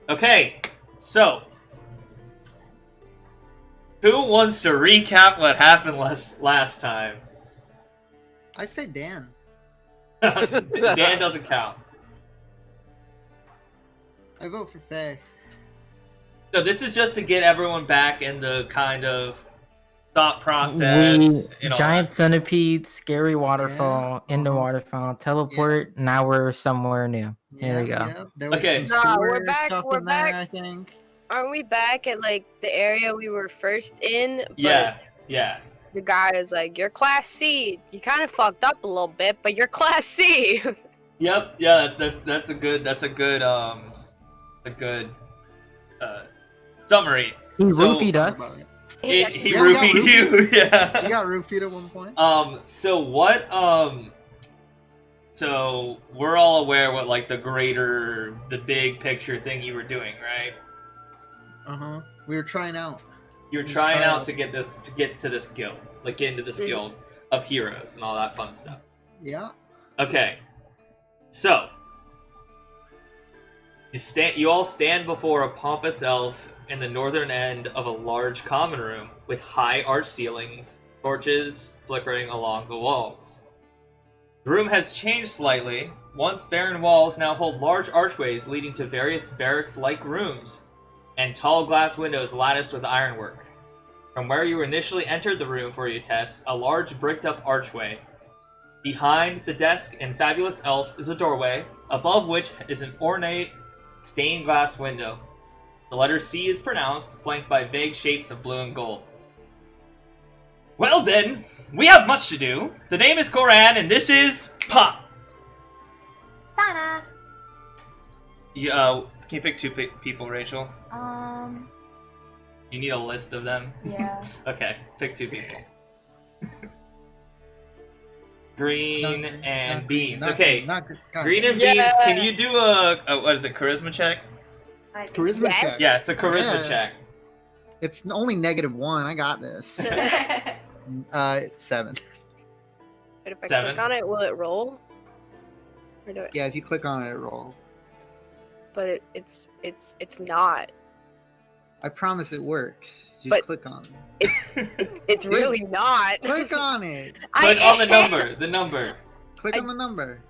Okay, so who wants to recap what happened last time? I say Dan. Dan doesn't count. I vote for Faye. So this is just to get everyone back in the kind of thought process. Giant centipede, scary waterfall, into waterfall, teleport. Now we're somewhere new. Here we go. Yeah. There was Okay. some Nah, sewer we're back, stuff we're in back. there, I think. Aren't we back at like the area we were first in? But Yeah. the guy is like, "You're Class C. You kind of fucked up a little bit, but you're Class C." Yep. Yeah. That's a good summary. He So- roofied us. About it. He Yeah, we got roofied you. Yeah. You got roofied at one point. So what? So we're all aware what like the big picture thing you were doing, right? We were trying out. You're Just trying try out out. to get to this guild, like get into this guild of heroes and all that fun stuff. Yeah. Okay, so you all stand before a pompous elf in the northern end of a large common room with high arched ceilings, torches flickering along the walls. The room has changed slightly. Once barren walls now hold large archways leading to various barracks-like rooms, and tall glass windows latticed with ironwork. From where you initially entered the room for your test, a large bricked-up archway. Behind the desk and fabulous elf is a doorway, above which is an ornate stained glass window. The letter C is pronounced, flanked by vague shapes of blue and gold. Well then, we have much to do. The name is Koran, and this is Pop. Sana. Can you pick two people, Rachel? You need a list of them? Yeah. Okay, pick two people. Green and Beans. Okay, Green and Beans, can you do a what is it, charisma check? Charisma Yes. check. Yeah, it's a charisma Yeah. check. It's only -1. I got this. 7. But if I 7? click on it, will it roll? Or do it? Yeah, if you click on it, it rolls. But it's not. I promise it works. Just But- click on it. It's really not. Click on it. Click on the number. Click on the number.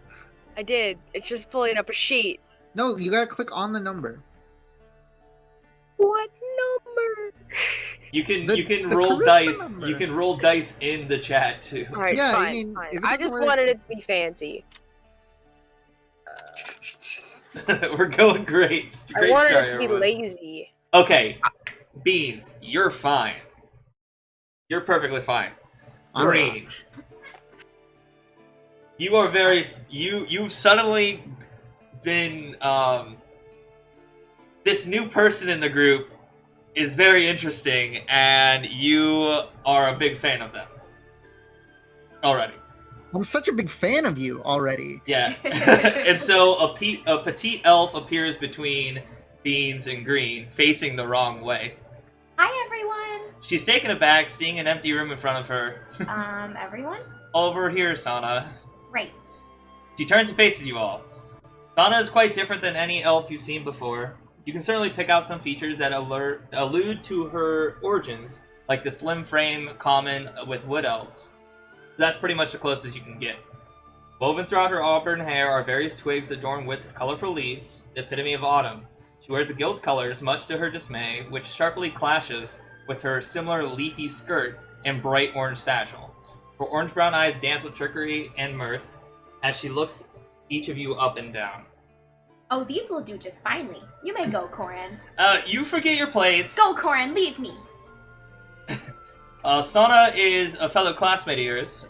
I did. It's just pulling up a sheet. No, you gotta click on the number. What number? You can The roll charisma dice. number. You can roll dice in the chat too. All right, Yeah, I fine, mean, fine. if it I doesn't just work- wanted it to be fancy. We're going great. I Great wanted start, it to be everyone. lazy. Okay, Beans, you're fine. You're perfectly fine. I'm Green, you are very. You've suddenly been. This new person in the group is very interesting, and you are a big fan of them. Already. I'm such a big fan of you already. Yeah. And so a petite elf appears between Beans and Green, facing the wrong way. Hi, everyone. She's taken aback, seeing an empty room in front of her. Everyone? Over here, Sana. Right. She turns and faces you all. Sana is quite different than any elf you've seen before. You can certainly pick out some features that allude to her origins, like the slim frame common with wood elves. That's pretty much the closest you can get. Woven throughout her auburn hair are various twigs adorned with colorful leaves, the epitome of autumn. She wears the guild's colors, much to her dismay, which sharply clashes with her similar leafy skirt and bright orange satchel. Her orange-brown eyes dance with trickery and mirth as she looks each of you up and down. Oh, these will do just finely. You may go, Corin. You forget your place. Go, Corin. Leave me. Sana is a fellow classmate of yours.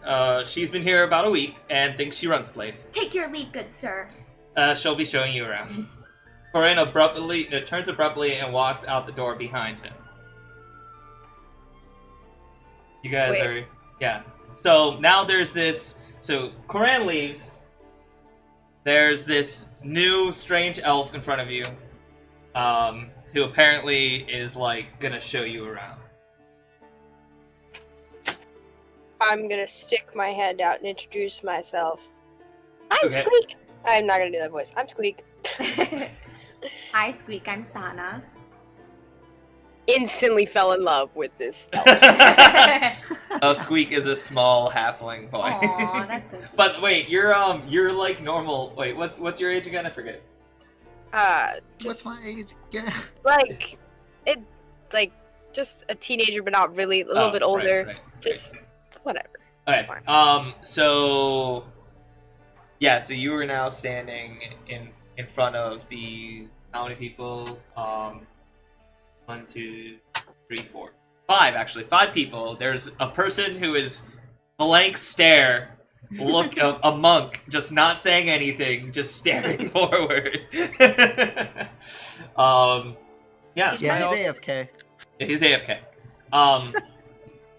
She's been here about a week and thinks she runs the place. Take your leave, good sir. She'll be showing you around. Corinne turns abruptly and walks out the door behind him. You guys Wait. are... Yeah. So now there's this... So Corinne leaves. There's this new strange elf in front of you. Who apparently is, like, gonna show you around. I'm gonna stick my hand out and introduce myself. I'm Okay. Squeak. I'm not gonna do that voice. I'm Squeak. Hi, Squeak. I'm Sana. Instantly fell in love with this elf. Squeak is a small halfling boy. Aw, that's so cute. But wait, you're like normal. Wait, what's your age again? I forget. What's Just my age again? like just a teenager, but not really. A little bit older. Right. Just whatever. Okay. Fine. So yeah, so you are now standing in front of these. How many people? 1, 2, 3, 4, 5. Actually, 5 people. There's a person who is blank stare. Look, a monk, just not saying anything, just staring forward. Yeah. Yeah, he's AFK. He's AFK.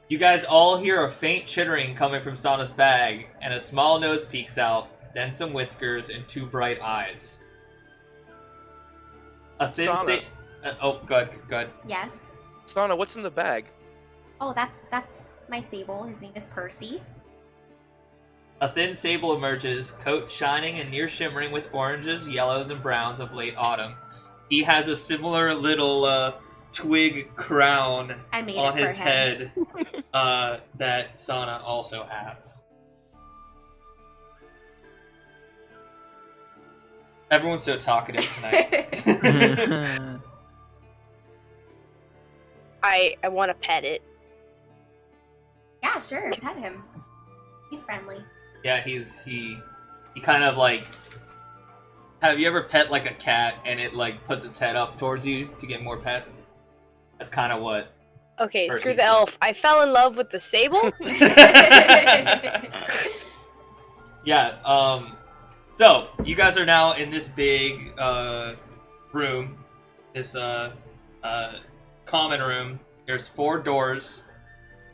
You guys all hear a faint chittering coming from Sana's bag, and a small nose peeks out, then some whiskers and 2 bright eyes. A thin Sana. oh, good. Yes. Sana, what's in the bag? Oh, that's my sable. His name is Percy. A thin sable emerges, coat shining and near shimmering with oranges, yellows, and browns of late autumn. He has a similar little twig crown I made on it for his him. head that Sana also has. Everyone's so talkative tonight. I want to pet it. Yeah, sure. Pet him. He's friendly. Yeah, he kind of like. Have you ever pet like a cat and it like puts its head up towards you to get more pets? That's kind of what. Okay, Percy. screw the elf. I fell in love with the sable. Yeah. So you guys are now in this big room, this common room. There's 4 doors,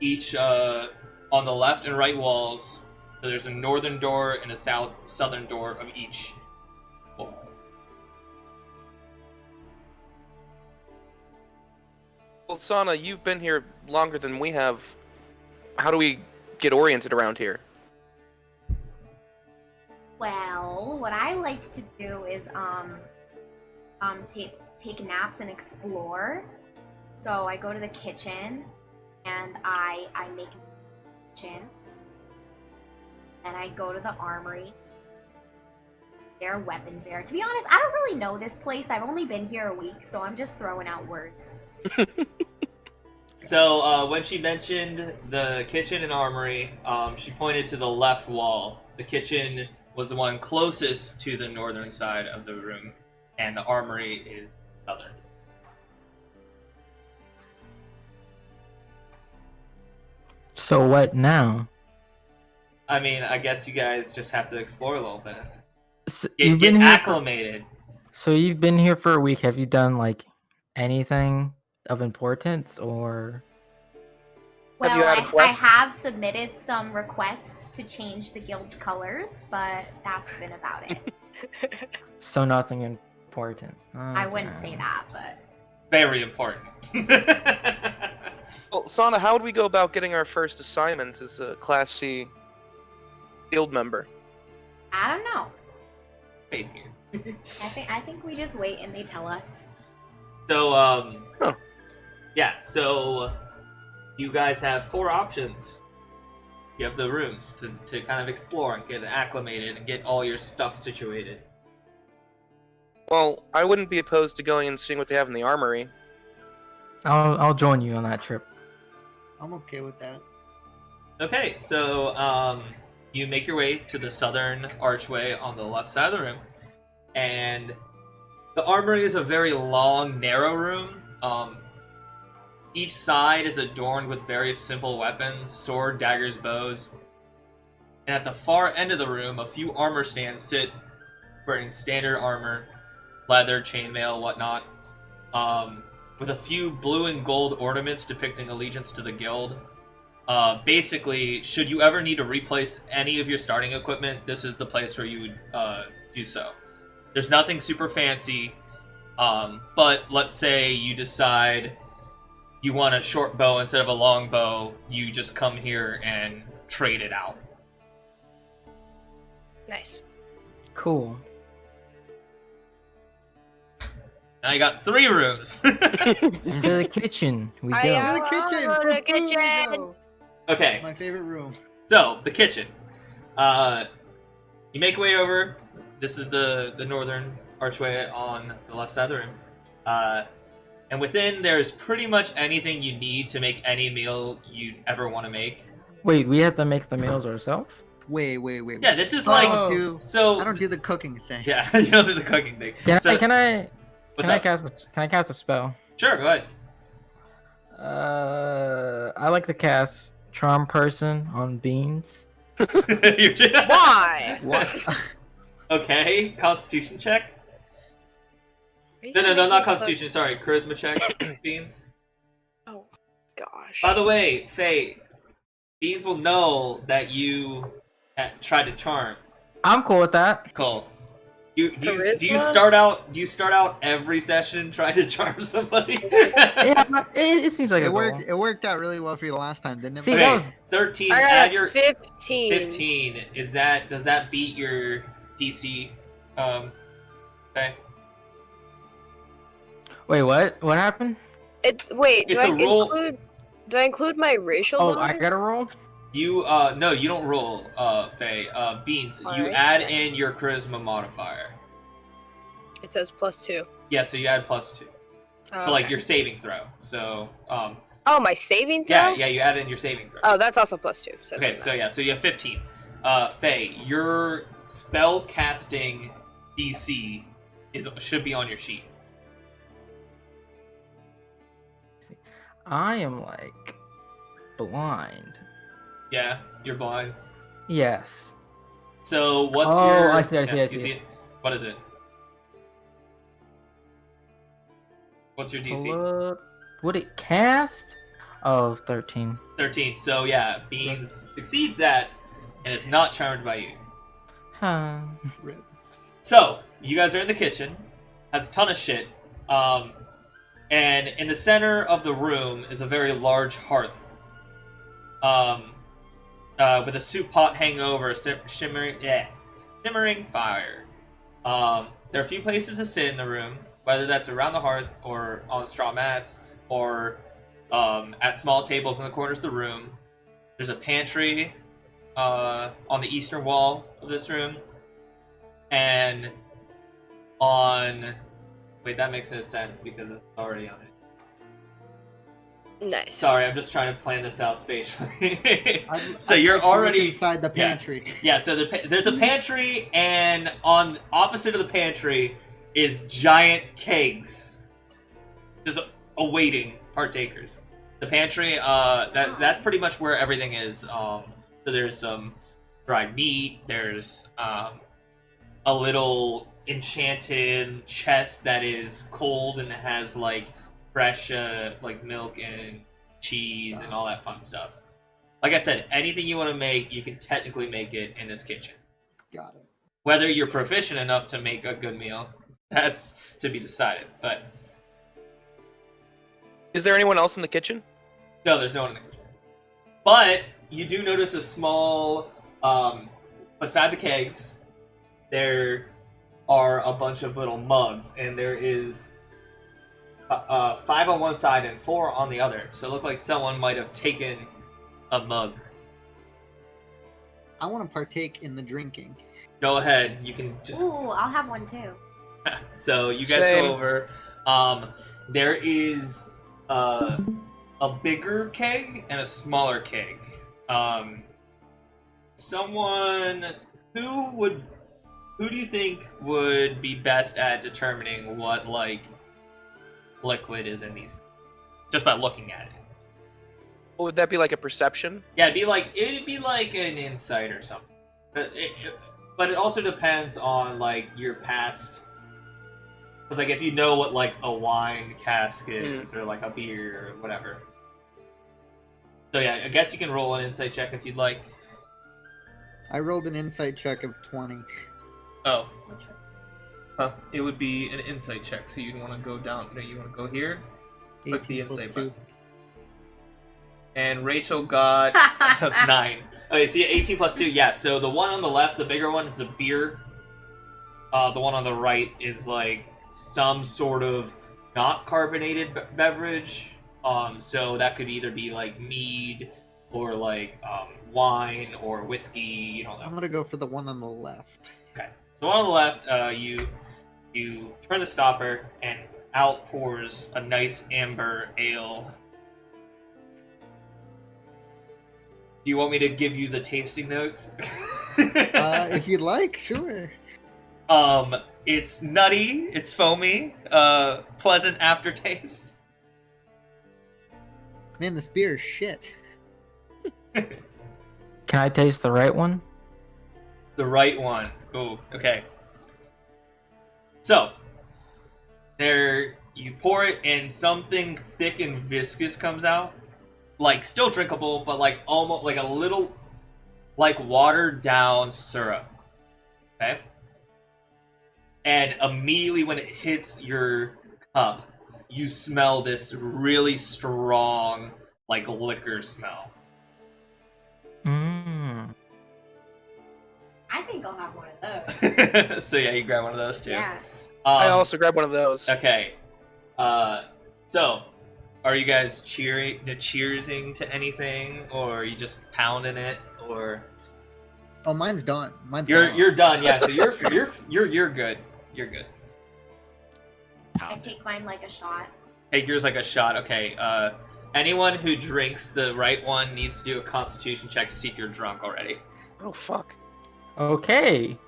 each on the left and right walls. So there's a northern door and a southern door of each wall. Well, Sana, you've been here longer than we have. How do we get oriented around here? Well, what I like to do is take naps and explore. So I go to the kitchen and I make a kitchen. Then I go to the armory. There are weapons there. To be honest, I don't really know this place. I've only been here a week, so I'm just throwing out words. So when she mentioned the kitchen and armory, she pointed to the left wall. The kitchen was the one closest to the northern side of the room, and the armory is southern. So what now? I mean, I guess you guys just have to explore a little bit. So Get acclimated. So you've been here for a week. Have you done like anything of importance or? Have you Well, had a I quest? have submitted some requests to change the guild's colors, but that's been about it. So nothing important. I wouldn't Okay. say that, but Very important. Well, Sana, how would we go about getting our first assignment as a Class C guild member? I don't know. Wait here. I think we just wait and they tell us. So, Huh. yeah, so you guys have 4 options. You have the rooms to kind of explore and get acclimated and get all your stuff situated. Well, I wouldn't be opposed to going and seeing what they have in the armory. I'll join you on that trip. I'm okay with that. Okay, so you make your way to the southern archway on the left side of the room, and the armory is a very long, narrow room. Each side is adorned with various simple weapons, sword, daggers, bows. And at the far end of the room, a few armor stands sit wearing standard armor, leather, chainmail, whatnot, with a few blue and gold ornaments depicting allegiance to the guild. Basically, should you ever need to replace any of your starting equipment, this is the place where you would do so. There's nothing super fancy, but let's say you decide you want a short bow instead of a long bow, you just come here and trade it out. Nice. Cool. Now you got 3 rooms. To the kitchen. We I go. am- The kitchen. Oh, For the food we kitchen. go. Okay. My favorite room. So, the kitchen. You make your way over. This is the northern archway on the left side of the room. And within, there's pretty much anything you need to make any meal you'd ever want to make. Wait, we have to make the meals ourselves? Wait. Yeah, this is I like... don't So... I don't do the cooking thing. Yeah, you don't do the cooking thing. Can So- What's I up? cast a spell? Sure, go ahead. I like to cast Charm Person on Beans. Why? What? Okay, Constitution check. Are you No, gonna make not me Constitution. Sorry, Charisma check. Beans. cook- Oh, gosh. By the way, Faye, Beans will know that you tried to charm. I'm cool with that. Cool. Do you Charisma? start out every session trying to charm somebody? Yeah, it seems like It a worked. goal. It worked out really well for you the last time, didn't it? See, Mike? that Okay, was- 13. I got Add a your 15. 15. Does that beat your DC? Okay. Wait, what? What happened? Wait, It's a roll- do I include my racial Oh, knowledge? I gotta roll? You no, you don't roll, Faye. Beans. You Alright. add in your charisma modifier. It says +2. Yeah, so you add +2. Oh, So like okay. your saving throw. So Oh, my saving throw? yeah, you add in your saving throw. Oh, that's also +2. So Okay, so yeah, so you have 15. Faye, your spell casting DC should be on your sheet. I am like blind. Yeah, you're blind. Yes. So what's Oh, your? I see, I see, yeah, I you see. it? What is it? What's your DC? Would it cast? Oh, 13. 13. So yeah, Beans succeeds that, and is not charmed by you. Huh. So you guys are in the kitchen. Has a ton of shit. And in the center of the room is a very large hearth. With a soup pot hanging over a simmering fire. There are a few places to sit in the room, whether that's around the hearth or on straw mats or at small tables in the corners of the room. There's a pantry on the eastern wall of this room, and on... Wait, that makes no sense because it's already on it. Nice. Sorry, I'm just trying to plan this out spatially. So I'd you're like to look already... inside the pantry. Yeah, so there's a pantry, and on opposite of the pantry is giant kegs, just awaiting partakers. The pantry, that's pretty much where everything is. So there's some dried meat. There's a little enchanted chest that is cold and has like fresh like milk and cheese and all that fun stuff. Like I said, anything you want to make, you can technically make it in this kitchen. Got it. Whether you're proficient enough to make a good meal, that's to be decided. But Is there anyone else in the kitchen? no, there's no one in the kitchen. But you do notice a small, beside the kegs, there are a bunch of little mugs, and there is 5 on one side and 4 on the other. So it looked like someone might have taken a mug. I want to partake in the drinking. Go ahead, you can just... Ooh, I'll have one too. So you guys Same. go over. There is a bigger keg and a smaller keg. Who do you think would be best at determining what like liquid is in these? Just by looking at it. Or would that be like a perception? Yeah, it'd be like an insight or something. But it also depends on like your past. Because like if you know what like a wine cask is or like a beer or whatever. So yeah, I guess you can roll an insight check if you'd like. I rolled an insight check of 20. Oh. It would be an insight check, so you'd want to go down. No, you want to go here. Click the 18 plus insight 2. button. And Rachel got 9. Okay, so yeah, 18 plus 2. Yeah, so the one on the left, the bigger one, is a beer. The one on the right is like some sort of not carbonated beverage. So that could either be like mead or like wine or whiskey. You don't know. I'm gonna go for the one on the left. Okay. So on the left, you turn the stopper and out pours a nice amber ale. Do you want me to give you the tasting notes? If you'd like, sure. It's nutty, it's foamy, pleasant aftertaste. Man, this beer is shit. Can I taste the right one? The right one. Oh, okay. So, there, you pour it and something thick and viscous comes out. Like, still drinkable, but like almost like a little, like watered down syrup. Okay? And immediately when it hits your cup, you smell this really strong, like, liquor smell. Mmm. I think I'll have one of those. So yeah, you grab one of those too. Yeah. I also grabbed one of those. Okay. So, are you guys cheersing to anything, or are you just pounding it, or? Oh, mine's done. You're done. Yeah. So you're good. You're good. I take mine like a shot. Take yours like a shot. Okay. Anyone who drinks the right one needs to do a Constitution check to see if you're drunk already. Oh fuck. Okay.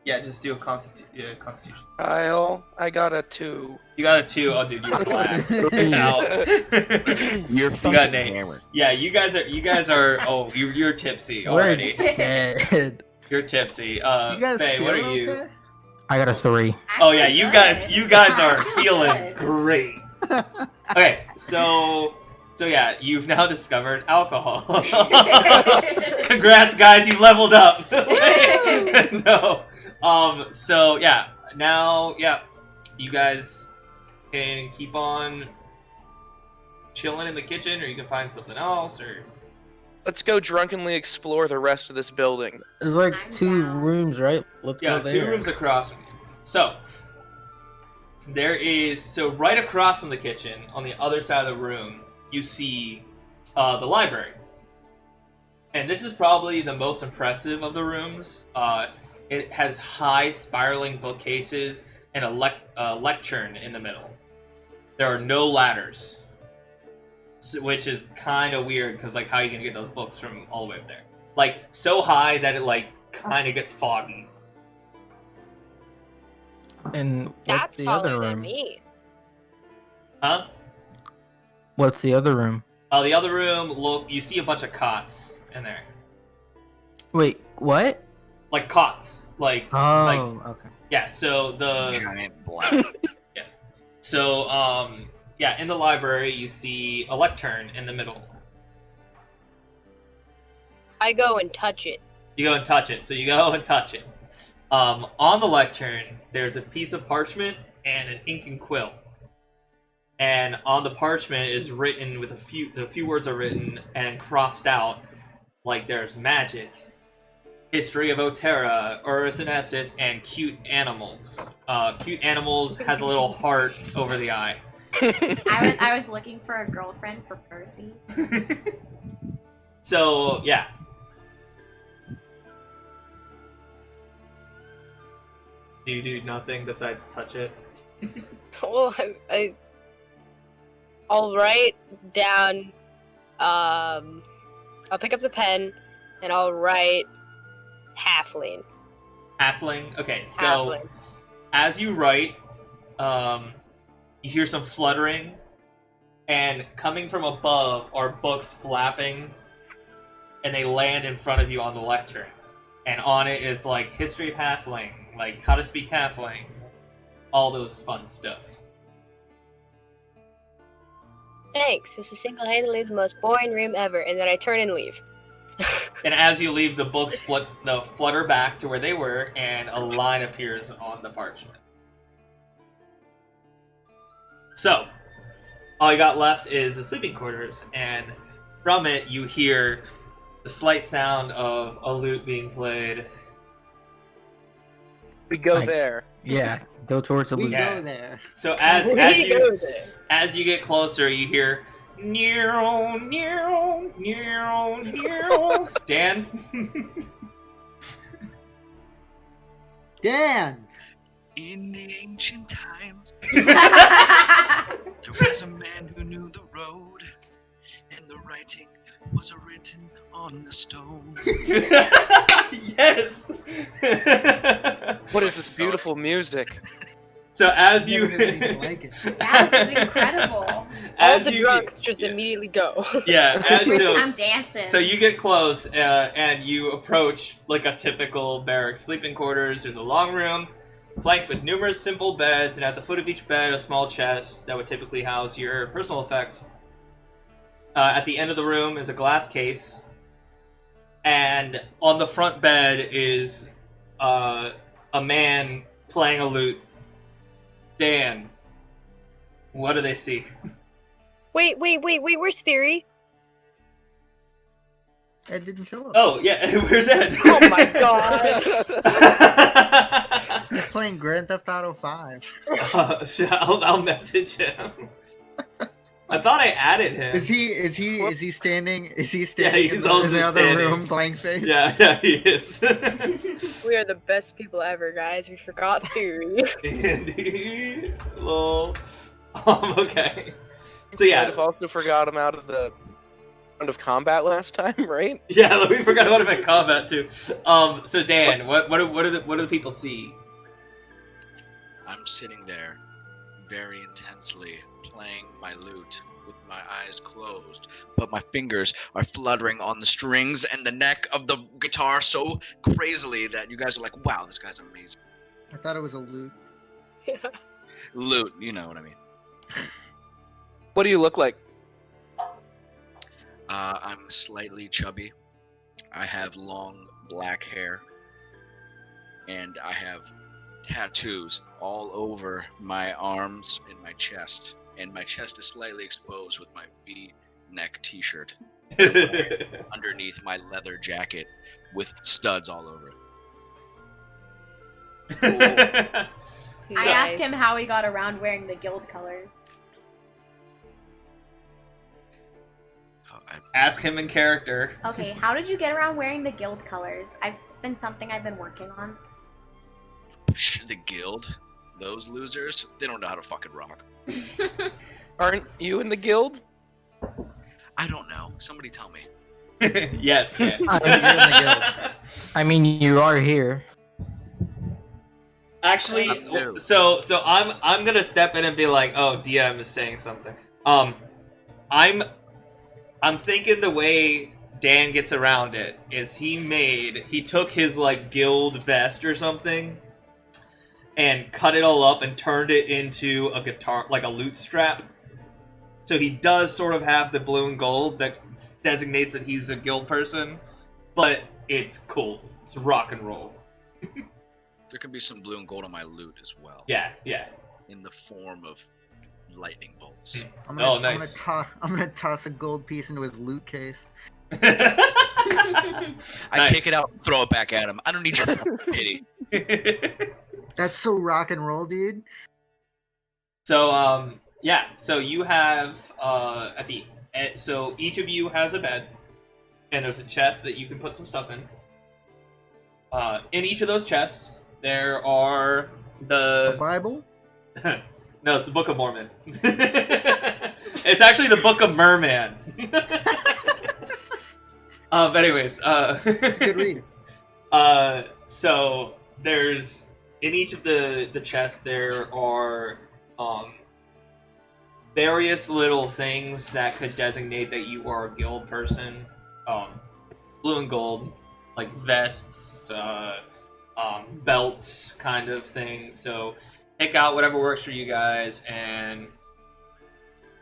Yeah, just do a Constitution. Kyle, I got a 2. You got a 2. Oh, dude, you're relaxed. You're You fucking got an 8. hammered. Yeah, you guys are. Oh, you're tipsy already. We're dead. You're tipsy. You guys Faye, what are feeling you? okay? I got a 3. I Oh feel yeah, you guys are I'm feeling good. great. Okay, so yeah, you've now discovered alcohol. Congrats, guys, you leveled up. No. So yeah, now you guys can keep on chilling in the kitchen, or you can find something else, or Let's go drunkenly explore the rest of this building. There's like I'm 2 down. rooms, right? Let's yeah, go there. 2 rooms across from you. So right across from the kitchen, on the other side of the room, you see the library. And this is probably the most impressive of the rooms. It has high spiraling bookcases and a lectern in the middle. There are no ladders, which is kind of weird, because like, how are you gonna get those books from all the way up there? Like, so high that it like kind of gets foggy. And what's That's the taller other than room? me. Huh? What's the other room? The other room, look, you see a bunch of cots in there. Wait, what? Like cots. Like, Oh, okay. yeah, so Giant black. So, yeah, in the library, you see a lectern in the middle. I go and touch it. You go and touch it. So you go and touch it. On the lectern, there's a piece of parchment and an ink and quill. And on the parchment is written with a few words are written and crossed out, like there's magic, history of Otera, Urus and Essus, and cute animals. Cute animals has a little heart over the eye. I was looking for a girlfriend for Percy. So, yeah. Do you do nothing besides touch it? Well, I'll write down. I'll pick up the pen and I'll write halfling. Halfling? Okay, so Halfling. as you write, you hear some fluttering, and coming from above are books flapping, and they land in front of you on the lectern. And on it is like history of halfling, like how to speak halfling, all those fun stuff. Thanks. This is single-handedly the most boring room ever, and then I turn and leave. And as you leave, the books flutter back to where they were, and a line appears on the parchment. So, all you got left is the sleeping quarters, and from it you hear the slight sound of a lute being played, We go Like- there. Yeah, go towards the We loot. Yeah. go there. So We go there. as you get closer, you hear near, near, near, near. Dan. Dan! In the ancient times, That's there was a man who knew the road, and the writing was written on the stone. Yes. What is this beautiful music? So as Never you heard anything like it. This is incredible. All as the you drunks just yeah. immediately go. Yeah, I'm dancing. so you get close and you approach like a typical barracks sleeping quarters. There's a long room flanked with numerous simple beds, and at the foot of each bed a small chest that would typically house your personal effects. At the end of the room is a glass case, and on the front bed is a man playing a lute. Dan, what do they see? Wait, where's Theory? Ed didn't show up. Oh, yeah, where's Ed? Oh my god. He's playing Grand Theft Auto 5. I'll message him. I thought I added him. Is he standing? Is he Yeah, standing he's in also the other standing. room playing face? Yeah, he is. We are the best people ever, guys. We forgot Theory. Andy, lol. Okay. So Might yeah, have also forgot him out of the round of combat last time, right? yeah. We forgot about him in combat too. So Dan, what do the people see? I'm sitting there, very intensely, playing my lute with my eyes closed, but my fingers are fluttering on the strings and the neck of the guitar so crazily that you guys are like, wow, this guy's amazing. I thought it was a lute. Lute, you know what I mean. What do you look like? I'm slightly chubby. I have long black hair, and I have tattoos all over my arms and my chest, and my chest is slightly exposed with my V-neck t-shirt underneath my leather jacket with studs all over it. I asked him how he got around wearing the guild colors. Oh, Ask him in character. Okay, how did you get around wearing the guild colors? It's been something I've been working on. the guild, those losers, they don't know how to fucking rock. Aren't you in the guild? I don't know. Somebody tell me. Yes. Yeah. I mean, you are here. Actually, No. so I'm gonna step in and be like, oh, DM is saying something. I'm thinking the way Dan gets around it is he took his like guild vest or something and cut it all up and turned it into a guitar, like a lute strap. So he does sort of have the blue and gold that designates that he's a guild person, but it's cool. It's rock and roll. There can be some blue and gold on my lute as well. Yeah. In the form of lightning bolts. I'm Oh, gonna, nice. I'm gonna toss a gold piece into his loot case. I Nice. take it out and throw it back at him. I don't need your pity. That's so rock and roll, dude. So yeah, so you have so each of you has a bed, and there's a chest that you can put some stuff in. In each of those chests, there are The Bible? no, it's the Book of Mormon. It's actually the Book of Merman. But anyways, It's a good read. So there's in each of the chests there are various little things that could designate that you are a guild person. Blue and gold, like vests, belts, kind of thing. So pick out whatever works for you guys, and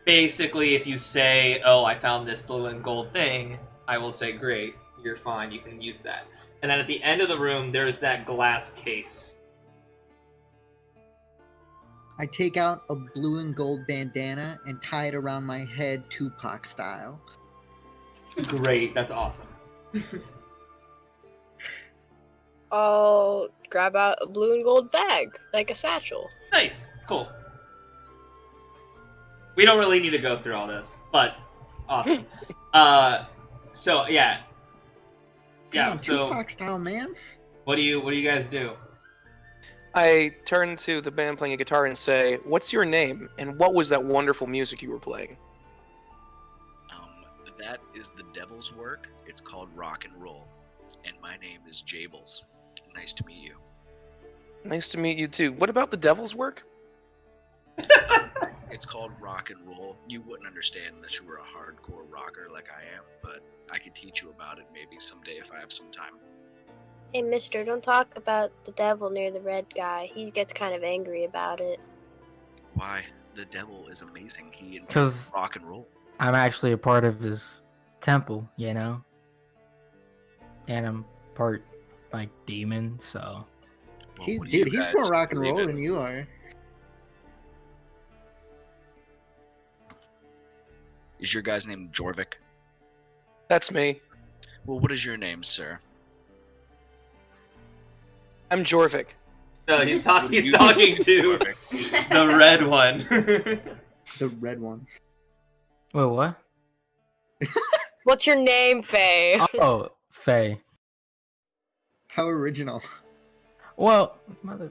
basically, if you say, "Oh, I found this blue and gold thing," I will say, "Great, you're fine. You can use that." And then at the end of the room, there's that glass case. I take out a blue and gold bandana and tie it around my head, Tupac style. Great, that's awesome. I'll grab out a blue and gold bag, like a satchel. Nice. Cool. We don't really need to go through all this, but awesome. So yeah. Come on, So Tupac style, man. what do you guys do? I turn to the band playing a guitar and say, "What's your name? And what was that wonderful music you were playing?" That is the devil's work. It's called rock and roll. And my name is Jables. Nice to meet you. Nice to meet you too. What about the devil's work? It's called rock and roll. You wouldn't understand unless you were a hardcore rocker like I am, but I could teach you about it maybe someday if I have some time. Hey, mister, don't talk about the devil near the red guy. He gets kind of angry about it. Why? The devil is amazing. He invented 'Cause- rock and roll. I'm actually a part of his temple, you know? And I'm part, like, demon, so... Well, He's what do you he's guys more rock and believe roll in? than you are. Is your guy's name Jorvik? That's me. Well, what is your name, sir? I'm Jorvik. No, he's talking to Jorvik. the red one. The red one. Wait, what? What's your name, Faye? Oh, Faye. How original. Well, mother...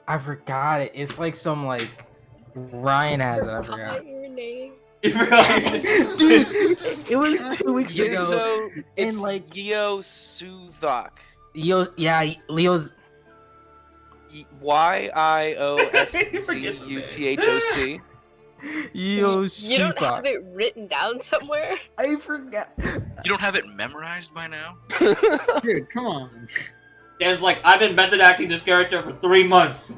I forgot it. It's like some, like... Ryan has it, I forgot. Your name. You forgot. Dude, it was 2 weeks ago. So it's and, like- Gio Suthok. Leo's... YIOSCUTHOC. Yo, You don't have it written down somewhere? I forgot. You don't have it memorized by now? Dude, come on. Dan's like, I've been method acting this character for 3 months.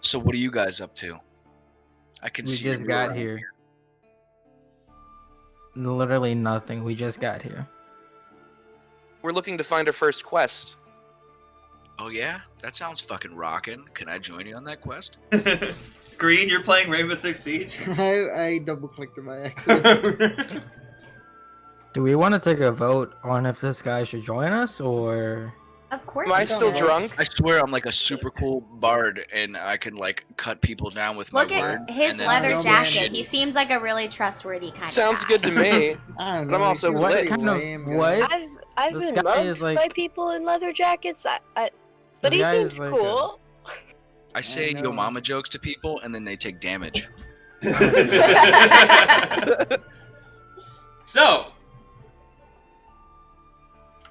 So what are you guys up to? I can We see just you got around here. Literally nothing. We just got here. We're looking to find our first quest. Oh yeah? That sounds fucking rockin'. Can I join you on that quest? Green, you're playing Rainbow Six Siege? I double clicked it by accident. Do we want to take a vote on if this guy should join us or? Of course. Am I you still don't. drunk? I swear I'm like a super cool bard and I can like cut people down with Look my at word. his and then leather No, jacket. man. He seems like a really trustworthy kind Sounds of guy. good to me. I don't But I'm know. also he seems What lit. pretty kind of lame, guy. what? I've This been guy mugged is like- by people in leather jackets. But This he guy is seems like cool. I say know. yo mama jokes to people and then they take damage. So,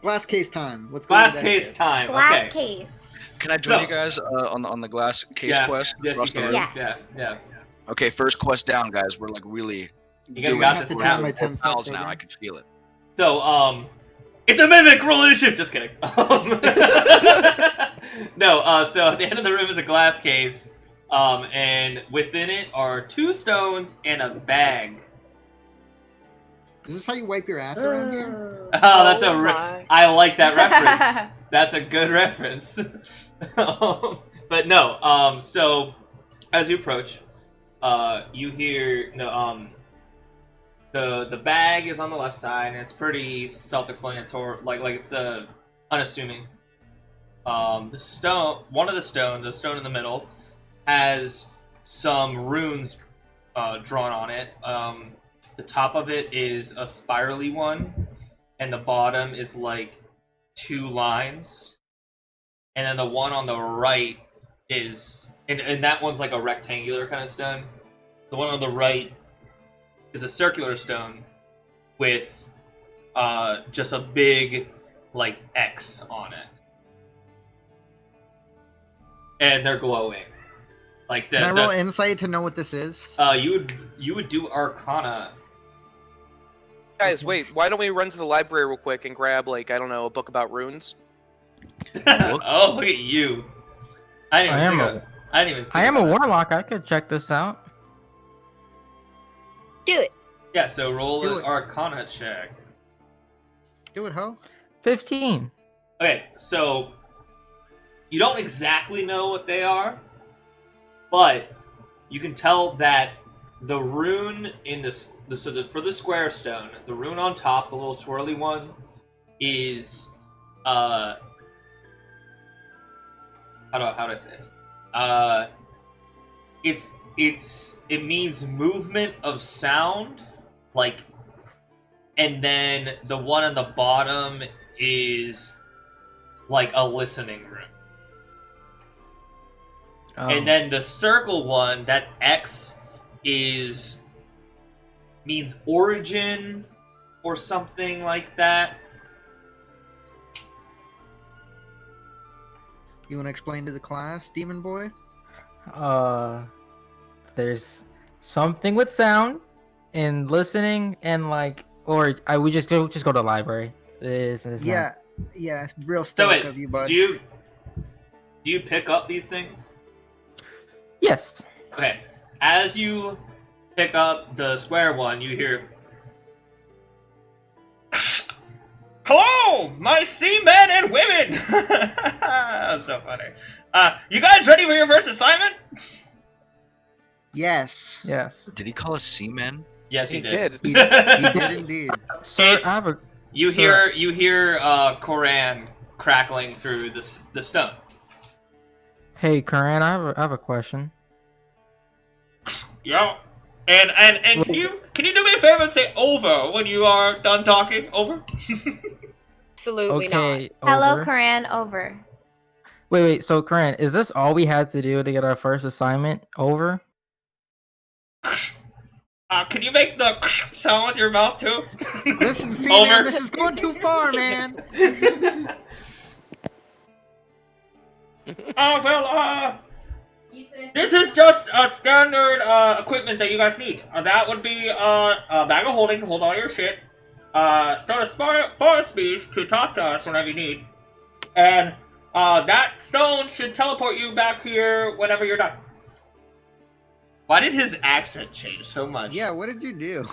Glass case time. Let's go. to glass that case shit. time. Glass Okay. case. Can I join So- you guys on the glass case Yeah, quest? yes, you across the can. room? Yes. Yeah. Okay, first quest down, guys. We're like really. You guys doing got it. this to We're tap now. my we're 10-step pals now. program. I can feel it. So, it's a mimic. Roll initiative. Just kidding. No. So at the end of the room is a glass case, and within it are 2 stones and a bag. Is this how you wipe your ass around here? Oh, that's Oh a. my. I like that reference. That's a good reference. But no. So as you approach, you hear the bag is on the left side, and it's pretty self-explanatory. Like it's unassuming. The stone, the stone in the middle, has some runes drawn on it. The top of it is a spirally one, and the bottom is like 2 lines. And then the one on the right is, and that one's like a rectangular kind of stone. The one on the right is a circular stone with just a big like X on it, and they're glowing. Like Can I roll insight to know what this is? you would do Arcana. Guys, wait. Why don't we run to the library real quick and grab, like, I don't know, a book about runes? Oh, look at you! I didn't even think I am a about that. warlock. I could check this out. Do it. Yeah, so roll Do an it. Arcana check. Do it, ho. 15. Okay, so you don't exactly know what they are, but you can tell that the rune in for the square stone, the rune on top, the little swirly one, is how do I say this? It means movement of sound, like, and then the one on the bottom is like a listening room. Oh. And then the circle one, that X means origin or something like that. You want to explain to the class, Demon Boy? There's something with sound and listening and like, or we just go to the library. This is Yeah, yeah, real So stoic wait, of you, bud. do you pick up these things? Yes. Okay. As you pick up the square one, you hear, "Hello, my seamen and women!" That's so funny. You guys ready for your first assignment? Yes, Yes. Did he call us seamen? Yes, He he did. did. he did indeed. Sir, It- I have a. You Sir. hear Koran crackling through the stone. Hey, Karan, I have a question. Yo. And can you do me a favor and say over when you are done talking? Over. Absolutely Okay. Hello, over. Coran. Over. Wait. So, Karan, is this all we had to do to get our first assignment over? Can you make the sound with your mouth too? Listen, see, Over. man, this is going too far, man. This is just a standard equipment that you guys need. That would be a bag of holding, hold all your shit. Start a forest speech to talk to us whenever you need. And that stone should teleport you back here whenever you're done. Why did his accent change so much? Yeah, what did you do?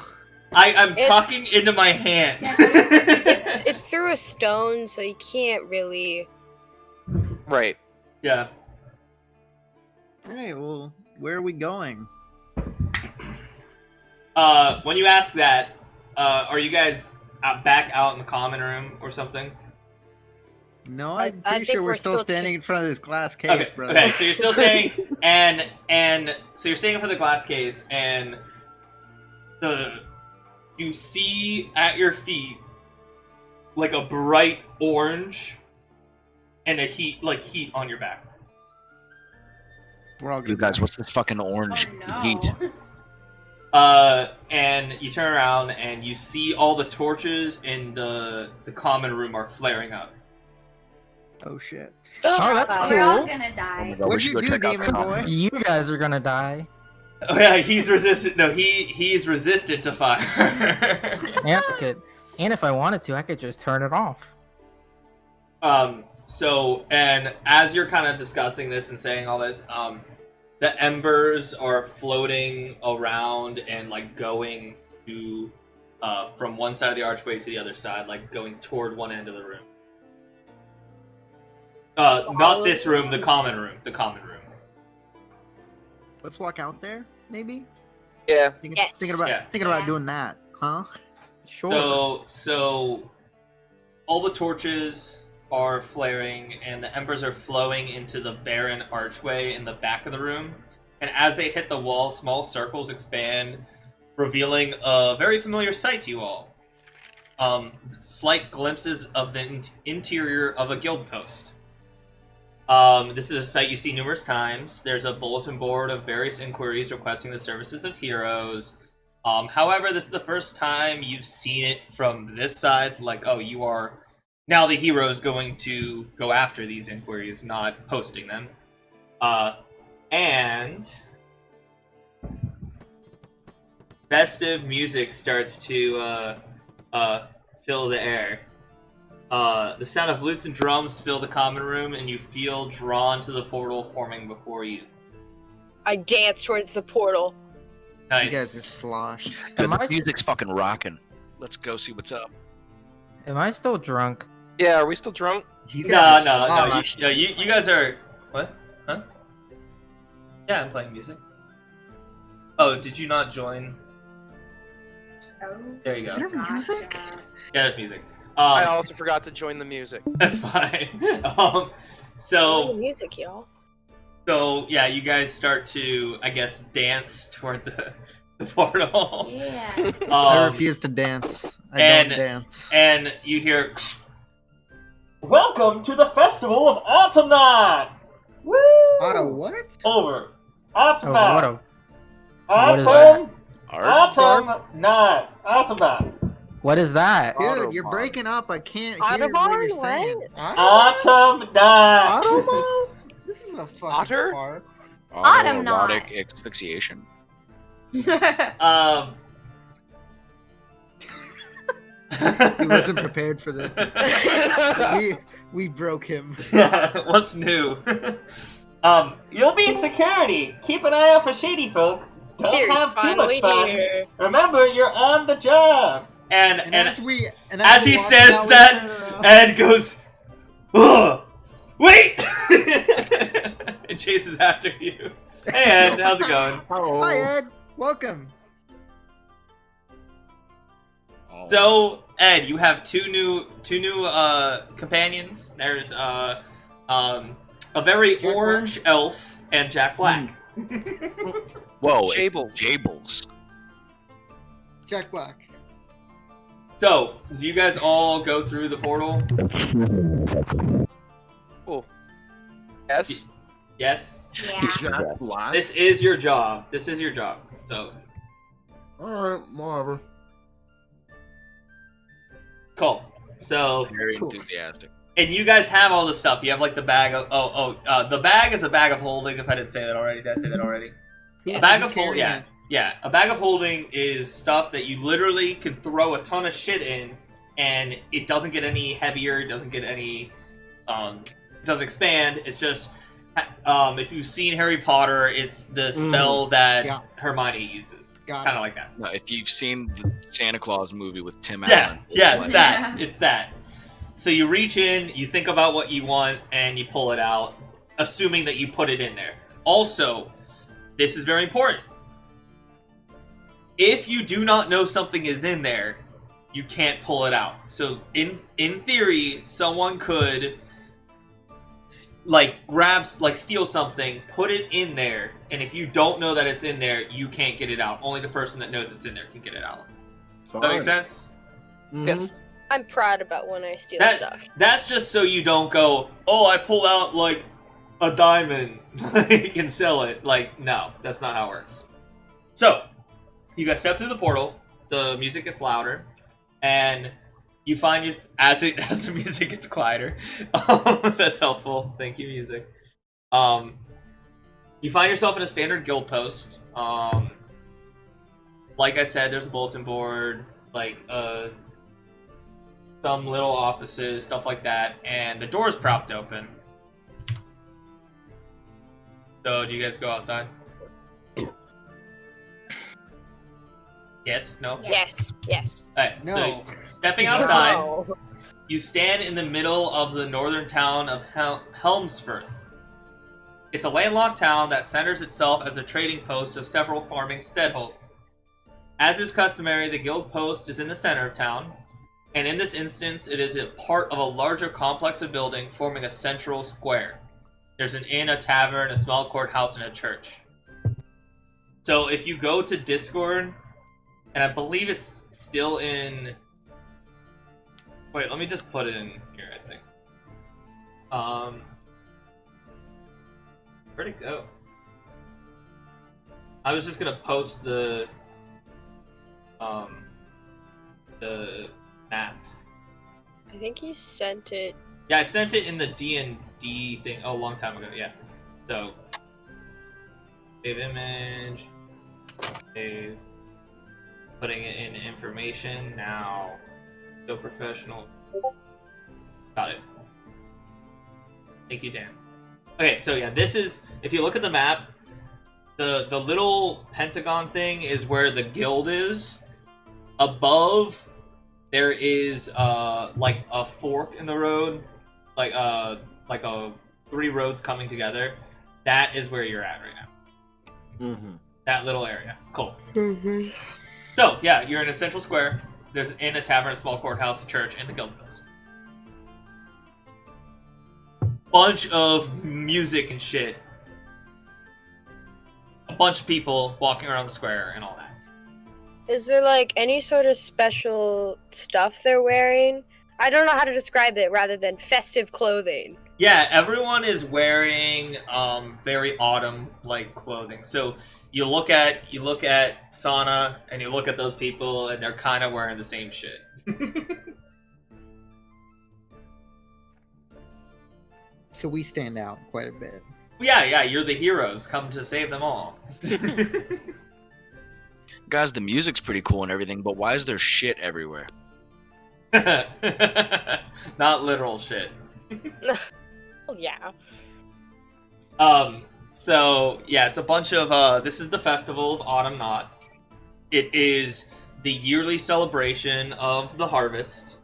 I'm It's- talking into my hand. It's through a stone, so you can't really. Right. Yeah. Hey, well, where are we going? When you ask that, are you guys back out in the common room or something? No, I I'm pretty think sure we're we're still still standing in front of this glass case, Okay, brother. okay, so you're still standing, and so you're standing for the glass case, and you see at your feet like a bright orange and a heat on your back. We're all You good. guys, what's this fucking orange heat? And you turn around and you see all the torches in the common room are flaring up. Oh shit! Oh, that's God. cool. We're all gonna Oh my die. God, we What'd should you go do, check out the Demon common. Boy? You guys are gonna die. Oh yeah, he's resistant. No, he's resistant to fire. And if I wanted to, I could just turn it off. So, and as you're kind of discussing this and saying all this, the embers are floating around and like going to, from one side of the archway to the other side, like going toward one end of the room. Not this room, the common room. The common room. Let's walk out there, maybe. Yeah. Yes. Thinking about Yeah. doing that, huh? Sure. So all the torches are flaring and the embers are flowing into the barren archway in the back of the room. And as they hit the wall, small circles expand, revealing a very familiar sight to you all. Slight glimpses of the interior of a guild post. This is a site you see numerous times. There's a bulletin board of various inquiries requesting the services of heroes. However, this is the first time you've seen it from this side. Like, oh, you are now the heroes going to go after these inquiries, not posting them. And festive music starts to fill the air. The sound of lutes and drums fill the common room, and you feel drawn to the portal forming before you. I dance towards the portal. Nice. You guys are sloshed. Am The I- music's fucking rocking. Let's go see what's up. Am I still drunk? Yeah, are we still drunk? You No, guys are no. sloshed. You guys are. What? Huh? Yeah, I'm playing music. Oh, did you not join? Oh, There you go. Is there music? gotcha. Yeah, there's music. I also forgot to join the music. That's fine. The So music, y'all. yeah, you guys start to, I guess, dance toward the portal. Yeah. I refuse to dance. I and- don't dance. And you hear, "Welcome to the Festival of Autumnaught!" Woo! What? Over. Oh, Autumnaught. what is Autumn. Art? Autumnaught. Autumnaught. What is that? Dude, you're Autobahn. breaking up. I can't hear Autobahn? what you're What? saying. Autumnaught. Autobahn? This isn't a fucking Otter? park. Autoerotic asphyxiation. He wasn't prepared for this. We broke him. What's new? You'll be security. Keep an eye out for shady folk. Don't Here's have too much finally fun. here. Remember, you're on the job. And As as we he walk says out, we that, turn around. Ed goes, "Ugh, wait!" and chases after you. Hey Ed, how's it going? Hi Ed, welcome. Oh. So Ed, you have two new companions. There's a very Jack orange elf and Jack Black. Whoa, Jables. Jables. Jack Black. So, do you guys all go through the portal? Cool. Yes. Yes. Yeah. Jack Black? This is your job. This is your job. So, Alright, whatever. cool. So, Very Cool. enthusiastic. and you guys have all the stuff. You have like the bag of the bag is a bag of holding. If I didn't say that already, did I say that already? Who A bag is of holding. carrying Yeah, it? yeah. A bag of holding is stuff that you literally can throw a ton of shit in, and it doesn't get any heavier. It doesn't get any. It doesn't expand. It's just. If you've seen Harry Potter, it's the spell that Yeah. Hermione uses. Got Kind of it. like that. No, if you've seen the Santa Claus movie with Tim Yeah, Allen. yeah, it's like- that. It's that. So you reach in, you think about what you want, and you pull it out, assuming that you put it in there. Also, this is very important. If you do not know something is in there, you can't pull it out. So in theory, someone could steal something, put it in there, and if you don't know that it's in there, you can't get it out. Only the person that knows it's in there can get it out. Does that make sense? Mhm. Yes. I'm proud about when I steal That- stuff. That's just so you don't go, "Oh, I pull out like a diamond and sell it." Like, no, that's not how it works. So, you guys step through the portal. The music gets louder, and you find you as the music gets quieter. That's helpful. Thank you, music. You find yourself in a standard guild post. Like I said, there's a bulletin board, like some little offices, stuff like that, and the door's propped open. So, do you guys go outside? Yes? No? Yes, yes. Alright, No. so stepping outside, No. you stand in the middle of the northern town of Helmsfirth. It's a landlocked town that centers itself as a trading post of several farming steadholds. As is customary, the guild post is in the center of town, and in this instance, it is a part of a larger complex of building forming a central square. There's an inn, a tavern, a small courthouse, and a church. So if you go to Discord, and I believe it's still in... Wait, let me just put it in here, I think. Where'd it go? I was just gonna post the map. I think you sent it. Yeah, I sent it in the DnD thing a long time ago, yeah. So, save image, save, putting it in information, now, so professional. Got it. Thank you, Dan. Okay, so yeah, this is, if you look at the map, the little pentagon thing is where the guild is. Above, there is like a fork in the road, like a 3 roads coming together. That is where you're at right now. Mm-hmm. That little area. Cool. So yeah, you're in a central square. There's an inn, a tavern, a small courthouse, a church, and the guild post. Bunch of music and shit. A bunch of people walking around the square and all that. Is there like any sort of special stuff they're wearing? I don't know how to describe it rather than festive clothing. Yeah, everyone is wearing very autumn-like clothing. So you look at Sana and you look at those people and they're kind of wearing the same shit. So we stand out quite a bit. Yeah, you're the heroes. Come to save them all. Guys, the music's pretty cool and everything, but why is there shit everywhere? Not literal shit. Oh, yeah. So, yeah, it's a bunch of, this is the Festival of Autumnaught. It is the yearly celebration of the harvest.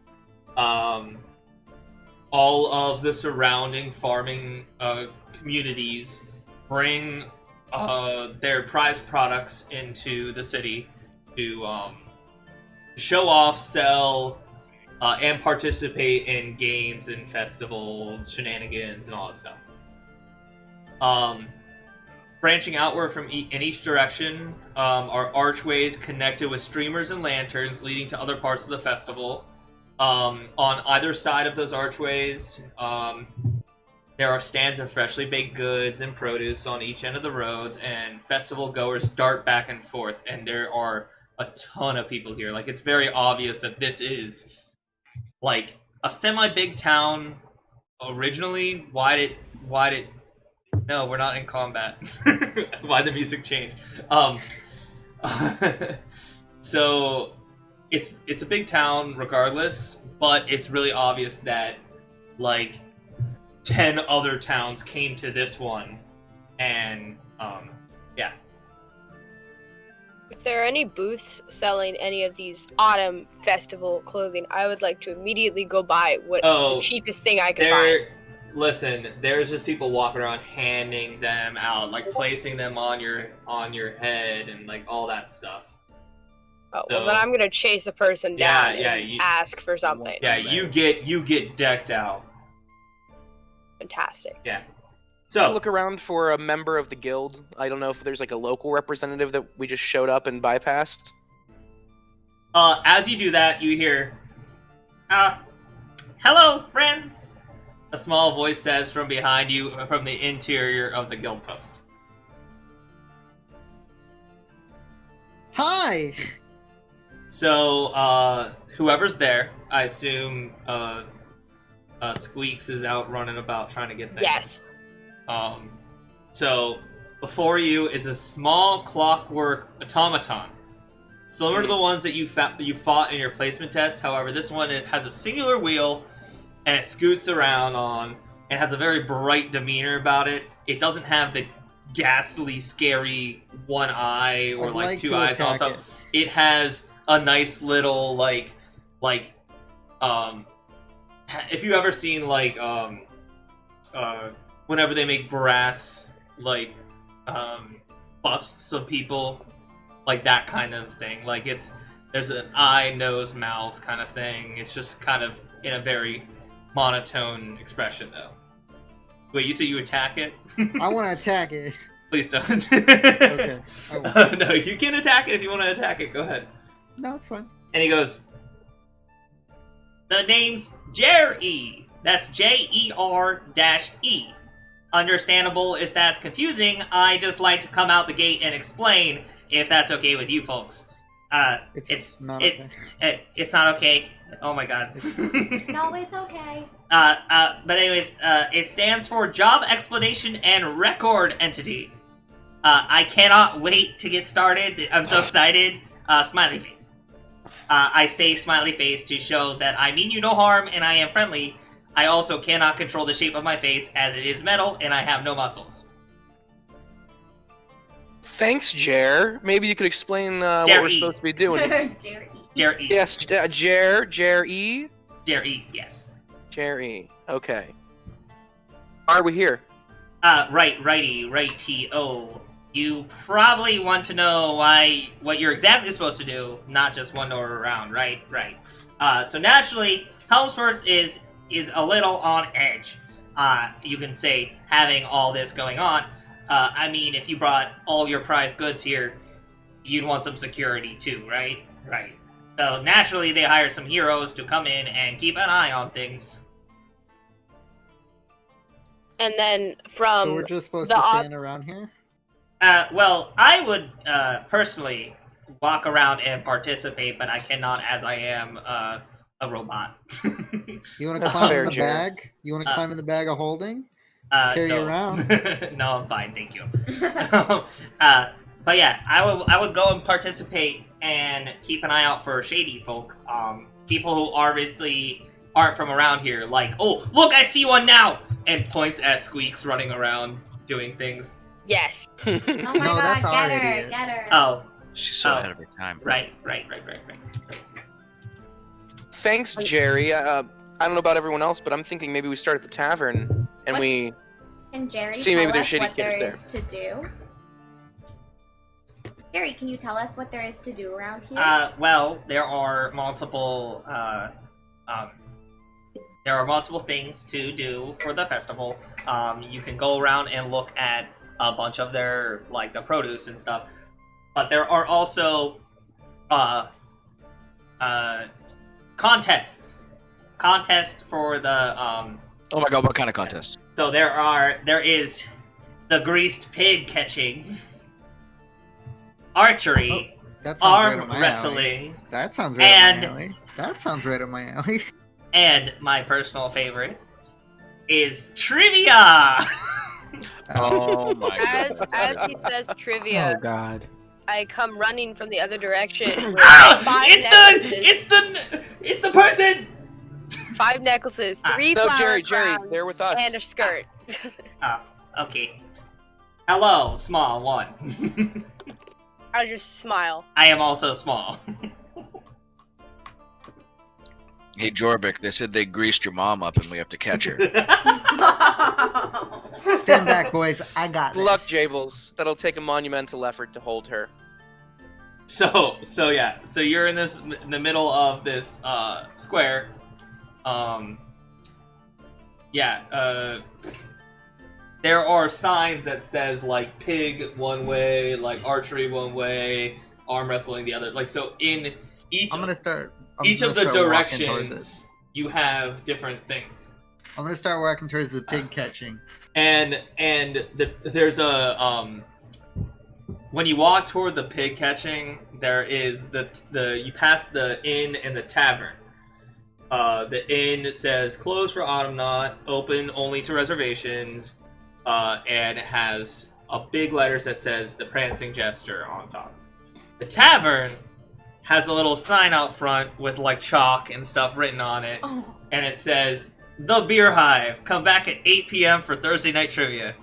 All of the surrounding farming communities bring their prized products into the city to show off, sell, and participate in games and festival shenanigans and all that stuff. Branching outward from in each direction are archways connected with streamers and lanterns leading to other parts of the festival. On either side of those archways, there are stands of freshly baked goods and produce on each end of the roads, and festival goers dart back and forth, and there are a ton of people here. Like, it's very obvious that this is, like, a semi-big town originally. Why did... No, we're not in combat. Why the music change? So... It's a big town regardless, but it's really obvious that, like, 10 other towns came to this one, and, yeah. If there are any booths selling any of these autumn festival clothing, I would like to immediately go buy the cheapest thing I can buy. Listen, there's just people walking around handing them out, like, placing them on your head and, like, all that stuff. Oh, well, then I'm gonna chase a person down and ask for something. Yeah, you get decked out. Fantastic. Yeah. So look around for a member of the guild. I don't know if there's like a local representative that we just showed up and bypassed. As you do that, you hear, "Hello, friends," a small voice says from behind you, from the interior of the guild post. Hi! So, whoever's there, I assume, Squeaks is out running about trying to get things. Yes. So, before you is a small clockwork automaton. Similar to the ones that you fought in your placement test, however, this one, it has a singular wheel, and it scoots around on, and has a very bright demeanor about it. It doesn't have the ghastly, scary one eye or like two eyes and all stuff. It has a nice little if you ever seen like whenever they make brass busts of people, like that kind of thing. Like there's an eye, nose, mouth kind of thing. It's just kind of in a very monotone expression though. Wait, you say you attack it? I want to attack it. Please don't. Okay. No, you can attack it if you want to attack it. Go ahead. No, it's fine. And he goes, "The name's Jer-E. That's J-E-R-E. Understandable if that's confusing. I just like to come out the gate and explain if that's okay with you folks." It's not okay. It's not okay. Oh my god. No, it's okay. But anyways, it stands for Job Explanation and Record Entity. I cannot wait to get started. I'm so excited. Smiley face. I say smiley face to show that I mean you no harm and I am friendly. I also cannot control the shape of my face as it is metal and I have no muscles. Thanks, Jer. Maybe you could explain what we're supposed to be doing. Jer-E. Yes, Jer-E. Jer-E, yes. Jer-E. Okay. Why are we here? Righty-o. you probably want to know what you're exactly supposed to do, not just wander around, right? Right. So naturally, Helmsworth is a little on edge. You can say, having all this going on. I mean, if you brought all your prized goods here, you'd want some security too, right? Right. So naturally, they hired some heroes to come in and keep an eye on things. And then So we're just supposed to stand around here? Well, I would personally walk around and participate, but I cannot, as I am a robot. You want to That's climb fair, in the Jared. bag? You want to climb in the bag of holding? Carry no. you around? No, I'm fine, thank you. But yeah, I would go and participate and keep an eye out for shady folk. People who obviously aren't from around here. Like, oh, look, I see one now! And points at Squeaks running around doing things. yes. Oh my No, god, that's our get her, idiot. get her. Oh, She's so Oh. ahead of her time. right. Thanks, Jerry. I don't know about everyone else, but I'm thinking maybe we start at the tavern and we. Can Jerry See, tell maybe there's us shady what there kids is to do? Jerry, can you tell us what there is to do around here? Well, there are multiple things to do for the festival. You can go around and look at a bunch of their, like, the produce and stuff. But there are also, contests. Contests for the, Oh my god, what kind of contest? So there is the greased pig catching, archery, That sounds right arm up my alley. wrestling, That sounds right And- up my alley. That sounds right up my alley. and my personal favorite is trivia. Oh my god. As he says Oh trivia, god. I come running from the other direction with Ah! 5 necklaces. It's the person. 5 necklaces, 3 No, flower Jerry, crowns, they're with us. and a skirt. Okay. Hello, small one. I just smile. I am also small. Hey Jorvik, they said they greased your mom up and we have to catch her. Stand back, boys. I got this. Luck, Jables. That'll take a monumental effort to hold her. So yeah. So you're in the middle of this square. There are signs that says like pig one way, like archery one way, arm wrestling the other. Like so in each I'm gonna start. each of the directions you have different things. I'm gonna start walking towards the pig catching. And there's a when you walk toward the pig catching, there is the you pass the inn and the tavern. The inn says closed for Autumnaught, open only to reservations, and it has a big letters that says the Prancing Jester on top. The tavern has a little sign out front with like chalk and stuff written on it, and it says The Beer Hive. Come back at 8 p.m. for Thursday night trivia.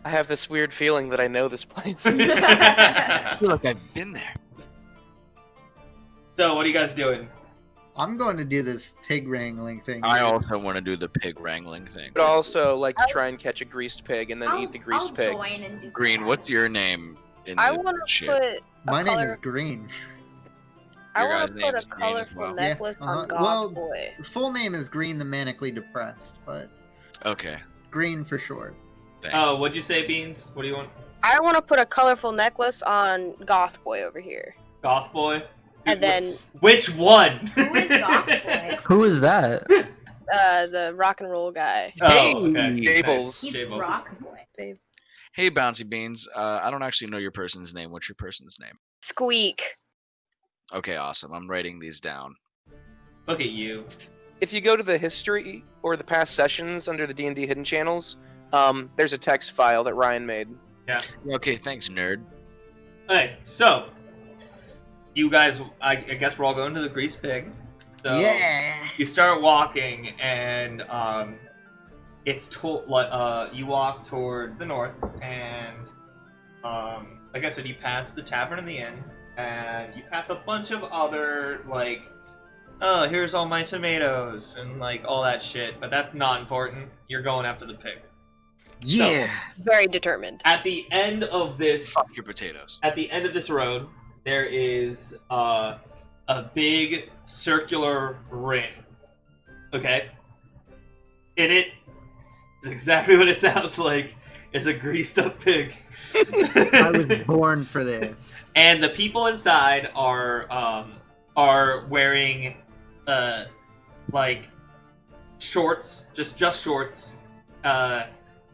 I have this weird feeling that I know this place. I feel like I've been there. So, what are you guys doing? I'm going to do this pig wrangling thing. I also want to do the pig wrangling thing. But also like to try and catch a greased pig and then eat the greased I'll pig. join and do Green, that. what's your name in I the want to shit? put. My name is Green. I Your want guys' to name put a is Green as colorful well. Yeah, necklace uh-huh. on Goth Well- Boy. Full name is Green the Manically Depressed, but Okay, Green for short. thanks. Oh, what'd you say, Beans? What do you want? I want to put a colorful necklace on Goth Boy over here, Goth Boy? and then Which one? Who is Goth Boy? Who is that? the rock and roll guy. Oh, okay. Jables. Nice. He's Jables. Rock Boy. Hey, Bouncy Beans. I don't actually know your person's name. What's your person's name? Squeak. Okay, awesome. I'm writing these down. Look at you. If you go to the history or the past sessions under the D&D hidden channels, there's a text file that Ryan made. Okay, thanks, nerd. Okay, so you guys, I guess we're all going to the Grease Pig. So Yeah. you start walking, and it's you walk toward the north, and like I said, you pass the tavern and the inn, and you pass a bunch of other like oh, here's all my tomatoes and like all that shit, but that's not important. You're going after the pig. Yeah. Very determined. At the end of this, Fuck your potatoes. at the end of this road, there is a big circular ring. Okay? In it is exactly what it sounds like. It's a greased up pig. I was born for this. And the people inside are wearing like shorts, just shorts.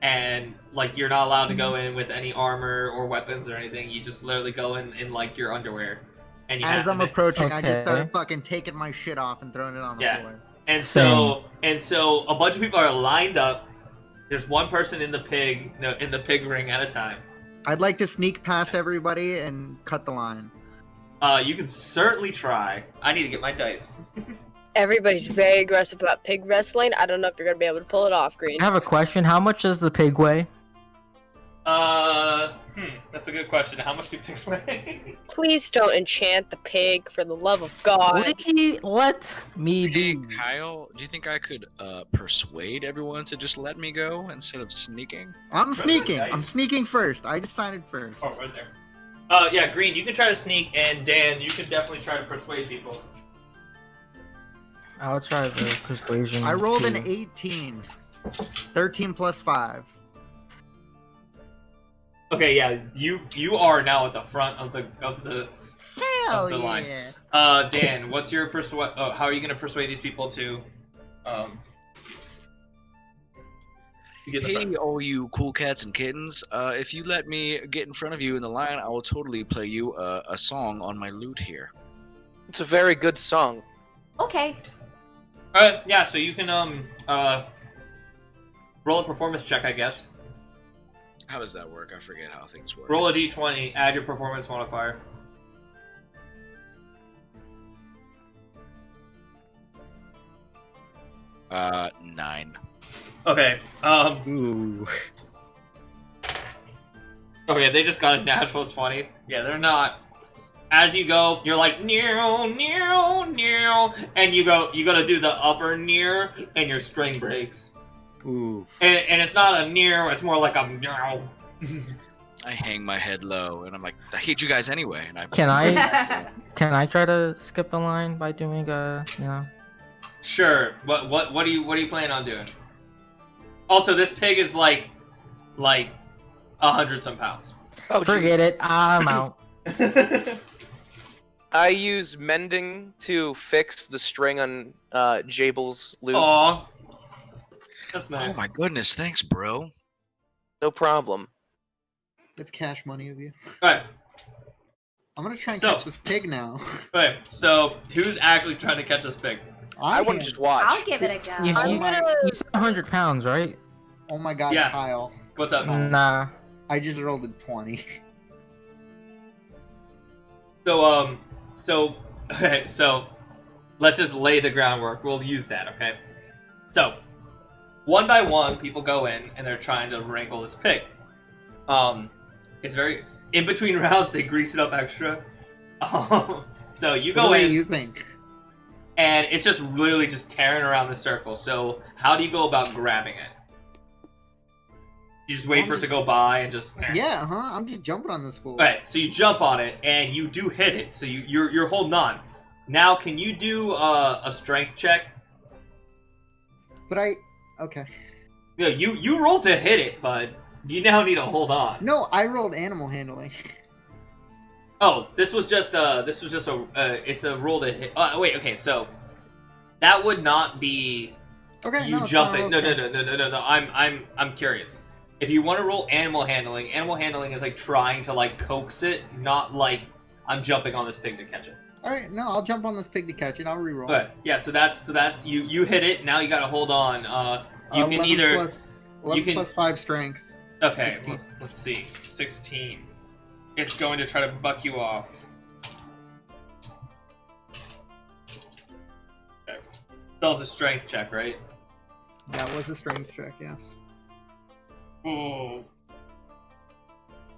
And like you're not allowed to go in with any armor or weapons or anything. You just literally go in like your underwear. And As I'm approaching, I just Okay. start fucking taking my shit off and throwing it on the Yeah. floor. And so a bunch of people are lined up. There's one person in the pig ring at a time. I'd like to sneak past everybody and cut the line. You can certainly try. I need to get my dice. Everybody's very aggressive about pig wrestling. I don't know if you're gonna be able to pull it off, Green. I have a question. How much does the pig weigh? That's a good question. How much do pigs weigh? Please don't enchant the pig, for the love of God. Let me Hey, be. Kyle, do you think I could persuade everyone to just let me go instead of sneaking? I'm sneaking. nice. I'm sneaking first. I decided first. Oh, right there. Yeah, Green, you can try to sneak, and Dan, you can definitely try to persuade people. I'll try the persuasion. I rolled an too. 18. 13 plus 5. Okay, yeah, you are now at the front of the Hell the line. yeah. Dan, what's your how are you gonna persuade these people to you get in the front? Hey, all you cool cats and kittens, if you let me get in front of you in the line, I will totally play you a song on my lute here. It's a very good song. Okay. Alright, yeah, so you can roll a performance check, I guess. How does that work? I forget how things work. Roll a d20, add your performance modifier. Uh, 9. Okay, Ooh. okay, they just got a natural 20. Yeah, they're not. As you go, you're like near, and you gotta do the upper near, and your string breaks. Ooh. And it's not a near, it's more like a near. I hang my head low, and I'm like, I hate you guys anyway. And I Can I try to skip the line by doing Sure. What do you plan on doing? Also, this pig is like 100 some pounds. Oh, Forget it. I'm out. I use mending to fix the string on Jabel's lute. Aw. That's nice. Oh my goodness, thanks, bro. No problem. That's cash money of you. Alright, I'm gonna try and So- catch this pig now. okay. So who's actually trying to catch this pig? I want to am. just watch. I'll give it a go. You, I'm you, gonna- you said 100 pounds, right? Oh my god, Yeah. Kyle. What's up? Nah. I just rolled a 20. So okay, so let's just lay the groundwork. We'll use that, okay? So, one by one, people go in and they're trying to wrangle this pig. It's very in between rounds they grease it up extra. So you go What do in you think? and it's just literally just tearing around the circle. So how do you go about grabbing it? You just wait for it to go by and just Yeah, huh? I'm just jumping on this fool. Okay, so you jump on it and you do hit it. So you're holding on. Now, can you do a strength check? But okay. No, you rolled to hit it, but you now need to hold on. No, I rolled animal handling. Oh, this was just it's a roll to hit. Wait, okay, so that would not be Okay, you no, it's jumping. not a No, roll no. I'm curious. If you want to roll animal handling is like trying to like coax it, not like I'm jumping on this pig to catch it. Alright, no, I'll jump on this pig to catch it. I'll reroll. Okay, yeah, so that's you hit it. Now you gotta hold on. You can 11 either plus, 11 you can- plus 5 strength. okay. 16. Let's see, 16. It's going to try to buck you off. Okay. That was a strength check, right? That was a strength check, yes. Ooh.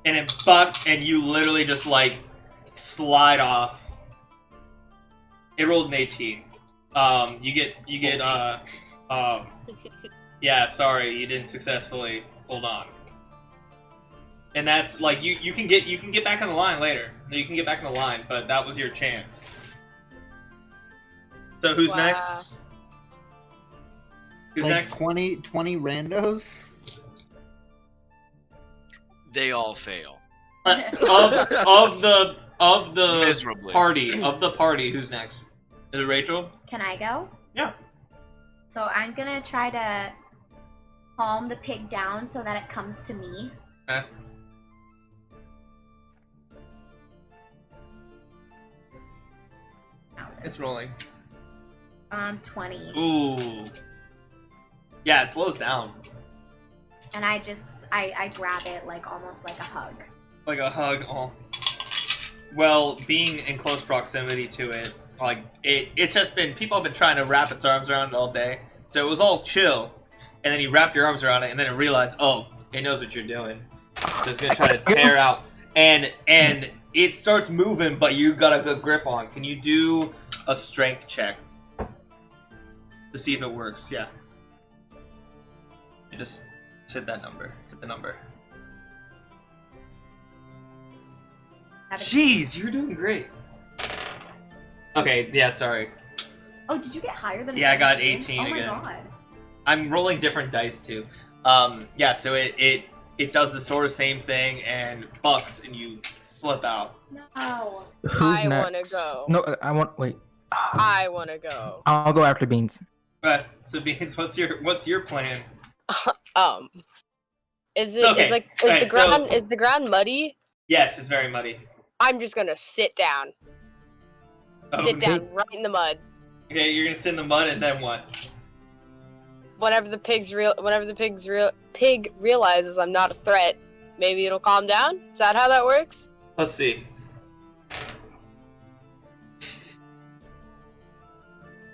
And it bucks, and you literally just like slide off. It rolled an 18. You get yeah, sorry, you didn't successfully hold on. And that's like you can get back on the line later. You can get back on the line, but that was your chance. So who's Wow. next? Who's Like next? 20 randos? They all fail. Of the Miserably. party, who's next? Is it Rachel? Can I go? Yeah. So I'm gonna try to calm the pig down so that it comes to me. Okay. It's rolling. 20. Ooh. Yeah, it slows down. And I grab it like almost like a hug. Like a hug. Oh. Well, being in close proximity to it, like it's just been people have been trying to wrap its arms around it all day, so it was all chill. And then you wrapped your arms around it, and then it realized, oh, it knows what you're doing, so it's gonna try to tear out. And it starts moving, but you got a good grip on. Can you do a strength check to see if it works? Yeah. You just hit that number. Hit the number. Jeez, you're doing great. Okay, yeah, sorry. Oh, did you get higher than a Yeah, I got 17? 18 oh again. Oh my god. I'm rolling different dice too. Yeah, so it does the sort of same thing and bucks and you slip out. No. Who's I wanna next? go. No, I want. Wait. I wanna go. I'll go after Beans. Right. So Beans, what's your plan? Is it Okay. is like is Alright, the ground is the ground muddy? Yes, it's very muddy. I'm just gonna sit down. Oh, Sit down right in the mud. Okay, you're gonna sit in the mud and then what? Whenever the pig realizes I'm not a threat, maybe it'll calm down. Is that how that works? Let's see.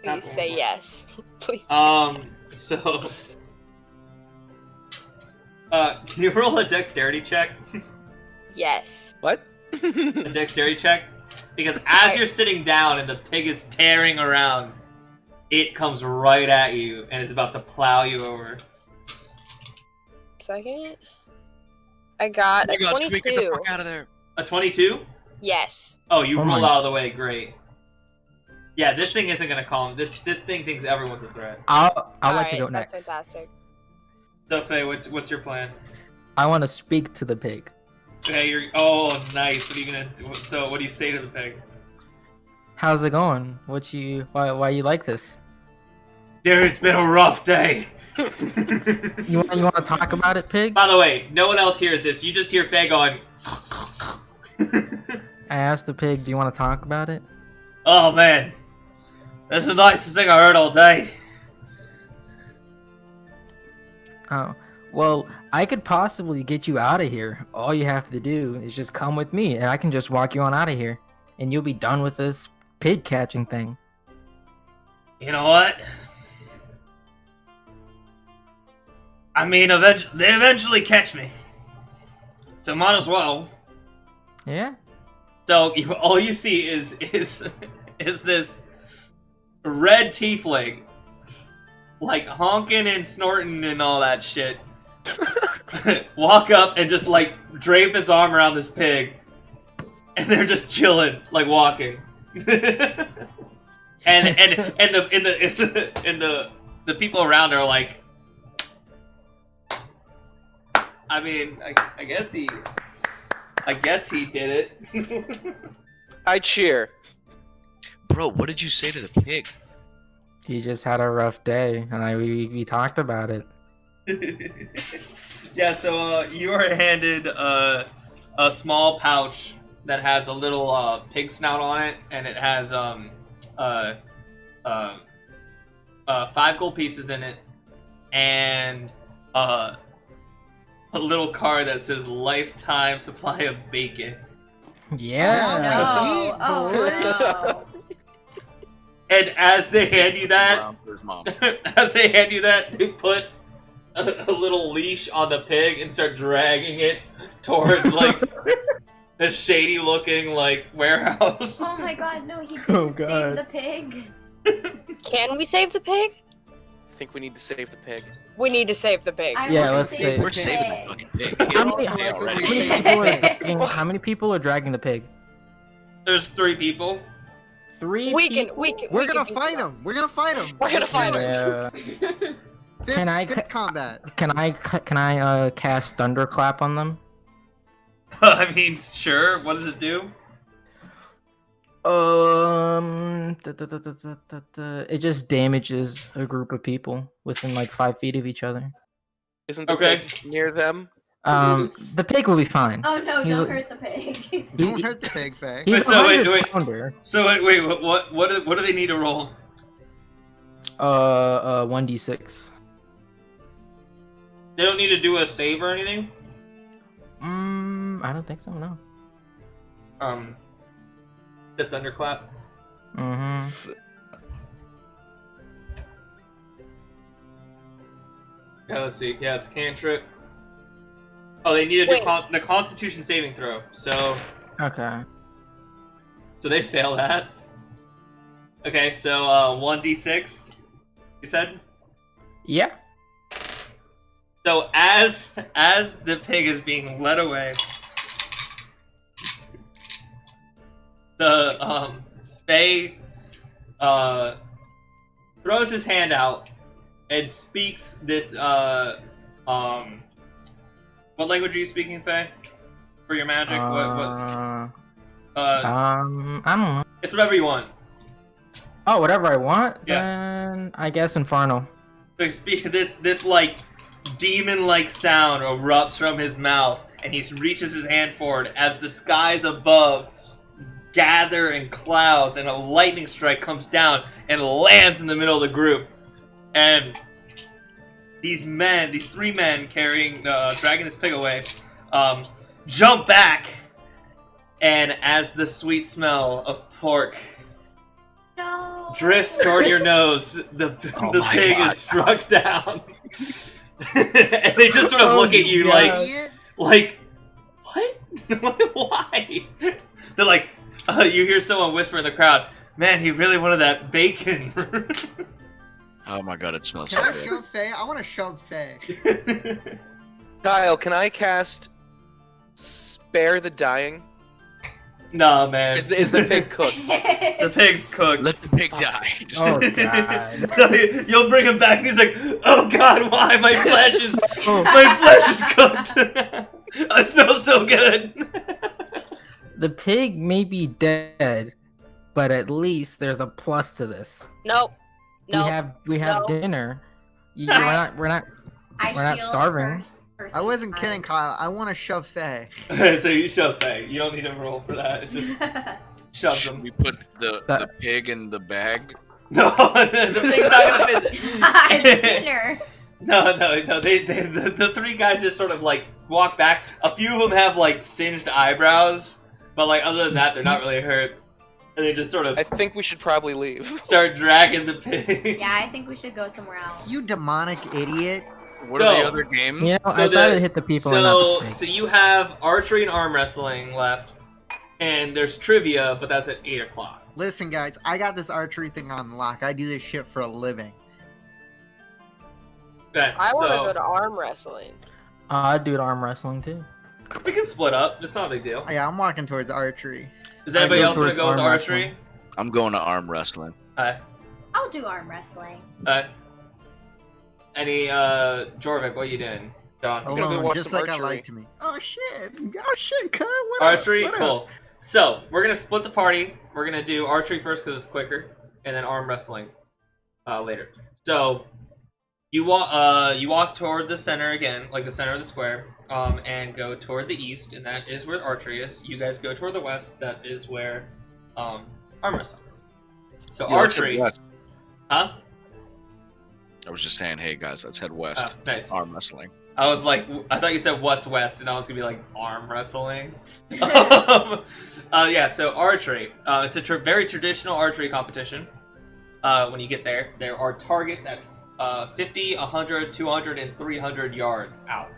Please say yes. Please. So can you roll a dexterity check? Yes. What? A dexterity check? Because as you're sitting down and the pig is tearing around, it comes right at you and is about to plow you over. Second. I got a Should we get the 22. fuck out of there? A 22? Yes. Oh, you Oh rolled my- out of the way. Great. Yeah, this thing isn't gonna calm. This thing thinks everyone's a threat. I'll let you Alright, go that's next. fantastic. So, Faye, what's your plan? I want to speak to the pig. Okay, oh, nice. What are you gonna do? So, what do you say to the pig? How's it going? Why you like this? Dude, it's been a rough day. You want to talk about it, pig? By the way, no one else hears this. You just hear Faye going. I asked the pig, do you want to talk about it? Oh man, that's the nicest thing I heard all day. Oh, well, I could possibly get you out of here. All you have to do is just come with me, and I can just walk you on out of here, and you'll be done with this pig catching thing. You know what? I mean, they eventually catch me, so might as well. Yeah? So all you see is this red tiefling, like honking and snorting and all that shit. Walk up and just like drape his arm around this pig, and they're just chilling, like walking. and the people around are like, I mean, I guess he did it. I cheer. Bro, what did you say to the pig? He just had a rough day, and we talked about it. Yeah, so you are handed a small pouch that has a little pig snout on it, and it has 5 gold pieces in it, and a little card that says lifetime supply of bacon. Yeah! Oh no. And as they hand you that, Where's mom? they put a little leash on the pig and start dragging it towards like the shady looking like warehouse. Oh my god, no, he didn't Oh, save God. the pig. Can we save the pig? I think we need to save the pig. We need to save the pig. I Yeah, wanna let's save say- the We're saving the pig. fucking pig. How He many- don't pay already. How many people are dragging the pig? There's 3 people. 3 We people? can. We can. We're we gonna can fight him. We're gonna fight him. We're gonna fight him. Yeah. Fist, Can I fist combat. Can I cast thunderclap on them? I mean, sure. What does it do? It just damages a group of people within like 5 feet of each other. Isn't the Okay. pig near them? The pig will be fine. Oh no, He's don't a- hurt the pig. Don't hurt the pig, Faye. He's So, wait, a wait. 100-pounder. So wait, what do they need to roll? 1d6. They don't need to do a save or anything. I don't think so. No. The thunderclap. Mm-hmm. Yeah, let's see. Yeah, it's cantrip. Oh, they need to do Wait. the Constitution saving throw. So Okay. they fail that. Okay, so 1d6. You said. Yeah. So as the pig is being led away, the Faye throws his hand out and speaks this what language are you speaking, Faye? For your magic? I What don't know. it's whatever you want. Oh, whatever I want. Yeah. Then I guess Infernal. So this like demon-like sound erupts from his mouth, and he reaches his hand forward as the skies above gather in clouds, and a lightning strike comes down and lands in the middle of the group. And these 3 men carrying, dragging this pig away, jump back, and as the sweet smell of pork No. drifts toward your nose, the Oh the my pig God. is struck down. And they just sort of look at you God. like, what? Why? They're like, you hear someone whisper in the crowd, man, he really wanted that bacon. Oh my god, it smells Can so I good. shove Faye? I want to shove Faye. Kyle, can I cast Spare the Dying? Nah, man. Is the pig cooked? The pig's cooked. Let the pig die. Just Oh god. You'll bring him back and he's like, oh god, why? My flesh is Oh. cooked. I smell so good. The pig may be dead, but at least there's a plus to this. Nope. No. We have No. dinner. I- We're not. I We're not shield starving. I wasn't kidding, Kyle. I want to shove Faye. So you shove Faye. You don't need to roll for that. It's just shove Should them. we put the pig in the bag? No, the pig's not gonna fit. It's dinner. No. The 3 guys just sort of like walk back. A few of them have like singed eyebrows, but like other than that, they're not really hurt. And they just sort of I think we should probably leave. start dragging the pig. Yeah, I think we should go somewhere else. You demonic idiot. What are the So- other games? Yeah, So I thought it hit the people and not the pig. So you have archery and arm wrestling left, and there's trivia, but that's at 8 o'clock. Listen, guys, I got this archery thing on lock. I do this shit for a living. Okay, I want to so go to arm wrestling. I'd do arm wrestling too. we can split up. It's not a big deal. Yeah, I'm walking towards archery. Is anybody go else gonna towards go with arm archery? wrestling. I'm going to arm wrestling. Alright. I'll do arm wrestling. Any Jorvik, what are you doing? John. gonna go Alone, watch just some like I archery. like to me. Oh shit, cut. What up? Archery, What up? cool. So we're gonna split the party. We're gonna do archery first because it's quicker, and then arm wrestling later. So you walk toward the center again, like the center of the square, and go toward the east, and that is where archery is. You guys go toward the west. That is where arm wrestling is. So Yeah, let's head archery, west. huh? I was just saying, hey guys, let's head west. Oh, nice. Arm wrestling. I was like, I thought you said what's west, and I was gonna be like arm wrestling. Yeah, so archery. It's a very traditional archery competition. When you get there, there are targets at 50, 100, 200, and 300 yards out.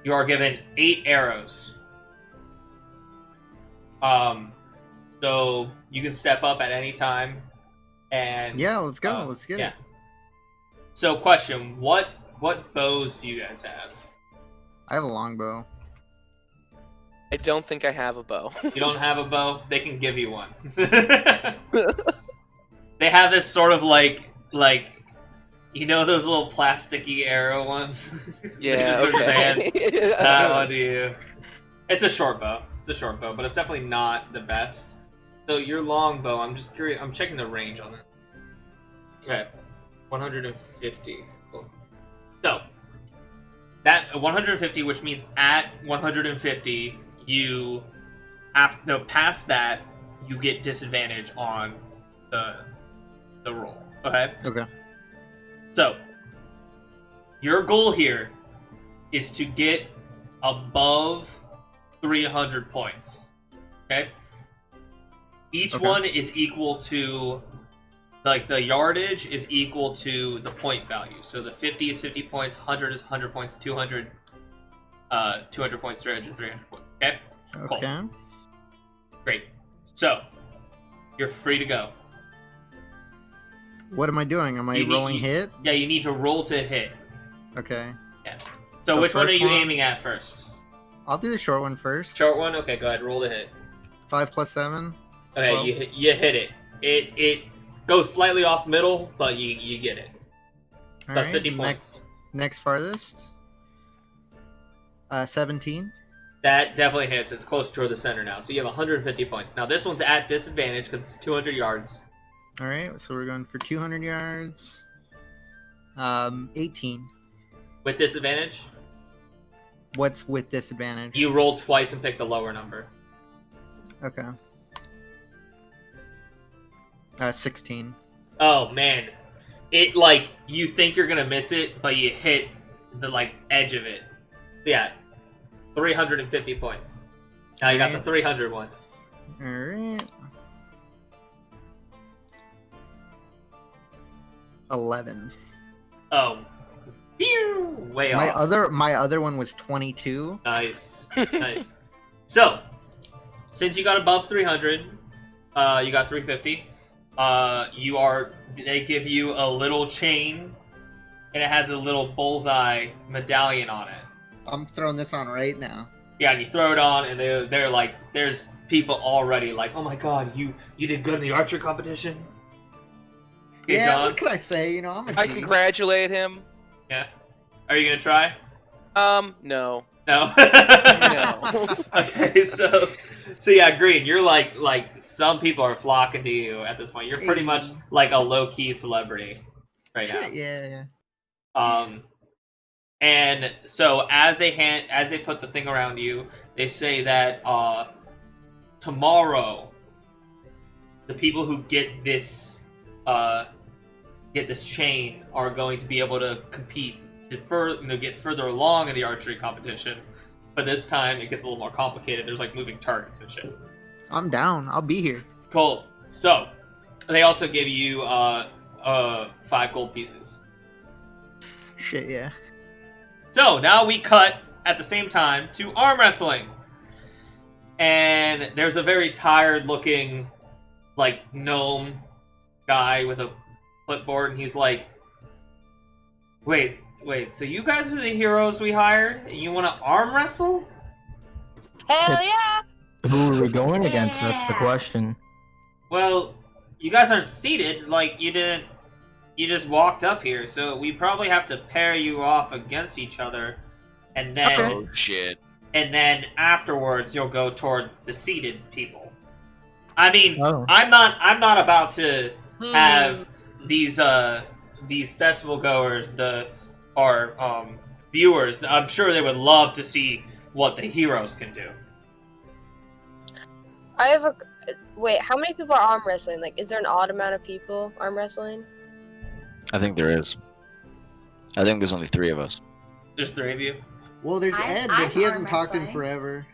You are given 8 arrows. So you can step up at any time And Yeah, let's go. Let's get it. So, question: what bows do you guys have? I have a longbow. I don't think I have a bow. You don't have a bow? They can give you one. They have this sort of like you know those little plasticky arrow ones? Yeah, There's a band. okay. That one to you. It's a short bow. It's a short bow, but it's definitely not the best. So your long bow, I'm just curious. I'm checking the range on it. Okay, 150. Cool. So that 150, which means at 150, you past that, you get disadvantage on the roll. Okay. Okay. So your goal here is to get above 300 points. Okay. Each one is equal to, like, the yardage is equal to the point value. So the 50 is 50 points, 100 is 100 points, 200 points, 300 points. Okay? Cool. Okay. Great. So, you're free to go. What am I doing? Am I rolling hit? Yeah, you need to roll to hit. Okay. Yeah. So which one are first you aiming at first? I'll do the short one first. Short one? Okay, go ahead. Roll to hit. 5 plus 7. Okay, 12. you hit it. It goes slightly off middle, but you get it. That's 50 points. Next farthest. 17. That definitely hits. It's close toward the center now. So you have 150 points. Now this one's at disadvantage because it's 200 yards. All right, so we're going for 200 yards. 18. With disadvantage? What's with disadvantage? You roll twice and pick the lower number. Okay. 16. Oh, man. It, like, you think you're gonna miss it, but you hit the, like, edge of it. Yeah. 350 points. Now you got the 300 one. Alright. 11. Oh. Pew! Way My off. other one was 22. Nice. Nice. So, since you got above 300, you got 350. They give you a little chain, and it has a little bullseye medallion on it. I'm throwing this on right now. Yeah, and you throw it on, and they're like, there's people already like, oh my god, you did good in the archery competition. Hey, Yeah, John? what can I say? You know, I'm a I G. congratulate him. Yeah. Are you gonna try? No. No. No. Okay, so yeah, Green, you're like some people are flocking to you at this point. You're pretty much like a low key celebrity right now. Shit, yeah. And so as they put the thing around you, they say that tomorrow the people who get this chain are going to be able to compete to get further along in the archery competition. But this time it gets a little more complicated. There's like moving targets and shit. I'm down. I'll be here. Cool. So they also give you 5 gold pieces. Shit, yeah. So now we cut at the same time to arm wrestling. And there's a very tired looking like gnome guy with a clipboard, and he's like, Wait, so you guys are the heroes we hired? You want to arm wrestle? Hell yeah! Who are we going against? That's the question. Well, you guys aren't seated, like, you just walked up here, so we probably have to pair you off against each other, and then... Oh, shit. And then afterwards, you'll go toward the seated people. I mean, Oh. I'm not about to have these festival goers, our viewers. I'm sure they would love to see what the heroes can do. I have a... Wait, how many people are arm wrestling? Like, is there an odd amount of people arm wrestling? I think there is. I think there's only 3 of us. There's 3 of you. Well, there's Ed, but I'm he hasn't arm talked in wrestling. forever.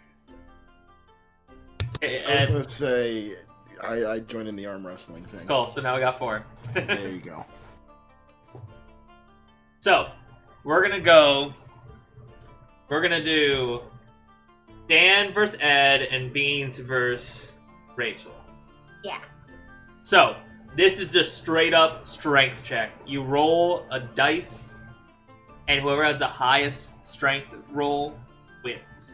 Hey, I was Ed, gonna say I joined in the arm wrestling thing. cool. So now we got 4. There you go. So we're gonna do Dan versus Ed and Beans versus Rachel. Yeah. So This is just straight up strength check. You roll a dice, and whoever has the highest strength roll wins.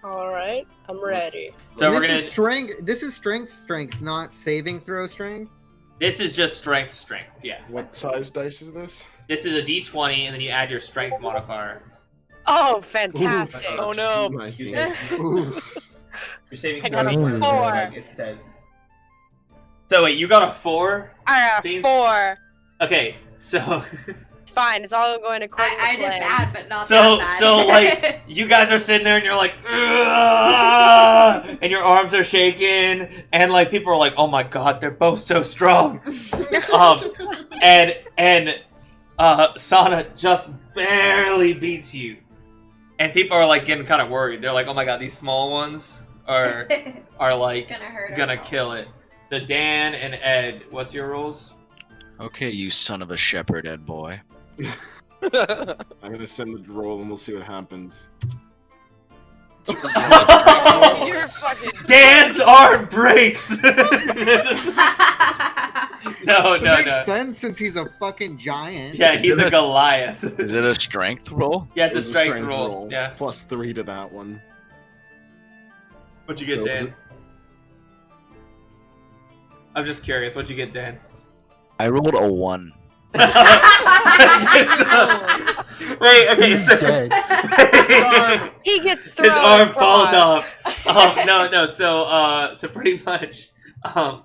Alright, I'm ready. So And we're this gonna. is strength. This is strength, not saving throw strength. This is just strength, yeah. What size dice is this? This is a D20, and then you add your strength modifier. Oh, fantastic. Oh no. Nice You beans. guys- Oof. You're saving I throw. got a 4. It says. So wait, you got a 4? I got Beans? 4. Okay, so It's fine. It's all going according to I did plan. bad, but not so that bad. so like you guys are sitting there and you're like, "Ugh," and your arms are shaking, and like people are like, oh my god, they're both so strong. And Sana just barely beats you, and people are like getting kind of worried. They're like, oh my god, these small ones are like gonna kill it. So Dan and Ed, what's your rolls? Okay, you son of a shepherd, Ed boy. I'm gonna send the roll and we'll see what happens. You're fucking. Dan's arm breaks. No. It makes sense since he's a fucking giant. Yeah, he's a Goliath. Is it a strength roll? Yeah, it's It a was strength roll. Yeah. +3 to that one. What'd you get, So- Dan? I'm just curious. What'd you get, Dan? I rolled a 1. Wait, okay, so He gets thrown. his arm across. falls off. No. So pretty much, so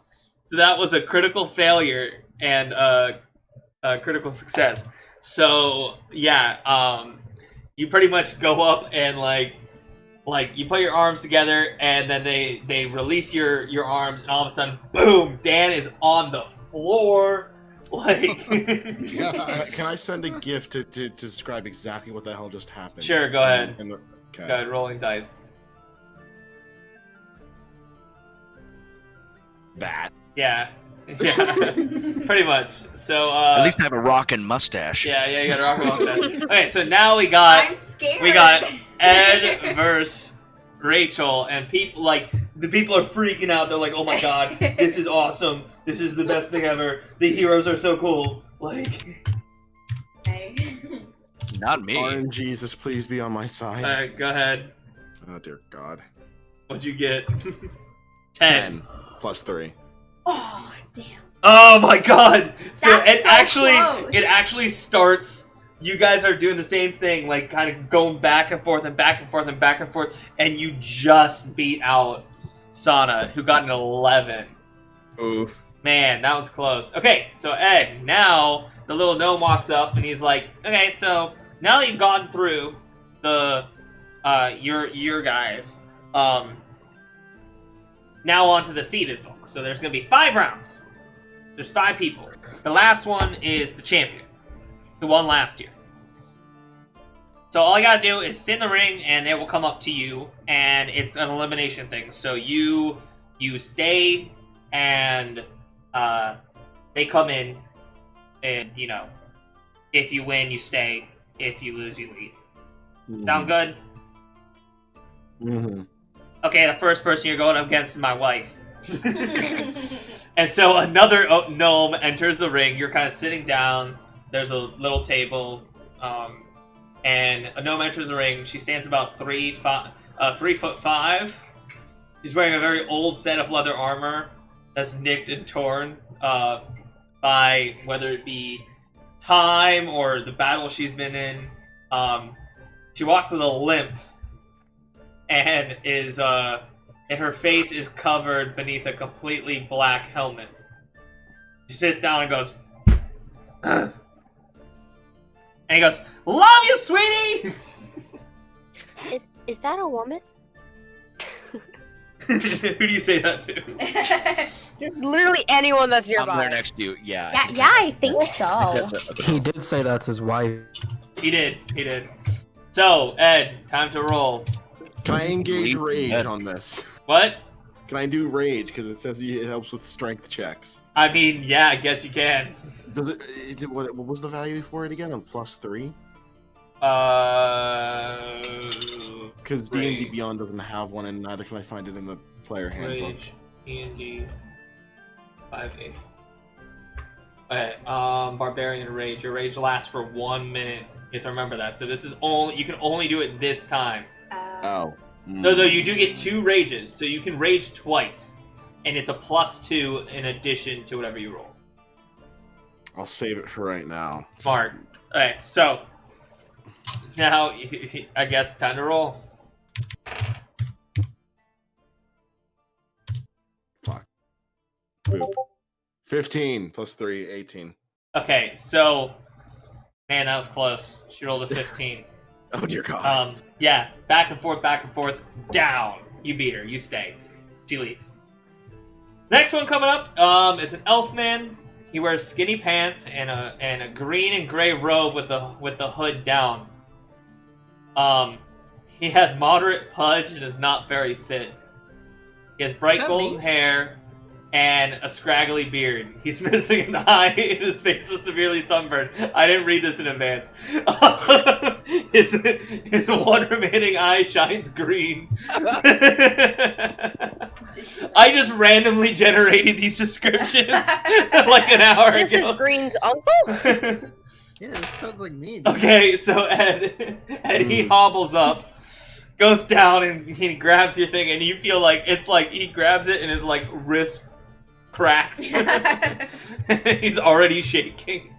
that was a critical failure and a critical success. So yeah, you pretty much go up and like you put your arms together, and then they release your arms, and all of a sudden, boom! Dan is on the floor. Like, Can I send a gift to describe exactly what the hell just happened? Sure, go ahead. Okay. Go ahead, rolling dice. That. Yeah, pretty much. So At least I have a rockin' mustache. yeah, you got a rock and roll set. Okay, so now we got I'm scared. Ed versus Rachel, and people the people are freaking out. They're like, "Oh my god, this is awesome! This is the best thing ever! The heroes are so cool!" Like, Okay. Not me. RNG, Jesus, please be on my side. alright, go ahead. Oh dear God. What'd you get? 10. +3. Oh damn. Oh my god! So That's it so close. actually starts. You guys are doing the same thing, like kind of going back and forth and back and forth and back and forth, and you just beat out Sana, who got an 11. Oof. Man, that was close. Okay, so Ed, now the little gnome walks up and he's like, okay, so now that you've gotten through the your guys, now on to the seated folks. So there's gonna be 5 rounds. There's 5 people. The last one is the champion, who won last year. So all I gotta do is sit in the ring, and they will come up to you, and it's an elimination thing. So you stay, and they come in, and if you win, you stay. If you lose, you leave. Sound good? Mm-hmm. Okay, the first person you're going up against is my wife. And so another gnome enters the ring. You're kind of sitting down. There's a little table, and a gnome enters the ring. She stands about 3'5". She's wearing a very old set of leather armor that's nicked and torn by whether it be time or the battle she's been in. She walks with a limp, and and her face is covered beneath a completely black helmet. She sits down and goes, "Ugh." And he goes, "Love you, sweetie!" Is that a woman? Who do you say that to? Just literally anyone that's I'm nearby. there next to you. Yeah. Yeah, I think so. That's a He did say that's his wife. He did. So, Ed, time to roll. Can I engage Leave rage that. on this? What? Can I do rage? Because it says it helps with strength checks. I mean, yeah, I guess you can. Does it? What was the value for it again? On +3? Because D&D Rage. Beyond doesn't have one, and neither can I find it in the player handbook. Rage, D&D, 5A. Okay, Barbarian Rage. Your rage lasts for 1 minute. You have to remember that. So this is you can only do it this time. Oh. No, you do get 2 rages, so you can rage twice. And it's a +2 in addition to whatever you roll. I'll save it for right now. Smart. Okay, so now I guess time to roll. Fuck. Boop. 15 plus 3, 18. Okay, so man, that was close. She rolled a 15. Oh dear God. Yeah, back and forth, down. You beat her. You stay. She leaves. Next one coming up is an elf man. He wears skinny pants and a green and gray robe with the hood down. He has moderate pudge and is not very fit. He has bright golden hair and a scraggly beard. He's missing an eye and his face is severely sunburned. I didn't read this in advance. His one remaining eye shines green. I just randomly generated these descriptions like an hour ago. This is Green's uncle? Yeah, this sounds like me. Dude. Okay, so Ed, he hobbles up, goes down, and he grabs your thing, and you feel like it's like he grabs it and his like wrist cracks. He's already shaking.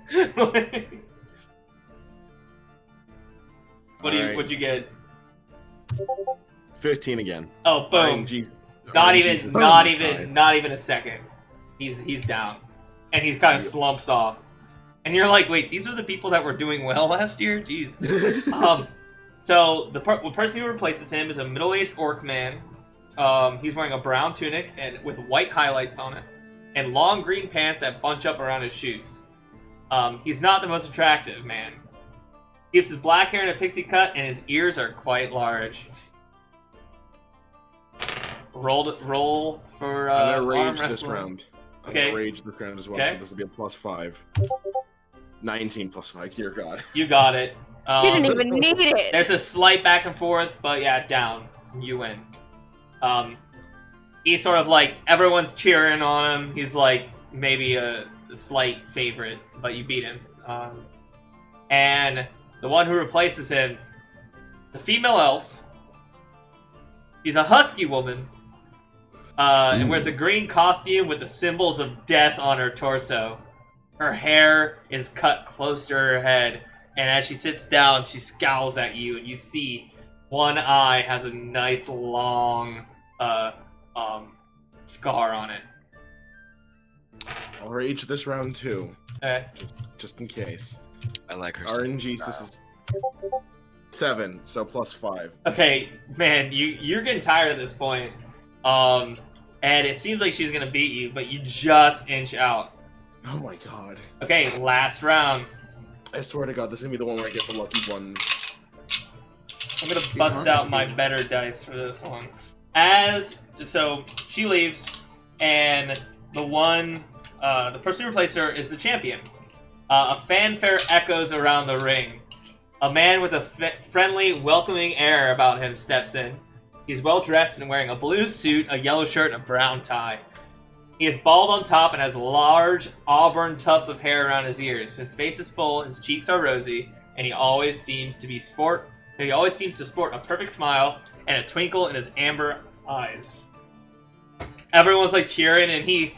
What'd you get? 15 again. Oh, boom! Not even a second. He's down, and he's kind of slumps off. And you're like, wait, these are the people that were doing well last year? Jeez. So the person who replaces him is a middle-aged orc man. He's wearing a brown tunic and with white highlights on it, and long green pants that bunch up around his shoes. He's not the most attractive man. He keeps his black hair in a pixie cut, and his ears are quite large. Roll for I'm gonna arm rage this wrestling. round. I'm Okay. gonna rage this round as well, Okay. so this will be a +5. 19 plus 5, dear God. You got it. You didn't even need it. There's a slight back and forth, but yeah, down. You win. He's sort of like, everyone's cheering on him. He's like maybe a slight favorite, but you beat him. And the one who replaces him, the female elf. She's a husky woman. And wears a green costume with the symbols of death on her torso. Her hair is cut close to her head, and as she sits down, she scowls at you, and you see one eye has a nice long scar on it. I'll rage this round too. Okay. Just in case. I like her. RNG, this is 7, so +5. Okay, man, you're getting tired at this point. And it seems like she's gonna beat you, but you just inch out. Oh my God. Okay, last round. I swear to God, this is gonna be the one where I get the lucky one. I'm gonna bust out my better dice for this one. So she leaves, and the person who replaced her is the champion. A fanfare echoes around the ring. A man with a friendly, welcoming air about him steps in. He's well dressed and wearing a blue suit, a yellow shirt, and a brown tie. He is bald on top and has large auburn tufts of hair around his ears. His face is full, his cheeks are rosy, and he always seems to sport a perfect smile and a twinkle in his amber eyes. Everyone's like cheering, and he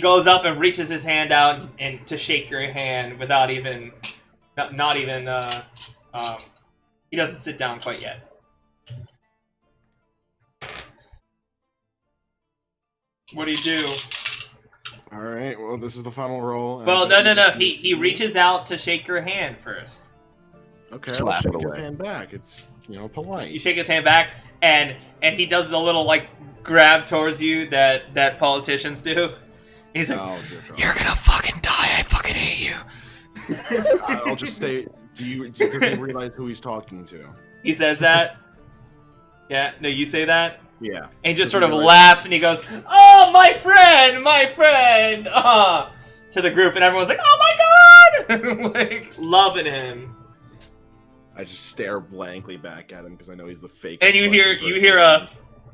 goes up and reaches his hand out and to shake your hand without even he doesn't sit down quite yet. What do you do? Alright, well, this is the final roll. Well, no. He reaches out to shake your hand first. Okay, Slap I'll shake it his away. hand back. It's, polite. You shake his hand back, and he does the little, like, grab towards you that politicians do. He's like, Oh, dear God. "You're gonna fucking die, I fucking hate you." I'll just say, does he realize who he's talking to? He says that. Yeah, no, you say that? Yeah. And he just Does sort he of realize- laughs, and he goes, "Oh, my friend! To the group, and everyone's like, "Oh my God!" Like, loving him. I just stare blankly back at him because I know he's the fake. And you hear a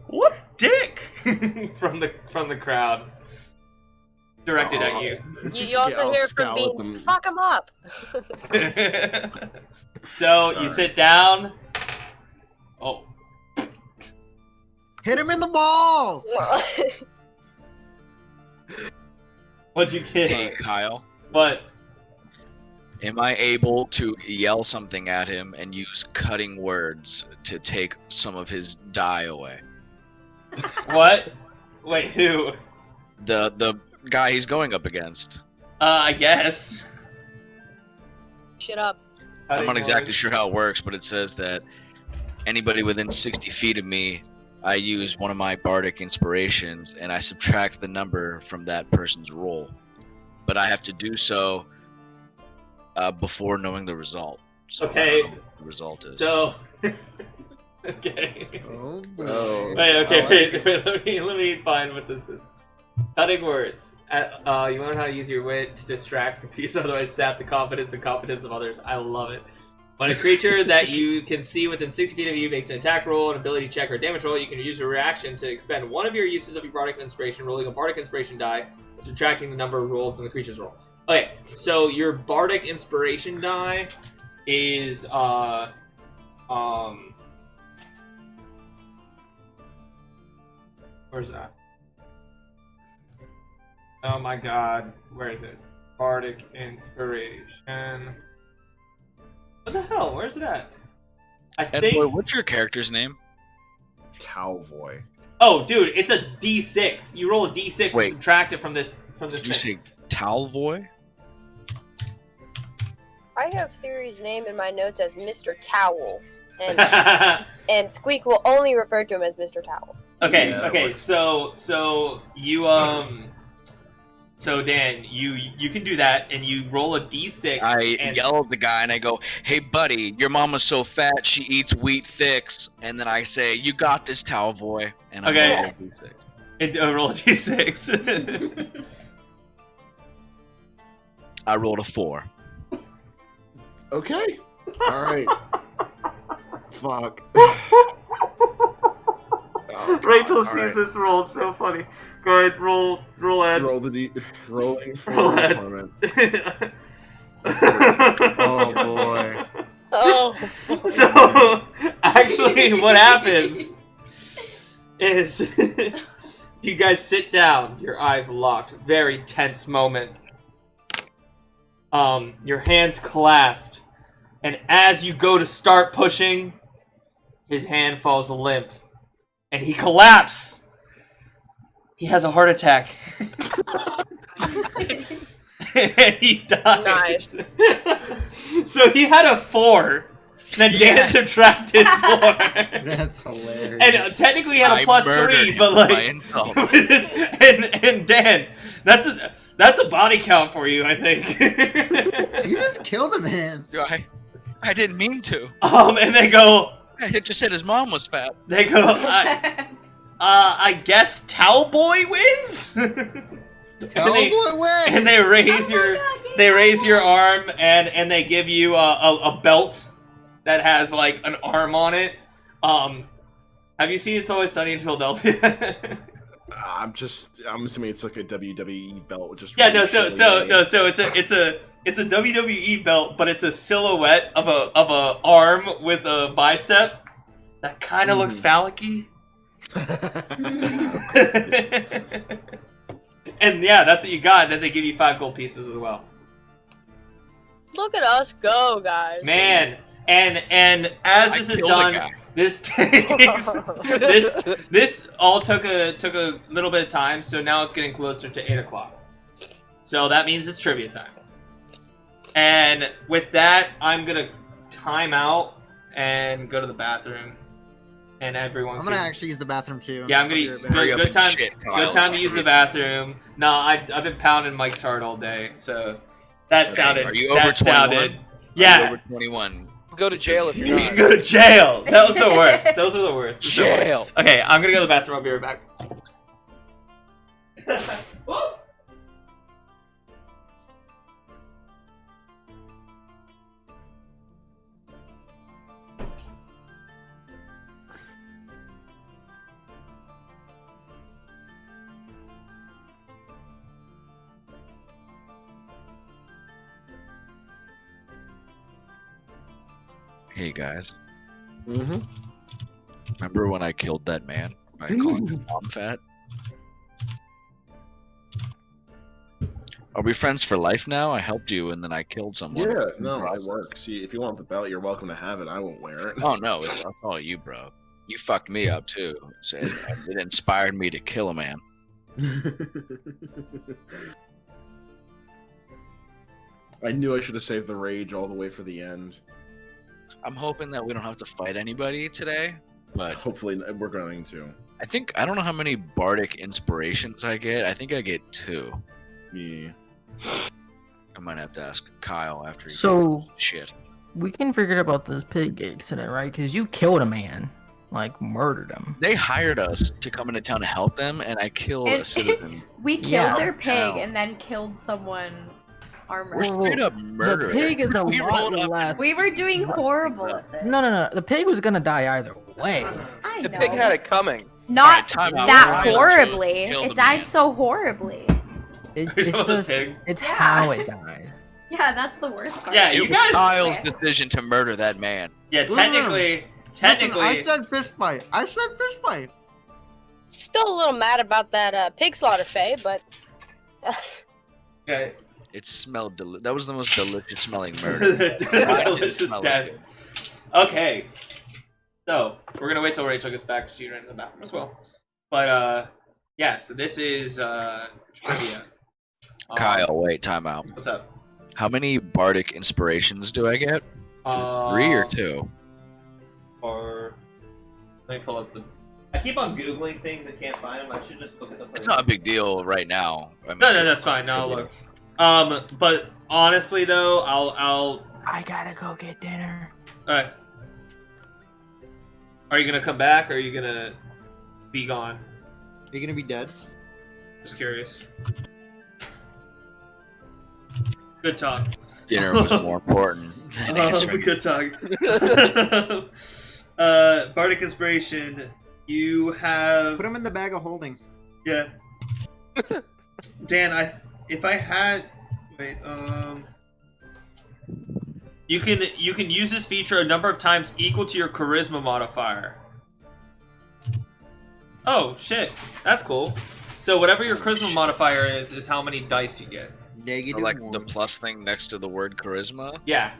"What dick?" from the crowd. directed at you. You also hear from me, fuck him up. So you sit down. Oh, Hit him in the balls! what'd you get? Hey, Kyle. What? Am I able to yell something at him and use cutting words to take some of his die away? What? Wait, who? The guy he's going up against. I guess. Shit up. I'm not exactly sure how it works, but it says that anybody within 60 feet of me, I use one of my bardic inspirations, and I subtract the number from that person's roll. But I have to do so before knowing the result. So Okay. I don't know what the result is. So. Okay. Oh, boy. Oh. Wait. Okay. I like Wait. Let me find what this is. Cutting words. You learn how to use your wit to distract, confuse, otherwise sap the confidence and competence of others. I love it. When a creature that you can see within 60 feet of you makes an attack roll, an ability check, or damage roll, you can use a reaction to expend one of your uses of your bardic inspiration, rolling a bardic inspiration die, subtracting the number rolled from the creature's roll. Okay, so your bardic inspiration die is where's that? Oh my god, where is it? Bardic inspiration. What the hell? Where's it at? I Ed think. Boy, what's your character's name? Cowboy. Oh, dude, it's a D6. You roll a D6 Wait. and subtract it from this Did you thing. say Talvoy? I have Theory's name in my notes as Mr. Towel, and and Squeak will only refer to him as Mr. Towel. Okay, Yeah, that okay. works. So you so Dan, you can do that, and you roll a D6. I and yell at the guy and I go, "Hey, buddy, your mama's so fat she eats wheat thicks." And then I say, "You got this, Talvoy." And I Okay. roll a D6. roll a D6. I rolled a 4. Okay. All right. Fuck. Oh, God. Rachel All sees right. this roll. It's so funny. Go ahead, roll Ed. Roll the rolling for Roll the Ed. torment. Oh boy. Oh. So actually, what happens is you guys sit down, your eyes locked, very tense moment. Your hands clasped, and as you go to start pushing, his hand falls limp, and he collapses. He has a heart attack. And he dies. Nice. So he had a 4. Then Dan Yes. subtracted 4. That's hilarious. And technically he had a I plus murdered 3, him but by like insult. and Dan, that's a body count for you, I think. You just killed a man. I didn't mean to. And they go, I just said his mom was fat. I guess Towboy wins. Cowboy wins. And they raise raise your arm and they give you a belt that has like an arm on it. Have you seen It's Always Sunny in Philadelphia? I'm assuming it's like a WWE belt. Just Yeah, really no. So showing it's a WWE belt, but it's a silhouette of a arm with a bicep that kind of looks phallic-y. And yeah, that's what you got. Then they give you 5 gold pieces as well. Look at us go, guys. Man, and as I this is killed a done, guy. this takes this all took a little bit of time. So now it's getting closer to 8 o'clock. So that means it's trivia time. And with that, I'm gonna time out and go to the bathroom. And everyone. I'm gonna actually use the bathroom too. Yeah, I'm I'll be gonna right back. Hurry up good and time. shit, Kyle. Good time to use the bathroom. No, I've been pounding Mike's heart all day, so that Okay, sounded. are you that over 21? sounded. Are you Yeah, over 21. Go to jail if you you're can not. go to jail. That was the worst. Those were the worst. Jail. Okay, I'm gonna go to the bathroom. I'll be right back. Hey guys, Mm-hmm. remember when I killed that man by calling his mom fat? Are we friends for life now? I helped you and then I killed someone. Yeah, in the no, it process. works. If you want the belt, you're welcome to have it. I won't wear it. Oh no, it's all you, bro. You fucked me up too. So it inspired me to kill a man. I knew I should have saved the rage all the way for the end. I'm hoping that we don't have to fight anybody today, but Hopefully, we're going to. I don't know how many bardic inspirations I get. I think I get 2. Yeah. I might have to ask Kyle after he So- takes shit. We can figure out about this pig accident, right? Because you killed a man, like murdered him. They hired us to come into town to help them, and I killed a And- citizen. We killed Yeah. their pig Ow. and then killed someone armored. We're straight up The murderers. pig is a We lot rolled up- less. We were doing horrible at this. No. The pig was gonna die either way. I The know. pig had it coming. Not Alright, time out. that Kyle horribly. killed It the died man. so horribly. It, Are you it's talking about the just, pig? it's Yeah. how it died. Yeah, that's the worst part. Yeah, It you was guys. Kyle's decision to murder that man. Yeah, technically, Listen, I said fist fight. Still a little mad about that pig slaughter, Faye, but Okay. It smelled that was the most delicious smelling murder. Mine didn't Delicious smell as death. good. Okay. So we're gonna wait till Rachel gets back. She's right in the bathroom as well. But yeah. So this is trivia. Kyle, wait, time out. What's up? How many bardic inspirations do I get? Is it 3 or 2? Or let me pull up the. I keep on googling things and can't find them. I should just look at the. It's not a big deal right now. I mean, No, that's fine. No, I'll look. But honestly though, I'll. I gotta go get dinner. Alright. Are you gonna come back or are you gonna be gone? Are you gonna be dead? Just curious. Good talk. Dinner was more important than answering. Good talk. Bardic Inspiration. You have. Put him in the bag of holding. Yeah. Dan, if I had. Wait, You can use this feature a number of times equal to your charisma modifier. Oh shit, that's cool. So whatever your charisma modifier is how many dice you get. Negative Or like one. the plus thing next to the word charisma? Yeah.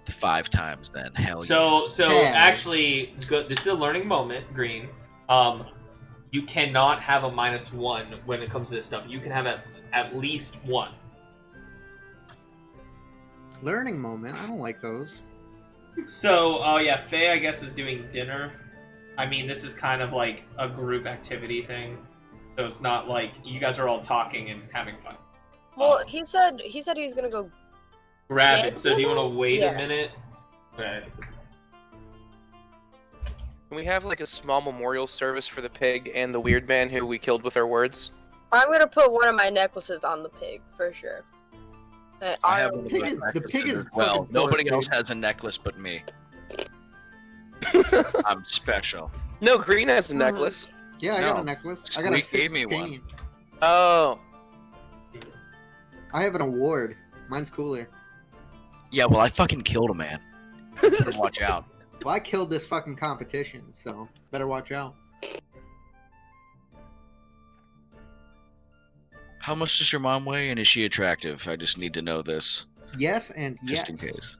The 5 times then. Hell So Yeah. actually, this is a learning moment, Green. You cannot have a -1 when it comes to this stuff. You can have at least 1. Learning moment. I don't like those. So, yeah, Faye, I guess, is doing dinner. I mean, this is kind of like a group activity thing. So it's not like you guys are all talking and having fun. well, he said he was gonna go. Grab Yeah. it. So do you want to wait Yeah. a minute? Okay. Can we have like a small memorial service for the pig and the weird man who we killed with our words? I'm gonna put one of my necklaces on the pig for sure. I have one of Pig those is- the necklaces pig is as well. fucking Nobody dork, else dude. has a necklace but me. I'm special. No, Green has a Mhm. necklace. Yeah, I got No. a necklace. I got a Squeak gave me one. 16. Oh. I have an award. Mine's cooler. Yeah, well, I fucking killed a man. Better watch out. Well, I killed this fucking competition, so better watch out. How much does your mom weigh, and is she attractive? I just need to know this, Yes and just yes. in case.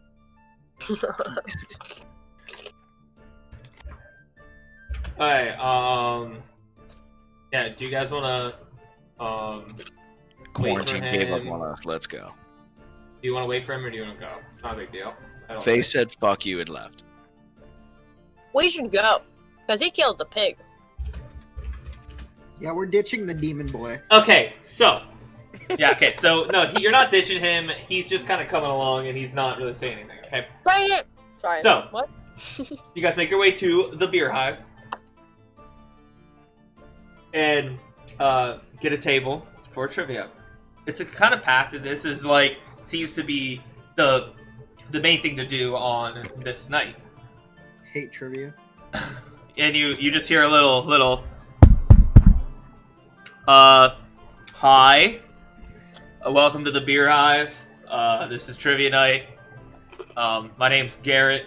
Alright, yeah, do you guys want to, Quarantine gave up him. on us. Let's go. do you want to wait for him or do you want to go? It's not a big deal. I don't Faye said "fuck you" and left. We should go, because he killed the pig. Yeah, we're ditching the demon boy. Okay, so. Yeah, okay, so, no, you're not ditching him. He's just kind of coming along and he's not really saying anything, okay? Bring it! Sorry. So. What? You guys make your way to the beer hive. And get a table for trivia. It's a kind of packed. This is like, seems to be the main thing to do on this night. Hate trivia. And you just hear a little hi. Welcome to the beer hive. This is trivia night. My name's Garrett.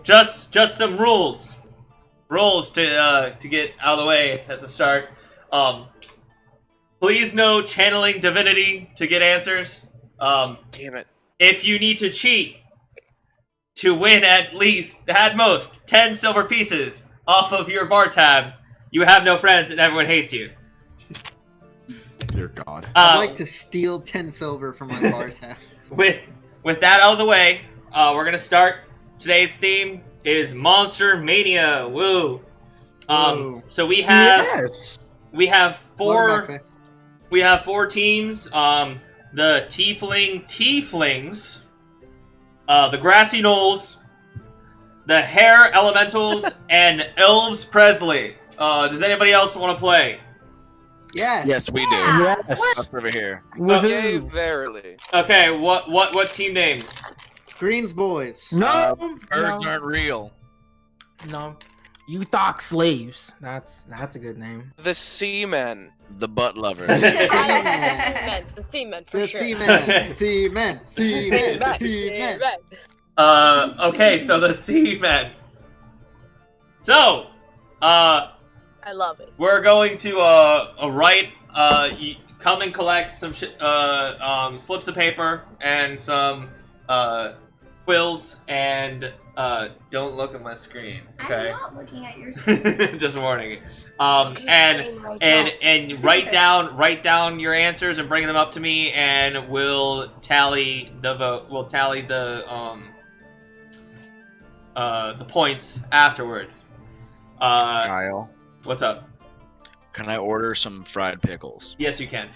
Just some rules. Rules to get out of the way at the start. Please no channeling divinity to get answers. Damn it. If you need to cheat to win at most 10 silver pieces off of your bar tab, you have no friends and everyone hates you. Dear God. I'd like to steal 10 silver from my bar tab. With that out of the way, we're gonna start. Today's theme is Monster Mania. Woo! Whoa. So we have Yes. we have Water four backpack. we have 4 teams. The Tieflings, the Grassy Knolls, the Hare Elementals, and Elves Presley. Does anybody else want to play? Yes. Yes, we do. Yeah. Yes. Up over here. Yay, Woohoo. verily. Okay, what team name? Greens boys. No, Birds no, aren't real. no. Uthok slaves. That's a good name. The Seamen. The butt lovers. The Seamen. The seamen, for The sure. seamen. Seamen. Seamen. Seamen. Okay, so the Seamen. So, I love it. we're going to write. Come and collect some slips of paper and some quills, and don't look at my screen. Okay. I'm not looking at your screen. Just warning you. And write down your answers and bring them up to me, and we'll tally the vote. We'll tally the points afterwards. Kyle, What's up? can I order some fried pickles? Yes, you can.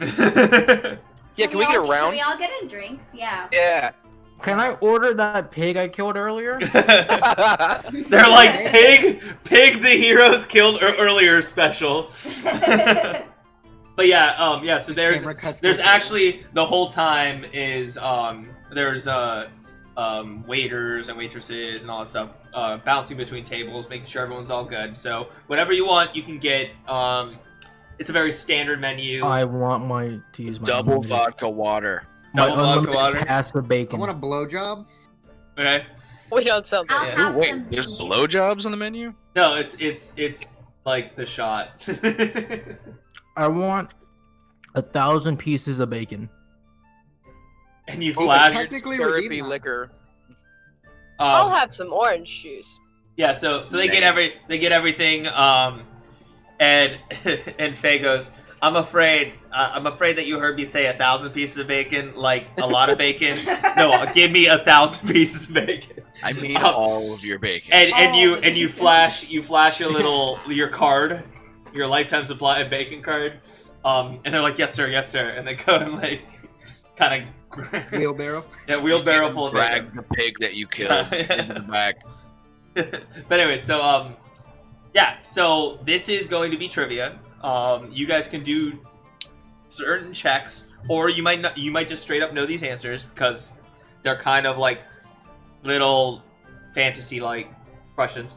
Yeah, can we get a Can round? we all get in drinks? Yeah. Yeah. Can I order that pig I killed earlier? They're like pig the heroes killed earlier special. But yeah, so Camera cuts there's to- actually the whole time is there's waiters and waitresses and all that stuff bouncing between tables, making sure everyone's all good. So whatever you want, you can get. It's a very standard menu. I want to use my Double unlimited- vodka water. My Double vodka unlimited water. pass of I bacon. want a blowjob. Okay. We don't sell I'll those. Yeah. have Ooh, wait, some there's beef. blowjobs on the menu? No, it's like the shot. I want 1,000 pieces of bacon. And you Oh, flash. technically Syrupy redeem that. liquor. I'll have some orange juice. Yeah, so they get everything. And Faye goes, I'm afraid that you heard me say 1,000 pieces of bacon, like a lot of bacon. No, give me 1,000 pieces of bacon. I mean all of your bacon. And Oh, you flash your card, your lifetime supply of bacon card. And they're like, yes sir, and they go and like kind of Wheelbarrow. yeah, wheelbarrow full of bacon. Drag the pig that you killed into the back. But anyway, so yeah, so this is going to be trivia. You guys can do certain checks, or you might just straight up know these answers because they're kind of like little fantasy-like questions.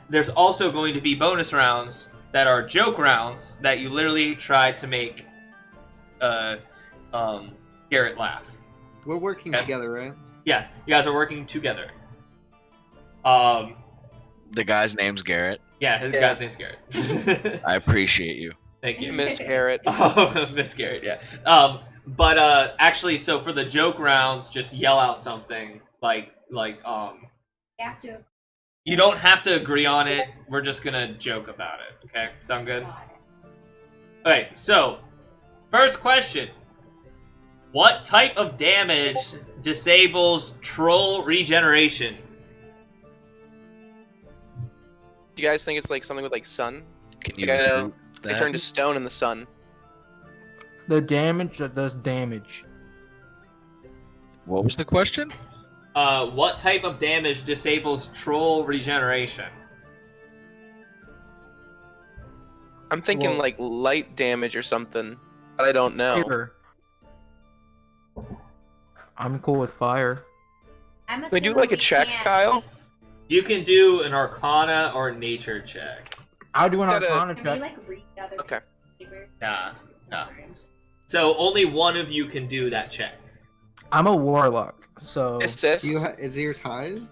There's also going to be bonus rounds that are joke rounds that you literally try to make Garrett laugh. We're working Okay. together, right? Yeah, you guys are working together. The guy's name's Garrett. Yeah, his Yeah. guy's name's Garrett. I appreciate you. Thank you. Miss Garrett. Oh, Miss Garrett, yeah. But actually, so for the joke rounds, just yell out something like You have to. you don't have to agree on it. We're just gonna joke about it. Okay, sound good? Okay, so first question: what type of damage disables troll regeneration? Do you guys think it's like something with like sun? Can you Like, do They that? turn to stone in the sun. The damage that does damage. What was the question? What type of damage disables troll regeneration? I'm thinking Well- like light damage or something, but I don't know. Fire. I'm cool with fire. I'm Can we do assuming like a we check, can't- Kyle? You can do an Arcana or Nature check. I'll do an Gotta- Arcana Can we check. like read other Okay. papers? Nah. So only one of you can do that check. I'm a warlock, so Assist. Is he your tithe?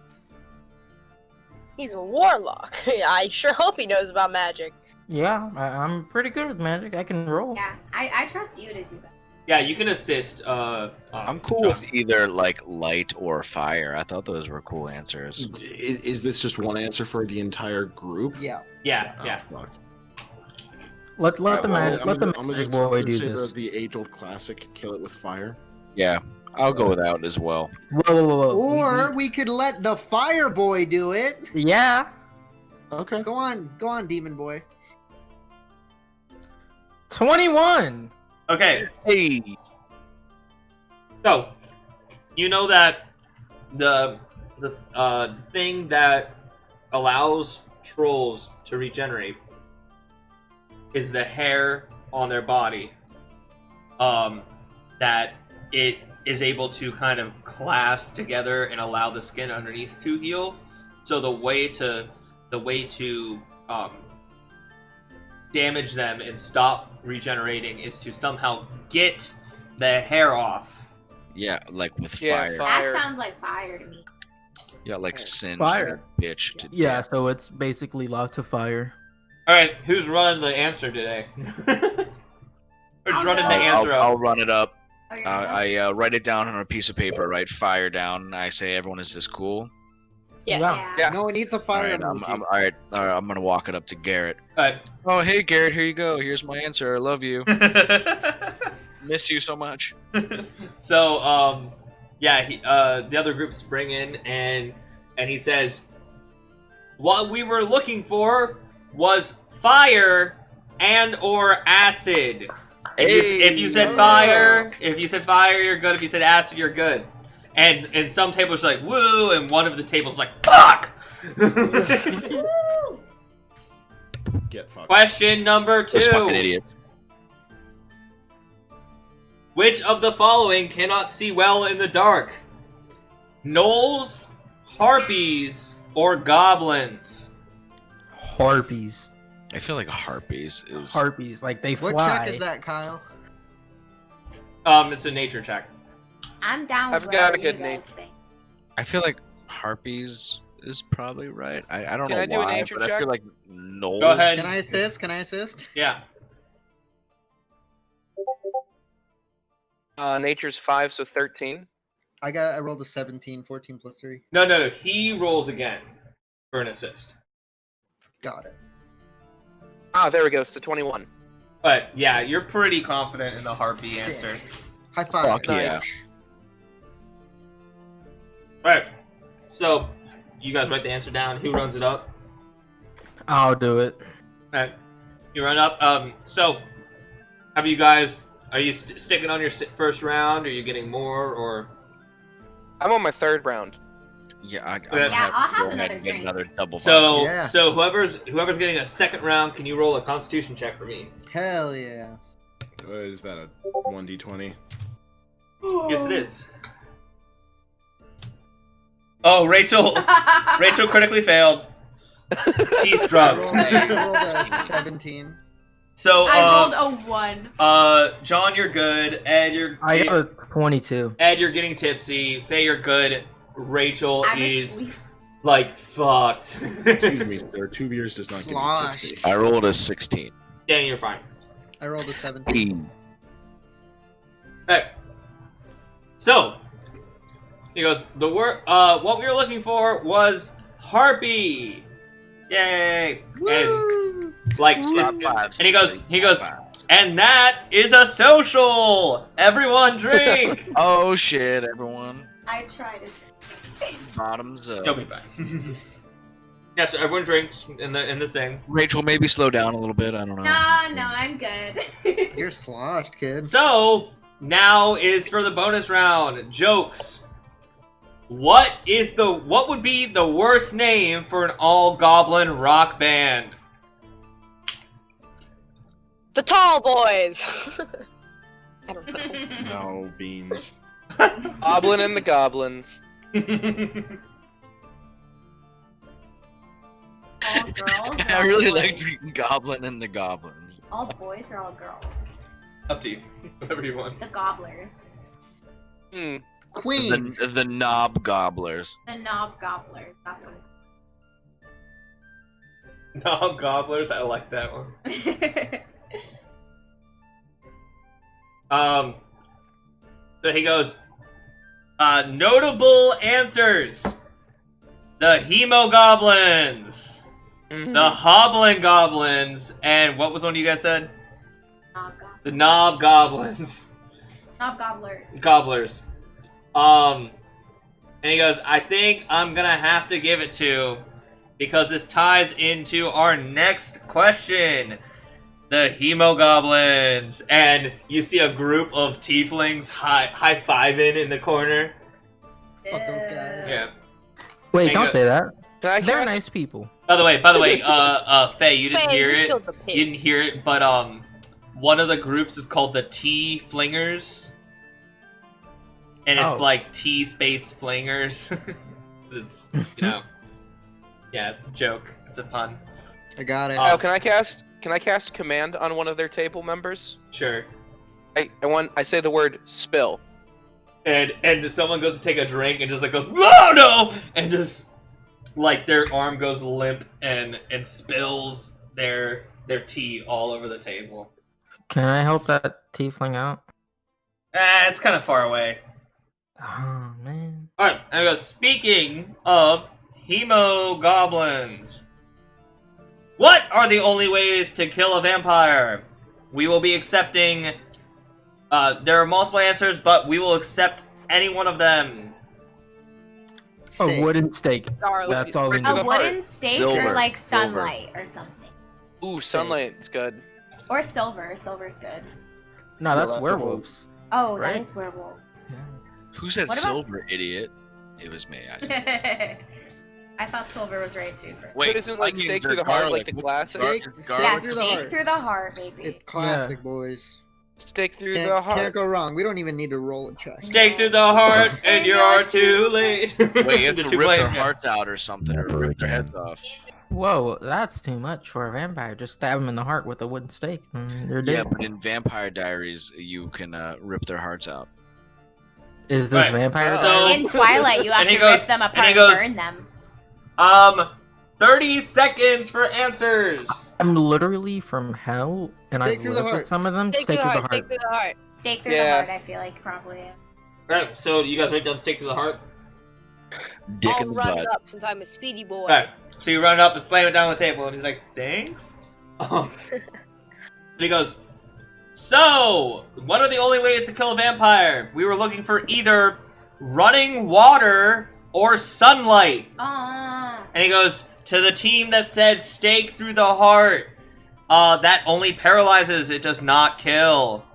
He's a warlock. I sure hope he knows about magic. yeah, I'm pretty good with magic. I can roll. Yeah, I trust you to do that. Yeah, you can assist. I'm cool John. with either like light or fire. I thought those were cool answers. Is this just one answer for the entire group? Yeah. Yeah, Oh, yeah. fuck. Let the Well, magic I'm gonna magic just boy do consider this. the age-old classic, kill it with fire. Yeah, I'll go with that as well. Whoa. Or we could let the fire boy do it. Yeah. Okay. Go on, demon boy. 21. Okay, Hey, so you know that the thing that allows trolls to regenerate is the hair on their body. That it is able to kind of clasp together and allow the skin underneath to heal. So the way to damage them and stop regenerating is to somehow get the hair off. yeah, like with Yeah, fire. fire. That sounds like fire to me. Yeah, like singe Fire. that bitch to Yeah, death. so it's basically locked to fire. All right, who's running the answer today? Who's I'll running go. the answer I'll up? run it up. Oh, you're gonna go? I write it down on a piece of paper, write fire down. I say, everyone, is this cool? Yes. Yeah. Yeah. No, it needs a All fire right, emoji. all right, I'm gonna walk it up to Garrett. All Oh, hey, Garrett, here you go. Here's my answer. I love you. right. Miss you so much. So, yeah, the other groups bring in and he says, what we were looking for was fire and or acid. If you said fire, you're good. If you said acid, you're good. And some tables are like woo, and one of the tables is like fuck. Get fucked. Question number Those fucking 2. idiots. Which of the following cannot see well in the dark? Gnolls, harpies, or goblins? Harpies. I feel like harpies is. Harpies, like they fly. What check is that, Kyle? It's a nature check. I'm down with I've got whatever a good you guys name. think. I feel like harpies is probably right. I don't Can know I do a why, nature but I check? feel like gnolls. Go ahead. Can I assist? Can I assist? Yeah. Nature's 5, so 13. I rolled a 17, 14 plus 3. No. He rolls again for an assist. Got it. Ah, there we go. So 21. But yeah, you're pretty confident in the harpy Sick. answer. High five. Fuck yeah. Nice. Alright. So, you guys write the answer down. Who runs it up? I'll do it. Alright. You run up. So, have you guys... Are you sticking on your first round? Are you getting more, or... I'm on my 3rd round. Yeah, I'm Yeah, gonna I'll have go ahead another and get drink. another double. So, Yeah. so whoever's getting a second round, can you roll a Constitution check for me? Hell yeah. Is that a 1d20? Yes, it is. Oh, Rachel critically failed. She's I drunk. rolled a 17. So, I rolled a 1. John, you're good. Ed, I got a 22. Ed, you're getting tipsy. Faye, you're good. Rachel I'm is asleep. like fucked. Excuse me, sir. 2 beers does not get me Sloshed. tipsy. I rolled a 16. Dang, you're fine. I rolled a 17. Alright. So, he goes, what we were looking for was harpy. Yay! And like, and he goes, and that is a social. Everyone drink. Oh shit, everyone. I tried to. Bottoms up. You'll be fine. Yeah, so everyone drinks in the thing. Rachel, maybe slow down a little bit. I don't know. No, I'm good. You're sloshed, kid. So now is for the bonus round. Jokes. What would be the worst name for an all goblin rock band? The Tall Boys. I don't know. No, beans. Goblin and the Goblins. All girls. Or I all really boys? liked Goblin and the Goblins. All boys or all girls? Up to you. Whatever you want. The gobblers. Queen. The knob gobblers. The knob gobblers. That one's. No, gobblers. I like that one. So he goes, notable answers. The Hemogoblins, the Hobbling Goblins, and what was one you guys said? Knob goblins. The Knob Goblins. Knob gobblers. Gobblers. And he goes, I think I'm gonna have to give it to, because this ties into our next question. The Hemogoblins. And you see a group of tieflings high-fiving in the corner. Fuck those guys. Yeah. Wait, Hang don't on. say that. Can I They're cast- nice people. By the way, Faye, you didn't Faye, hear you it. killed the pig. You didn't hear it, but one of the groups is called the T Flingers, and it's Oh. like T space flingers. It's yeah, it's a joke. It's a pun. I got it. Oh. Oh, can I cast command on one of their table members? Sure. I say the word spill. And someone goes to take a drink and just like goes, "Oh no!" and just like their arm goes limp and spills their tea all over the table. Can I help that tiefling out? It's kind of far away. Oh man. All right, and I go. Speaking of Hemogoblins, what are the only ways to kill a vampire? We will be accepting. There are multiple answers, but we will accept any one of them. Steak. A wooden stake. Darling. That's all we A need. A wooden stake Silver. or like Silver. sunlight or something. Ooh, sunlight's good. Or silver. Silver's good. No, that's that's the werewolves. Oh, Right? that is werewolves. Who said What about- silver, idiot? It was me. I said. I thought silver was right too. For Wait, But isn't like onions steak are through the heart garlic. like the What- classic? Steak, Gar- steak yeah, through the stake heart. through the heart, baby. It's classic, boys. Steak through Can't, the heart. can't go wrong. We don't even need to roll a check. Stake through the heart, and you're too late. Wait, you have You're to too rip late. their hearts out or something, or rip their heads off. Whoa, that's too much for a vampire. Just stab them in the heart with a wooden stake, and they're Yeah, dead. but in Vampire Diaries, you can rip their hearts out. Is this Right. vampire? So- In Twilight, you have And he to goes- rip them and apart he and, goes- burn them. 30 seconds for answers. I'm literally from hell, and Stake I've through the lived with heart. some of them. Stake Stake through the Stake heart. through the heart. Stake through Yeah. the heart, I feel like probably. Right, so you guys write down stake through the heart. Dick I'll in the run butt. up since I'm a speedy boy. Alright, so you run up and slam it down on the table, and he's like, thanks? And he goes, so, what are the only ways to kill a vampire? We were looking for either running water or sunlight. And he goes, to the team that said stake through the heart, that only paralyzes, it does not kill.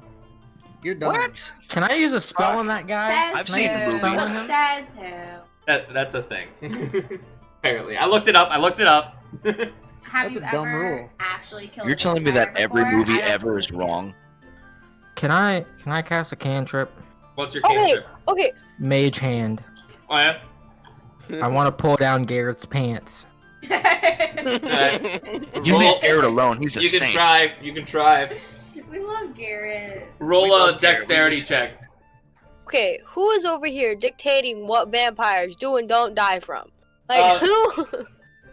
You're done. What? Can I use a spell on that guy? Says I've seen who? the movies. Says who? That's a thing. Apparently. I looked it up. Have That's you a dumb ever rule. actually killed You're a telling me vampire that every before? movie I don't ever is believe you. wrong? Can I cast a cantrip? What's your Okay, cantrip? okay. Mage hand. Oh, yeah? I want to pull down Garrett's pants. Alright. You Roll- leave Garrett alone. He's a You can saint. try. You can try. We love Garrett. Roll We a love Garrett. dexterity We just- check. Okay, who is over here dictating what vampires do and don't die from? Like, Uh, who?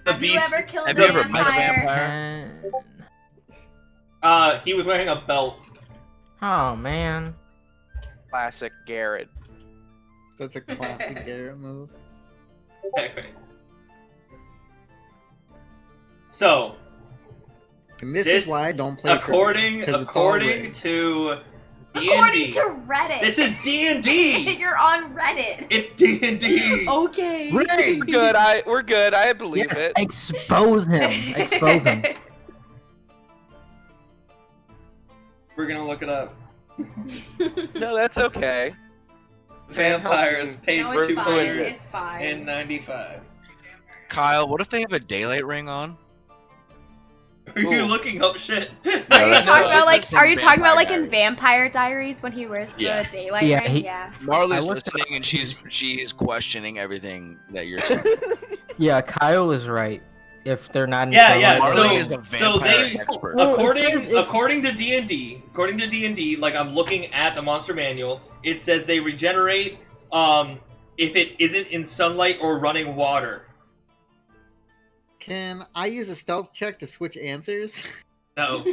The Have you beast. ever killed Have a you ever met a vampire? vampire? He was wearing a belt. Oh man. Classic Garrett. That's a classic Garrett move. Okay. So, And this This- is why I don't play according trivia, 'cause it's all to D&D, According to Reddit. this is D&D. You're on Reddit. It's D&D. Okay. Ray! We're good. I believe Yes, it. expose him. Expose him. We're gonna look it up. No, that's okay. Vampires, page No, it's fine. 295. It's fine. Kyle, what if they have a daylight ring on? Are you Ooh. looking up shit? Are you that's talking what- about like? that's Are in you talking about like Vampire in Vampire Diaries when he wears Yeah. the daylight Yeah, ring? he- Yeah. Marley's I looked it listening and she's questioning everything that you're saying. Yeah, Kyle is right. If they're not in Yeah, sunlight- yeah, Marley so- is a so vampire they- expert. Well, it according says if- according to D&D, like I'm looking at the monster manual, it says they regenerate if it isn't in sunlight or running water. Can I use a stealth check to switch answers? No.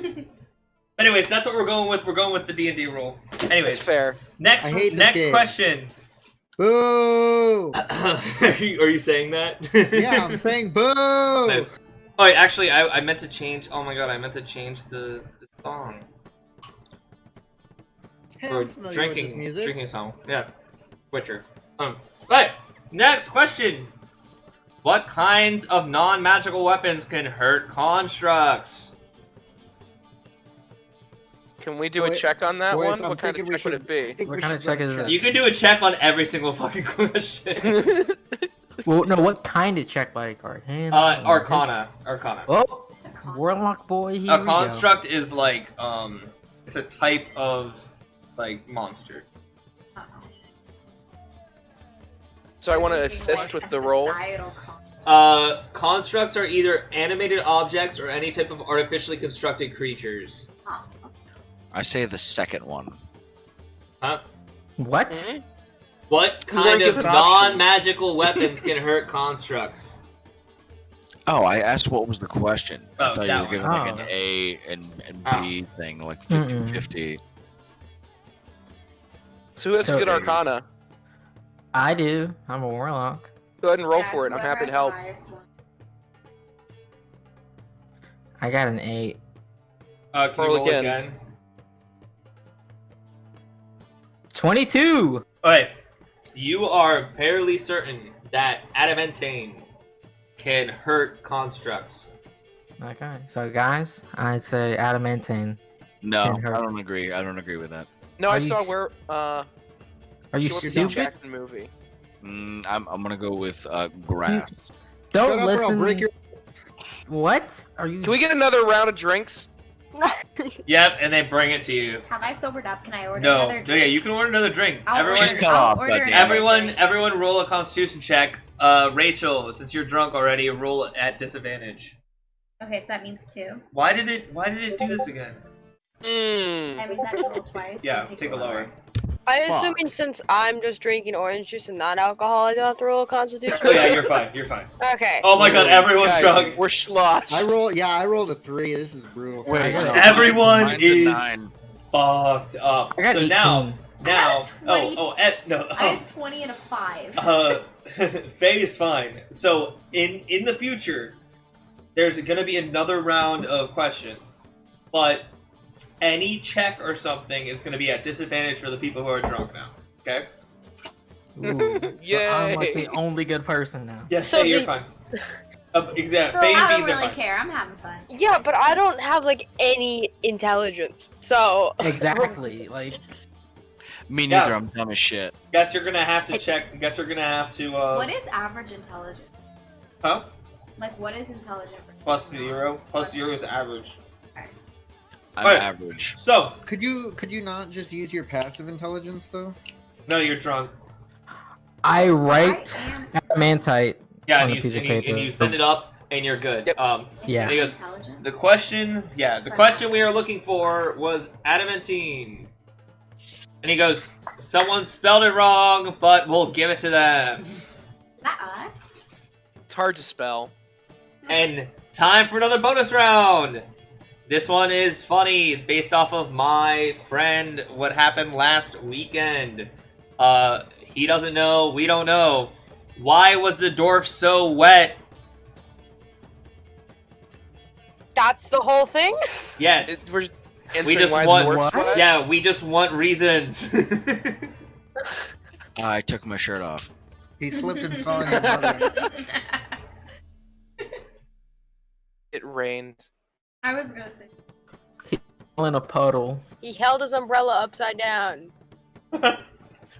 Anyways, that's what we're going with. We're going with the D&D rule. Anyways, It's fair. next I hate this next game. question. Boo! Are you saying that? Yeah, I'm saying boo! Nice. Oh, wait, actually, I meant to change. Oh my god, I meant to change the song. Hey, Or I'm familiar with this music. drinking song. Yeah, Witcher. Right. Next question. What kinds of non-magical weapons can hurt constructs? Can we do a Boy- check on that boys, one? I'm What kind of thinking we check would should- it be? I think What we kind should of check run a is it? You can do a check on every single fucking question. Well, no, what kind of check, like Arcana? Arcana. Arcana. Oh, Warlock boy. Here A we go. construct is like it's a type of like monster. So I want to Thinking assist like with a the roll. societal construct. Constructs are either animated objects or any type of artificially constructed creatures. Huh. I say the second one. Huh? What? Mhm. What We weren't kind of given options. non-magical weapons can hurt constructs? Oh, I asked what was the question. I Oh, thought that you were one. giving like Oh. an A and Oh. B thing, like Mm-mm. 50-50. So who has So- good Arcana? I do. I'm a warlock. Go ahead and roll Yeah, for it. I'm whoever happy has to the help. highest one. I got an 8. Can you Roll roll again. again? 22. Alright. You are fairly certain that adamantane can hurt constructs. Okay, so guys, I'd say adamantine. No, Can hurt. I don't agree. I don't agree with that. No, Are I you saw s- where. Are you she wants the stupid? Jackson movie. I'm gonna go with grass. Don't Shut up or I'll listen. break your... What? Are you? Can we get another round of drinks? Yep, and they bring it to you. Have I sobered up? Can I order No, another no, drink? yeah, you can order another drink. I'll Everyone, She's order, cut I'll off, order goddamn. another everyone, drink. everyone, roll a Constitution check. Rachel, since you're drunk already, roll at disadvantage. Okay, so that means 2. Why did it do this again? That means I have to roll twice. Yeah, so take a lower. I Fuck. assuming since I'm just drinking orange juice and not alcohol, I don't have to roll a constitution. Oh yeah, you're fine. You're fine. Okay. Oh my god, everyone's Guys, drunk. We're sloshed. I rolled a 3. This is brutal. Wait, no. Everyone mine's a is 9. fucked up. I got So 18. now, I had a 20. no. I had a 20 and a 5. Faye is fine. So in the future, there's gonna be another round of questions, but any check or something is gonna be at disadvantage for the people who are drunk now. Okay? Ooh, so I'm like Yay. the only good person now. Yes, So Faye, you're the- fine. Exactly. So Faye and I don't Beans are really fine. care. I'm having fun. Yeah, but I don't have like any intelligence. So Exactly. Like, Me Yeah. neither. I'm dumb as shit. Guess you're gonna have to check. Guess you're gonna have to. What is average intelligence? Huh? Like, what is intelligent? for Plus someone? 0. Plus 0 is average. I'm Alright. average. So Could you not just use your passive intelligence though? no, you're drunk. I So write I am adamantite. Yeah, On and a you, piece of and, you, and paper. you send it up, and you're good. Yep. Yeah. It He says goes, intelligence. The question, the question we are looking for was adamantine. And he goes, someone spelled it wrong, but we'll give it to them. Not us. It's hard to spell. And time for another bonus round. This one is funny. It's based off of my friend, what happened last weekend. He doesn't know, we don't know. Why was the dwarf so wet? that's the whole thing. Yes. We're just answering We just why want- the dwarf's What? wet? Yeah, we just want reasons. I took my shirt off. He slipped and fell in your mother. It rained. I was gonna say. In a puddle. He held his umbrella upside down.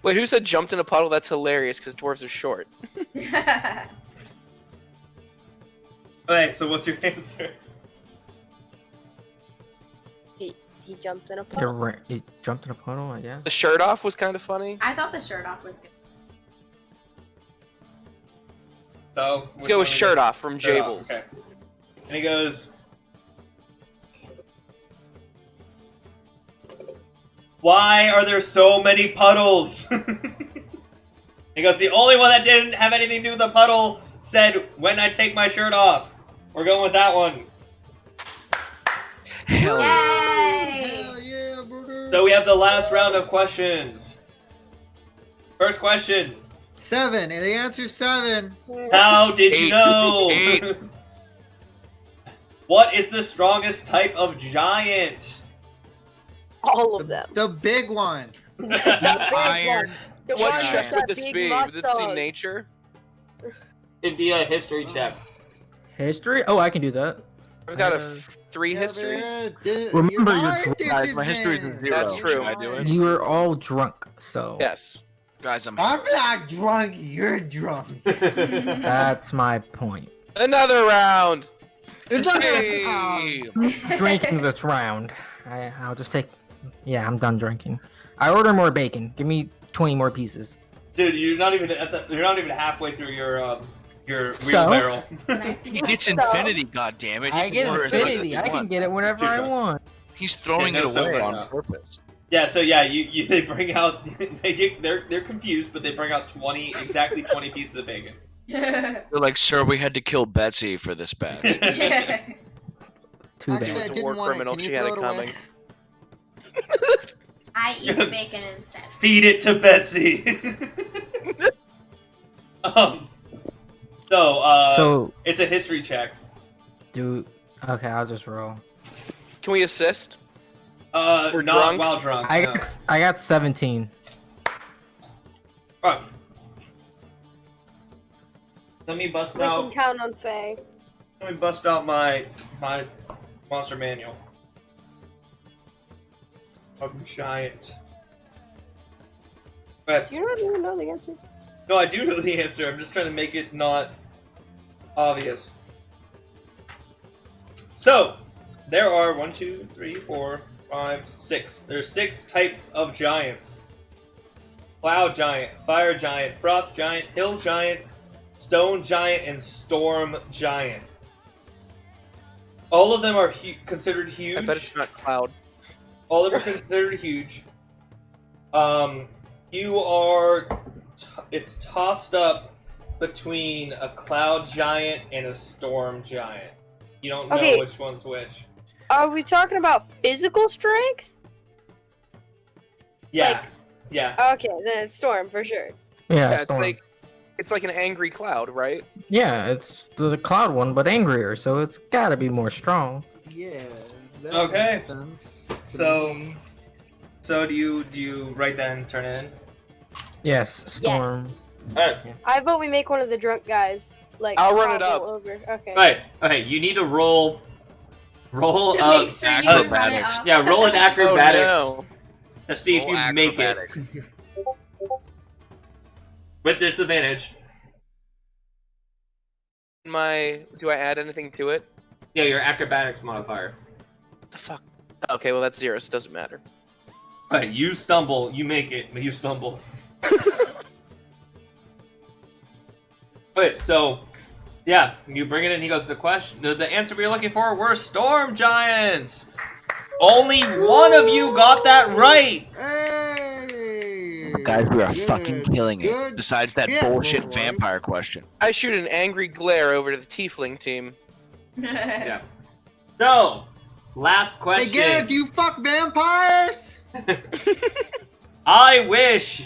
Wait, who said jumped in a puddle? That's hilarious because dwarves are short. Okay, so what's your answer? He jumped in a It, puddle. it jumped in a puddle, I guess. The shirt off was kind of funny. I thought the shirt off was good. So Let's go with shirt off from Jables. Okay. And he goes, why are there so many puddles? He goes, the only one that didn't have anything to do with the puddle said, when I take my shirt off. We're going with that one. Hell yeah. Yay! Hell yeah, brother. So we have the last round of questions. First question. 7, and the answer's 7. How did you 8. know? 8. What is the strongest type of giant? All of them. The big one. Iron. The What one check with would that this big be? Would this be muscle. nature? It'd be a history check. History? Oh, I can do that. I've got a Uh, 3 history. Remember you your are Guys, my history is a 0. That's true. Should I do it? You were all drunk, so Yes. Guys, I'm not drunk, you're drunk. that's my point. Another round. Hey! Drinking this round. I'll just take. Yeah, I'm done drinking. I order more bacon. Give me 20 more pieces. Dude, you're not even you're not even halfway through your real So? barrel. Nice. It's infinity, goddammit. I get infinity. I can get it whenever I Dude. want. He's throwing Yeah, it no, so away right on now. purpose. Yeah, so yeah, you they bring out they're confused, but they bring out exactly 20 pieces of bacon. They're like, sir, we had to kill Betsy for this batch. Too Actually, She bad. was I a didn't war want it. criminal. Can She you had throw it it away? coming. I eat the bacon instead. Feed it to Betsy. So, it's a history check. dude. Okay, I'll just roll. Can we assist? Not drunk? while drunk. no. I got 17. Alright. Let me bust We can out. count on Faye. Let me bust out my monster manual. Of giant. But You don't even know the answer. no, I do know the answer. I'm just trying to make it not obvious. So there are 1, 2, 3, 4, 5, 6. There's 6 types of giants. Cloud giant, fire giant, frost giant, hill giant, stone giant, and storm giant. All of them are considered huge. I bet it's not Cloud. All of them are considered huge. You are. It's tossed up between a cloud giant and a storm giant. You don't know Okay. which one's which. Are we talking about physical strength? Yeah. Like- Yeah. Okay, then it's Storm for sure. Yeah, Yeah, Storm. it's like an angry cloud, right? Yeah, it's the cloud one, but angrier, so it's gotta be more strong. Yeah. that Okay. makes sense to So- me. So do you write that and turn it in? Yes, Storm. Alright. I vote we make one of the drunk guys like I'll run it hobble up. over. Okay. Alright. Okay. You need to roll. Roll To up. make sure you can run it acrobatics. up. Yeah, roll an acrobatics Oh to see if Roll you make it acrobatics. with disadvantage. no. Do I add anything to it? Yeah, your acrobatics modifier. What the fuck? Okay, well that's 0, so it doesn't matter. Alright, you stumble, you make it, but you stumble. Wait, so yeah, you bring it in. He goes, the answer we were looking for were storm giants. Only one of you got that right. Hey! Guys, we are Good, fucking killing it. good Besides that shit, bullshit boy. vampire question. I shoot an angry glare over to the tiefling team. Yeah. So, last Hey, question. Garrett, do you fuck vampires? I wish.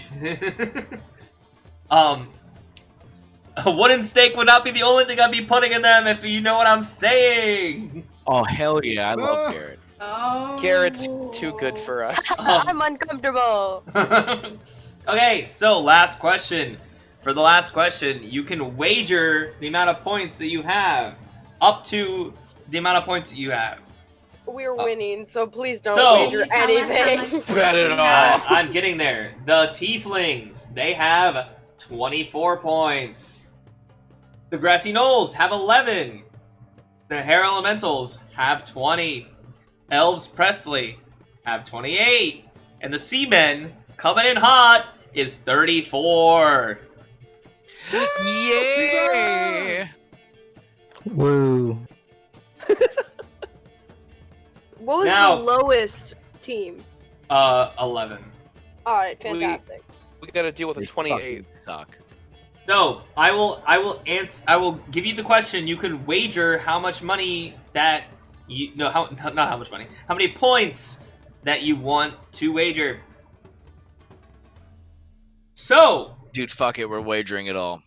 A wooden stake would not be the only thing I'd be putting in them, if you know what I'm saying. Oh hell yeah, I love Garrett. Oh. Garrett's too good for us. I'm uncomfortable. Okay, so last question. For the last question, you can wager the amount of points that you have, up to the amount of points that you have. We're winning, so please don't So- wager Can you tell us how anything. much Bet it points you all. have? I'm getting there. The tieflings, they have 24 points. The grassy knolls have 11. The hair elementals have 20. Elves Presley have 28. And the seamen, coming in hot, is 34. Yeah. Woo. What was Now- the lowest team? 11. Alright, fantastic. We gotta deal with a They 28. fucking suck. So I will give you the question. You can wager how much money that not how much money. How many points that you want to wager. So Dude, fuck it, we're wagering it all.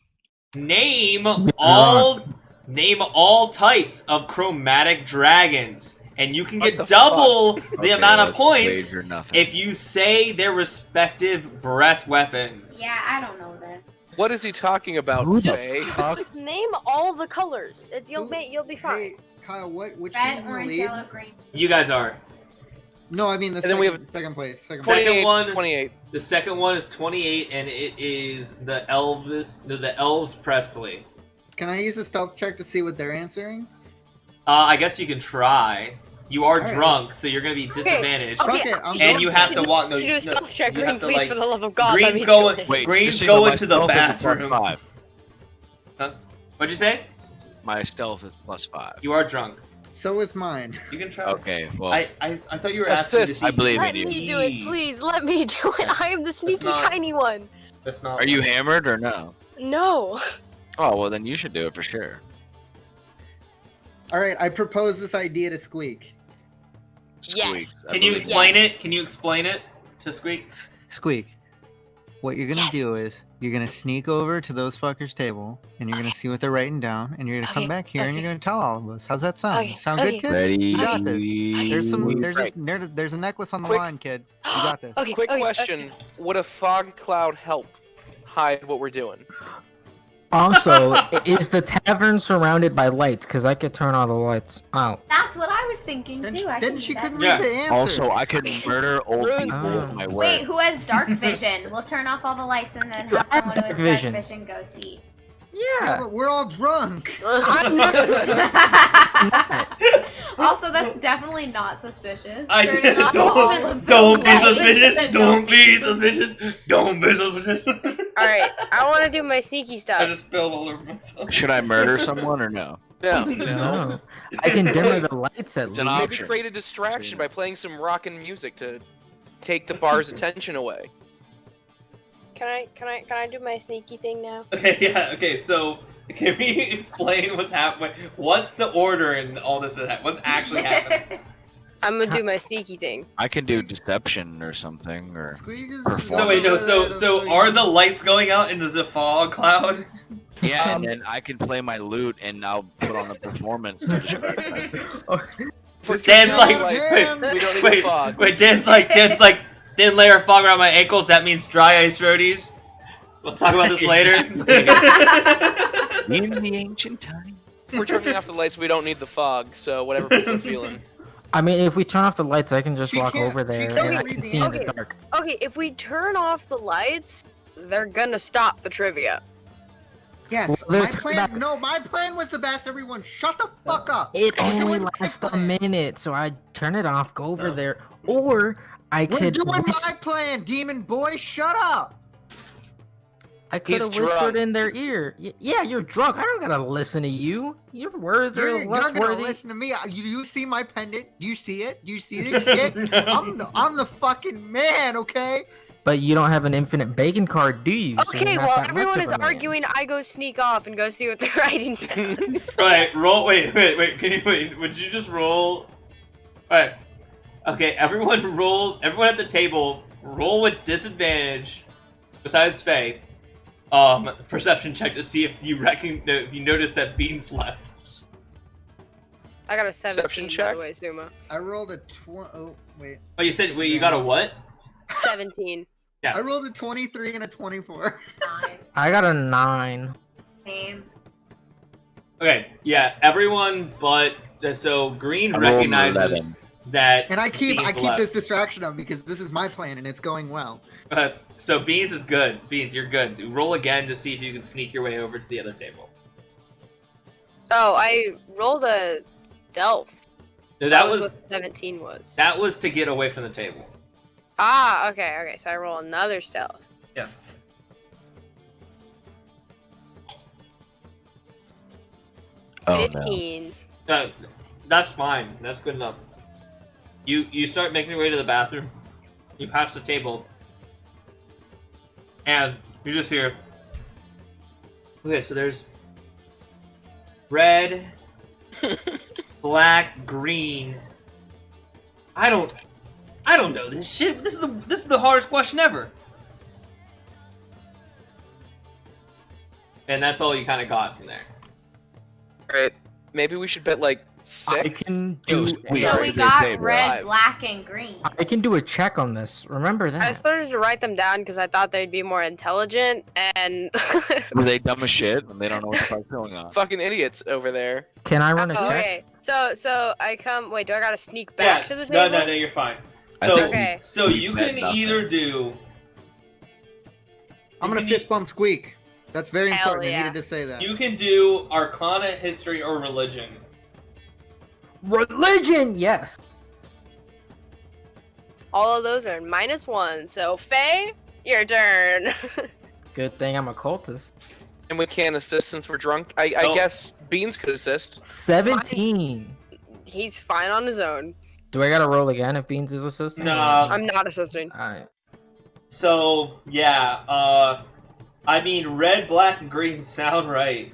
name all types of chromatic dragons, and you can get double the Okay, amount of let's points wager nothing. if you say their respective breath weapons. Yeah, I don't know then. What is he talking about, Who the Faye? fuck? Just name all the colors. You'll be fine. Hey, Kyle, which Red, one's in the orange, lead? yellow, green. You guys are. No, I mean the And then we second place. Second Second place. 28, one- 28. The second one is 28, and it is the Elves Presley. Can I use a stealth check to see what they're answering? I guess you can try. You are Alright. drunk, so you're gonna be disadvantaged. Okay, Fuck it, I'm And going you for have it. to walk. No, Should do a no, stealth check, you Green, have to, please, like, for the love of God, let Green's me going. do it. Wait, Green's just so you know, going my to the stealth is bathroom. +5. What'd you say? My stealth is +5. You are drunk. So is mine. You can try. Okay, well, I thought you were asking to Assist. see. I believe Let in you. me do it, please. Let me do it. I am the sneaky not- tiny one. That's not. are you hammered or no? No. Oh, well, then you should do it for sure. All right, I propose this idea to Squeak. Yes. Squeak, I Can you believe in explain it? Can you explain it to Squeak? Squeak. What you're gonna Yes. do is you're gonna sneak over to those fuckers' table and you're gonna see what they're writing down and you're gonna come Okay, back here and okay. you're gonna tell all of us. How's that sound? Okay, Sound okay. good, kid? Ready? You got this. Right. There's a necklace on the Quick- line, kid. You got this. Okay. Quick okay, question: would a fog cloud help hide what we're doing? Also, is the tavern surrounded by lights? Because I could turn all the lights out. That's what I was thinking Then, too. I then can she do couldn't that. read the answer. Also, I could murder old Rude. people with my word. Wait, who has dark vision? We'll turn off all the lights and then have someone who has dark Vision. vision go see. Yeah, Yeah. but we're all drunk. I'm not. Also, that's definitely not suspicious. I Turning off all of the don't be lights suspicious. and Don't be suspicious. Don't be suspicious. All right. I want to do my sneaky I stuff. just spilled all over myself. Should I murder someone or no? Yeah. No. I can dimmer the lights at It's an least. Maybe option. create a distraction by playing some rockin' music to take the bar's attention away. Can I do my sneaky thing now? Okay, yeah, okay, so can we explain what's happening? What's the order in all this? What's actually happening? I'm gonna do my sneaky thing. I can do deception or something, or Squeak is Perform. So wait, no, so are the lights going out into the fog cloud? yeah, and then I can play my lute and I'll put on a performance to distract them. This Dan's is like, out of wait, hand. We don't need wait, the fog. wait, Dan's like, thin layer of fog around my ankles, that means dry ice roadies. We'll talk about this later. In the ancient time. We're turning off the lights. We don't need the fog. So whatever people are feeling. I mean, if we turn off the lights, I can just She walk can't- over she there can't and I read can the see in the answer. dark. Okay, if we turn off the lights, they're gonna stop the trivia. Yes, Well, my let's- plan. No, my plan was the best. Everyone, shut the fuck up. It We're only doing my lasts a plan. minute, so I turn it off, go over there, or I We're could. doing whis- my plan, demon boy. Shut up. I could have He's whispered drunk. in their ear. Yeah, you're drunk. I don't gotta listen to you. Your words You're, are you're less gonna worthy. listen to me. You see my pendant? Do you see it? Do you see this shit? I'm the fucking man. Okay. But you don't have an infinite bacon card, do you? So Okay, you're not well that much everyone of is a man. arguing. I go sneak off and go see what they're writing down. Right, roll. Wait. Can you wait? Would you just roll? Alright. Okay, everyone roll. Everyone at the table, roll with disadvantage. Besides Faye, perception check to see if you if you notice that Beans left. I got a 17, Perception by check? the way, Suma. I rolled a Oh wait. Oh, you said wait. You got a what? 17. I rolled a 23 and a 24. 9. I got a 9. Same. Okay, yeah, everyone but so Green I rolled an recognizes 11. that. And I keep Beans left. this distraction up because this is my plan and it's going well. So Beans is good. Beans, you're good. Roll again to see if you can sneak your way over to the other table. Oh, I rolled a stealth. No, that was what 17 was. that was to get away from the table. Ah, okay. So I roll another stealth. Yeah. Oh, 15. That's fine. That's good enough. You start making your way to the bathroom. You pass the table, and you just hear, Okay, so there's red, black, green. I don't know this shit. This is the hardest question ever. And that's all you kind of got from there. Alright, maybe we should bet like I 6. can do. So we already got say, bro. red, black, and green. I can do a check on this. Remember I that. started to write them down because I thought they'd be more intelligent, and Were they dumb as shit and they don't know what the fuck's going on? Fucking idiots over there. Can I run a Oh, check? okay. So I come. Wait, do I gotta sneak back to the No, table? no, you're fine. I So, think Okay. so we you bet can nothing. either do. I'm gonna you fist bump Squeak. That's very Hell important. yeah. I needed to say that. You can do Arcana, History, or Religion. Religion, yes. All of those are -1. So Faye, your turn. Good thing I'm a cultist. And we can't assist since we're drunk. I Oh. guess Beans could assist. 17. He's fine on his own. Do I gotta roll again if Beans is assisting? Nah. I'm not assisting. Alright. So yeah, I mean, red, black, and green sound right.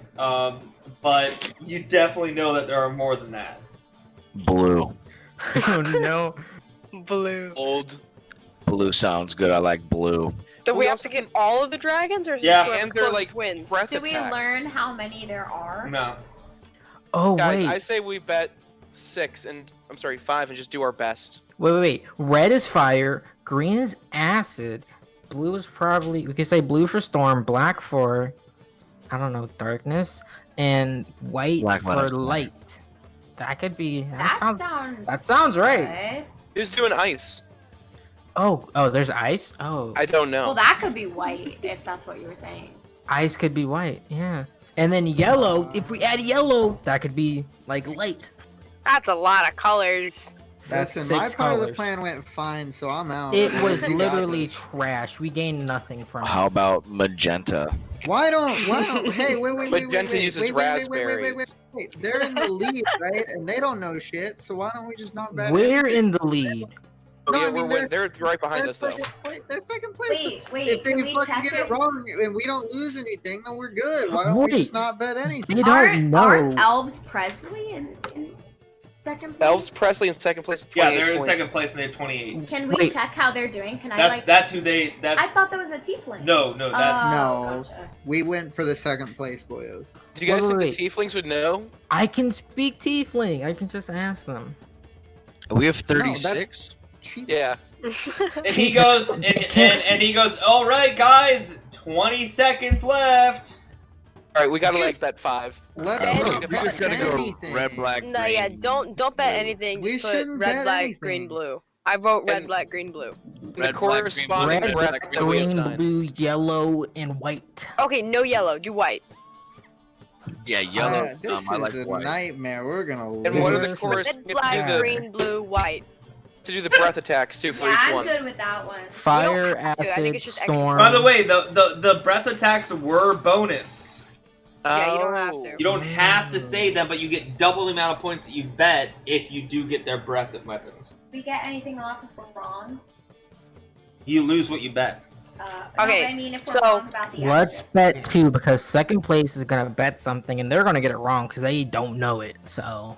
But you definitely know that there are more than that. Blue. Oh no. Blue. Old. Blue sounds good. I like blue. Do we We have also to get all of the dragons, or is Yeah. it just And they're, closest like, wins? breath Do we attacks. learn how many there are? No. Oh Guys, wait. I say we bet 6 and I'm sorry, 5 and just do our best. Wait. Red is fire, green is acid, blue is probably, we could say blue for storm, black for, I don't know, darkness, and white Black for light. light. That could be. That sounds right. good. Who's doing ice? Oh, there's ice. Oh, I don't know. Well, that could be white if that's what you were saying. ice could be white. Yeah, and then yellow. If we add yellow, that could be like light. That's a lot of colors. That's Listen, my 6 part of the colors. plan went fine, so I'm out. It was You got literally this. trash. We gained nothing from How it. about magenta? Why don't? Hey, wait. Magenta uses raspberries. Wait. They're in the lead, right? And they don't know shit. So why don't we just not bet? We're in the lead. Oh, No, yeah, I mean, they're right behind us though. They're second place. Wait, If they can we fucking check get it? it wrong and we don't lose anything, then we're good. Why don't we Wait. just not bet anything? They don't know. Aren't Elves Presley in second place? Elves Presley in second place. with Yeah, 28 they're in points. second place and they have 28. Can we Wait. check how they're doing? Can I That's who they. That's I thought that was a tiefling. No, that's- Oh, No. gotcha. We went for the second place, boyos. Do you guys think Wait. the tieflings would know? I can speak Tiefling. I can just ask them. We have No, 36. Cheap. Yeah. And he goes and he goes. All right, guys, 20 seconds left. All right, we gotta Just- like bet 5. Let's Ben- not We bet just gotta go anything. red, black, No, green. yeah, don't bet blue. anything. We Just put shouldn't red, bet black, anything. green, blue. I vote red, And- black, green, blue. The Red, black, green, corresponding Red, breath black, that we green, assigned. blue, yellow, and white. Okay, no yellow. Do white. Yeah, yellow. This I like is a white. nightmare. We're gonna lose. And what are the Red, chorus? Red, you have to black, do the- green, blue, white. to do the breath attacks too for Yeah, each I'm one. good with that one. Fire, have to. I think acid, it's just extra. storm. By the way, the breath attacks were bonus. Yeah, you don't have Oh. to. You don't have to say them, but you get double the amount of points that you bet if you do get their breath weapons. If we get anything off if we're wrong. You lose what you bet. No, Okay, but I mean, if we're so wrong about the Let's extra. bet 2 because second place is gonna bet something and they're gonna get it wrong because they don't know it. So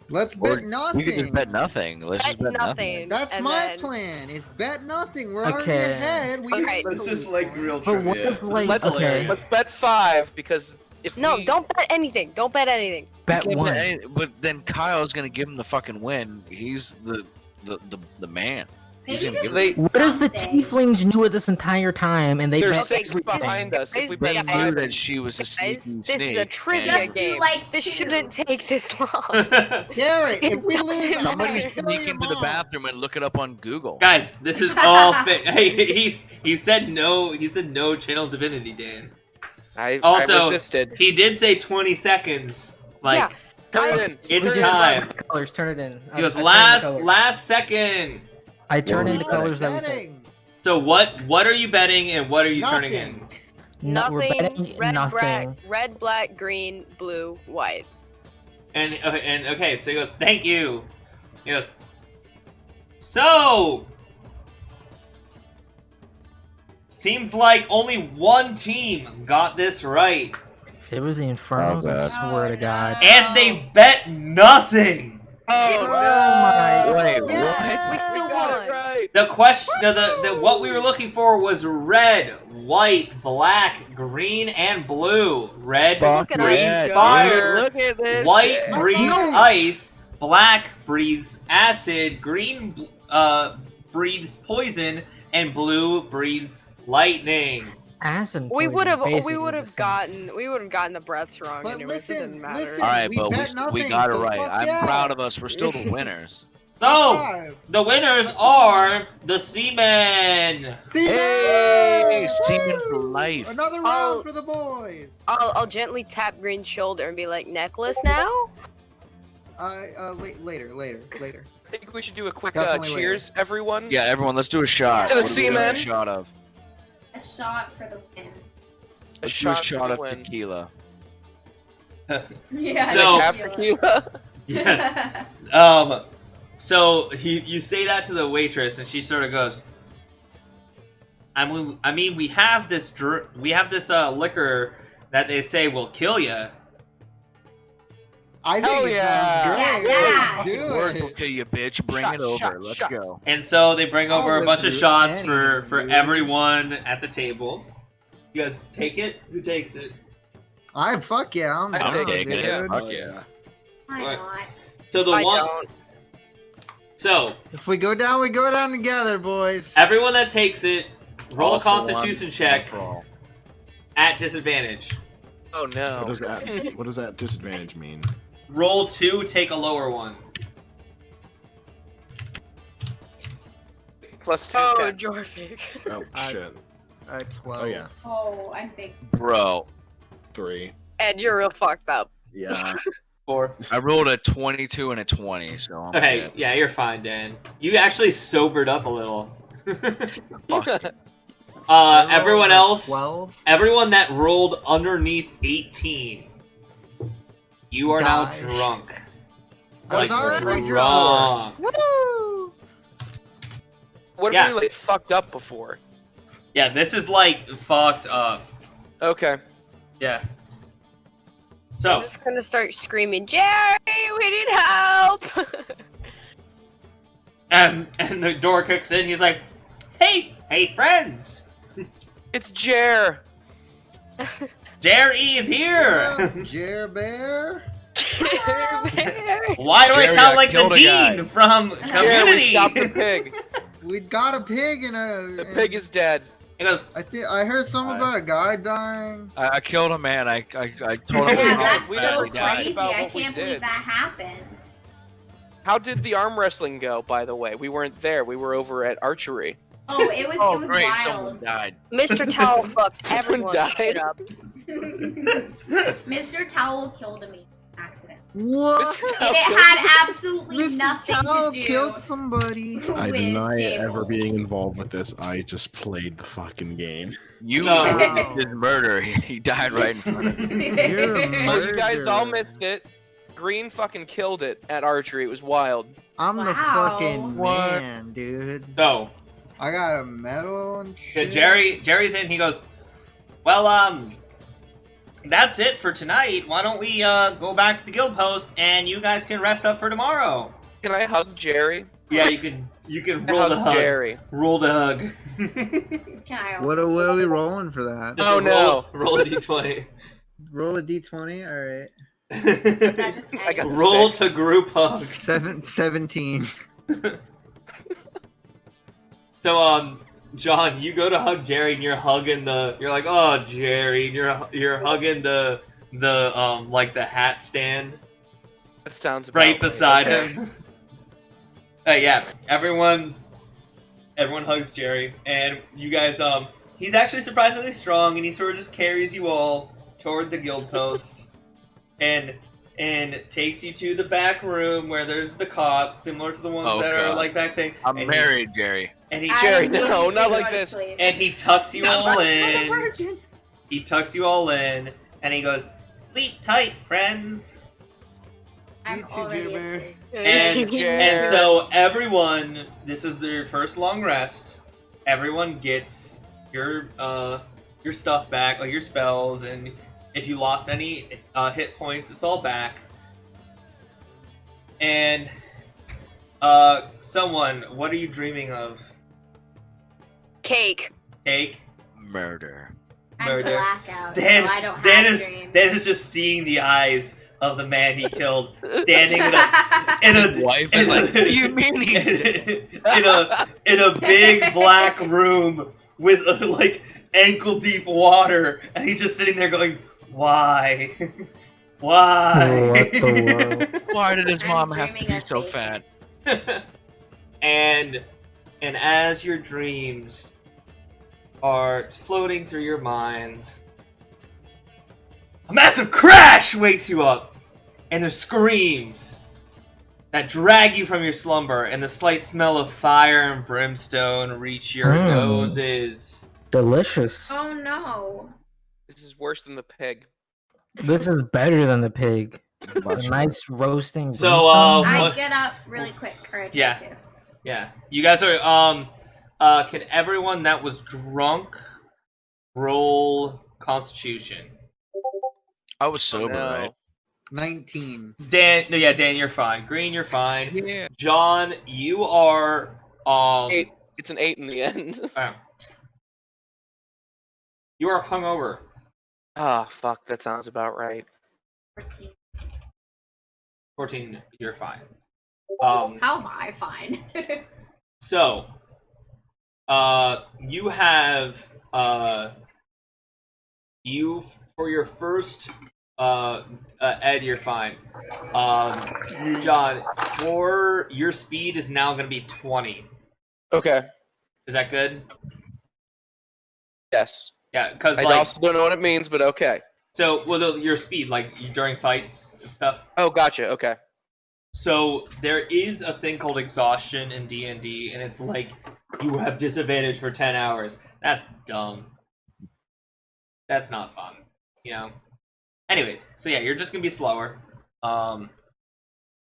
Let's Or bet nothing. We could just bet nothing. Let's just bet nothing. That's and my then- plan. Is bet nothing. We're already Okay. ahead. We Alright. have This the is lead like point. real But what trivia. if, like, This is okay. hilarious. Let's bet 5 because if No, we... don't bet anything. Don't bet anything. bet Yeah, 1. but then Kyle's gonna give him the fucking win. He's the man. He's Maybe gonna just give They- What if the something. tieflings knew it this entire time and they There's bet 6 everything? behind us. If we Guys, They bet guys, knew 5, that she was a Guys, sneaky this is a snake. trivia and- Just do, game. like, This 2. shouldn't take this long. Garrett, if we It lose, doesn't I'm Somebody gonna matter. kill sneak your into the mom. bathroom and look it up on Google. Guys, this is all fit. Hey, he said no. He said no channel divinity, Dan. I Also, resisted. he did say 20 seconds. Like Yeah. Turn it in. it's We just time. the colors. Turn it in. He goes I turn in the last colors. second. I turn in the No, colors that we said. betting. So what are you betting and what are you turning in? Nothing. No, we're Nothing. betting Red, nothing. black, red, black, green, blue, white. And okay, so he goes, thank you. He goes, so seems like only one team got this right. If it was the Infernals, I bad. swear to God. And they bet nothing! Oh, my! Wait, Yeah. what? We still Got it won. right. The question, the what we were looking for was red, white, black, green, and blue. Red Fuck at breathes us. fire, Look at this white shit. breathes No. ice, black breathes acid, green breathes poison, and blue breathes lightning. Acid We poison would have basically the same. gotten the breaths wrong But anyways. It didn't matter. listen. All right, We but bet we nothing, got it so right. fuck I'm yeah. proud of us. We're still the winners. So, Five. the winners are the Seamen. See Hey, that? semen for life. Another round Oh. for the boys. I'll gently tap Green's shoulder and be like, necklace now? Later. I think we should do a quick Definitely cheers, everyone. Yeah, everyone, let's do a shot. To the What are we doing semen. a shot of? A shot for the win. A Let's do a shot shot for of the win. tequila. Yeah. So- Half tequila. Yeah. So you say that to the waitress, and she sort of goes, I mean, we have this liquor that they say will kill you. I think Hell it yeah. sounds Yeah, great. yeah. Let's do Word will it. kill you, bitch. Bring Shot, it over. shot, Let's shot. go. And so they bring I'll over a live bunch of through shots anything, for dude. everyone at the table. You guys take it? Who takes it? Fuck yeah, I'm I down, take taking dude. it. Fuck Oh, yeah. Why What? not? So the I one. don't. So If we go down, we go down together, boys. everyone that takes it, roll All a for one, Constitution one check for all. at disadvantage. Oh no. What does that disadvantage mean? Roll 2, take a lower one. Plus 2. Oh, 10. Jorvik. Oh shit. 12. Oh yeah. Oh, I'm big. Bro, 3. Ed, you're real fucked up. Yeah. 4. I rolled a 22 and a 20, so I'm Okay, good. yeah, you're fine, Dan. You actually sobered up a little. Fuck you. Everyone else, 12. everyone that rolled underneath 18, you are now Dies. drunk. I was Like, already drunk. Woo! What if Yeah. we like fucked up before? Yeah, this is like fucked up. Okay. Yeah. I'm So, just gonna start screaming, Jerry, we need help! and the door kicks in. He's like, "Hey, friends, It's Jer. Jerry is here." Jer Bear. Jerry. Why do I Jerry, sound I like the killed a guy. dean from Jer, we Community? stopped the pig. We got a pig and a. The pig is dead. He goes, I heard something about a guy dying. I killed a man. I told him Yeah, how that's we so never he died. crazy. about I what we can't did. believe that happened. How did the arm wrestling go, by the way? We weren't there. We were over at archery. Oh, it was Oh, it was great, wild. someone died. Mr. Towel fucked Someone everyone died. shit up. Mr. Towel killed me accident. What? And it had absolutely Mr. nothing Towel to do killed somebody. I with deny ever Jables. being involved with this. I just played the fucking game. You So- did murder. He died right in front of you. You're a Oh, you guys all murderer. missed it. Green fucking killed it at archery. It was wild. I'm the Wow. fucking What? man, dude. so I got a medal and yeah, shit. Jerry's in. He goes, well, that's it for tonight. Why don't we go back to the guild post and you guys can rest up for tomorrow? Can I hug Jerry? Yeah, you can roll the Hug hug. Jerry. Roll the hug. Can I also What are we rolling for that? Just Oh, no. Roll a d20. Roll a d20. All right. is that just I got any- Roll 6. to group hug. 17. So John, you go to hug Jerry and you're like, oh Jerry, and you're hugging the like the hat stand That sounds about right beside Okay. him. Yeah, everyone hugs Jerry, and you guys he's actually surprisingly strong, and he sort of just carries you all toward the guild post, and takes you to the back room where there's the cots similar to the ones Oh, that are God. like back thing. I'm and married, Jerry. And he I Jerry, immediately no, not go like to this. sleep. and he tucks you all I'm a in. virgin. He tucks you all in, and he goes, "Sleep tight, friends." I'm You too, already Jibber. asleep. And Jerry. so everyone, this is their first long rest. Everyone gets your stuff back, like your spells, and if you lost any hit points, it's all back. And someone, what are you dreaming of? Cake. Cake? Murder. I'm Murder. blackout, Dan, so I don't Dan have is dreams. Dan is just seeing the eyes of the man he killed standing in His a wife is like, what do you mean he's dead? in a big black room with like ankle deep water, and he's just sitting there going, "Why, why?" What the world? Why did his I'm mom have to dreaming be of so bacon. fat? and as your dreams are floating through your minds, a massive crash wakes you up, and there's screams that drag you from your slumber, and the slight smell of fire and brimstone reach your noses. Delicious. Oh no. This is worse than the pig. This is better than the pig. A nice roasting. So, brimstone. I what- get up really quick, or I try Yeah. to. Yeah, you guys are. Can everyone that was drunk roll Constitution? I was sober, no. right? 19. Dan, no, yeah, Dan, you're fine. Green, you're fine. Yeah. John, you are. 8. It's an 8 in the end. Oh. You are hungover. Ah, fuck. That sounds about right. 14. 14, you're fine. How am I fine? So, you have, you, for your first, Ed, you're fine. John, for your speed is now going to be 20. Okay. Is that good? Yes. Yeah, because, I like, also don't know what it means, but okay. so, well, your speed, like, during fights and stuff. Oh, gotcha. Okay. So there is a thing called exhaustion in D&D, and it's like you have disadvantage for 10 hours. That's dumb. That's not fun, you know. Anyways, so yeah, you're just gonna be slower.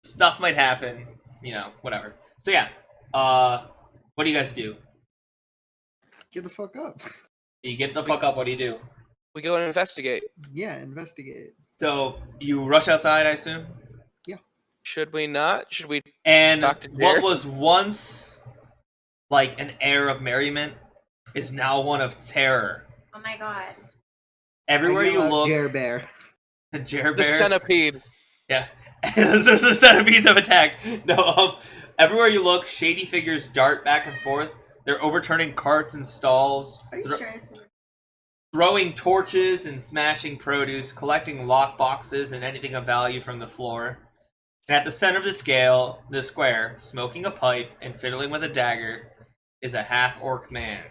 Stuff might happen, you know, whatever. So yeah, what do you guys do? Get the fuck up. You get the fuck up. What do you do? We go and investigate. Yeah, investigate. So you rush outside, I assume. Should we not? Should we? And Dr. what Jared? was once like an air of merriment is now one of terror. Oh my god. Everywhere I you yell out, look, Jer Bear. the Jer The Bear. centipede. Yeah, there's the centipedes of attack. No, everywhere you look, shady figures dart back and forth. They're overturning carts and stalls, Are you sure this is throwing torches and smashing produce, collecting lock boxes and anything of value from the floor. And at the center of the square, smoking a pipe and fiddling with a dagger, is a half-orc man.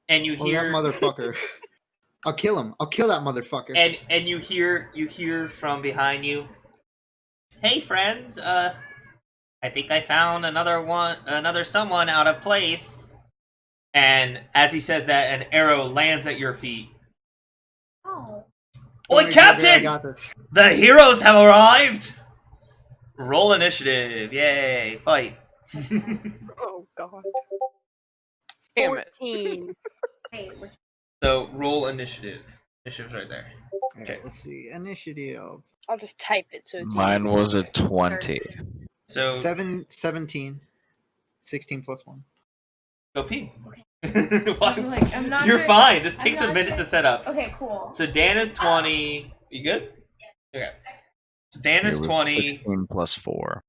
And you Oh, hear that motherfucker. I'll kill him. I'll kill that motherfucker. and you hear from behind you, "Hey friends, I think I found another someone out of place." And as he says that, an arrow lands at your feet. Oh. Oi, Don't worry, Jer Bear, I Captain! got this. The heroes have arrived! Roll initiative. Yay, fight. Oh god. Damn it. 14. Wait, which So, roll initiative. Initiative's right there. Okay, let's see. Initiative. I'll just type it so it's Mine easy. was a 20. So, 17. 16 plus 1. go pee. I'm like, I'm not You're sure. fine. This I'm takes a not minute sure. to set up. Okay, cool. So, Dan is 20. You good? Okay. So, Dan is It was 20. 16 plus 4.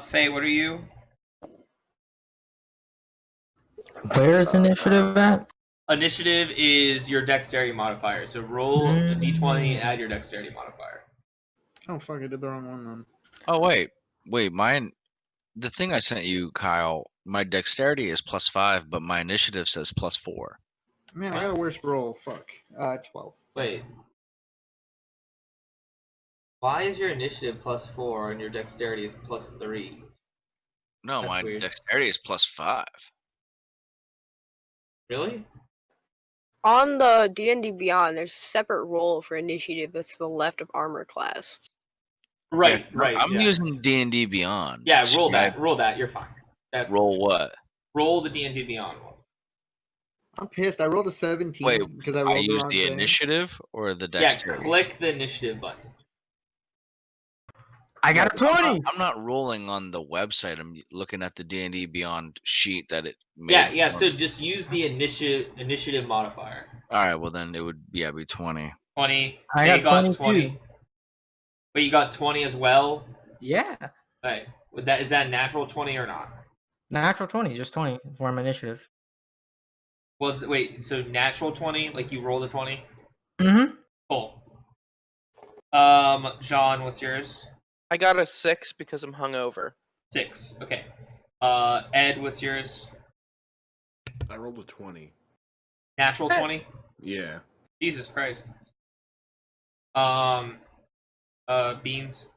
Faye, what are you? Where's initiative at? Initiative is your dexterity modifier. So, roll a d20 and add your dexterity modifier. Oh, fuck, I did the wrong one then. Oh, wait. Mine. The thing I sent you, Kyle, my dexterity is plus 5, but my initiative says plus 4. Man, I got a worse roll. Fuck. 12. Wait. Why is your initiative plus 4 and your dexterity is plus 3? No, That's my weird. dexterity is plus 5. Really? On the D&D Beyond, there's a separate roll for initiative that's to the left of armor class. Right, Yeah, right. I'm yeah. using D&D Beyond. Yeah, roll Should I that. Roll that. You're fine. That's Roll what? roll the D&D Beyond one. I'm pissed. I rolled a 17 Wait, because I I rolled the use wrong the thing. initiative or the Yeah, dexterity? click the initiative button. I got a 20. I'm not rolling on the website. I'm looking at the D&D Beyond sheet that it made. Yeah. So just use the initiative modifier. All right, well then it would be 20. 20. I They got got 22. 20. Wait, you got 20 as well? Yeah. Right. Is that a natural 20 or not? Natural 20, just 20 for my initiative. So natural 20, like you rolled a 20? Mm-hmm. Cool. John, what's yours? I got a 6 because I'm hungover. 6. Okay. Ed, what's yours? I rolled a 20. Natural 20? Yeah. Jesus Christ. Beans,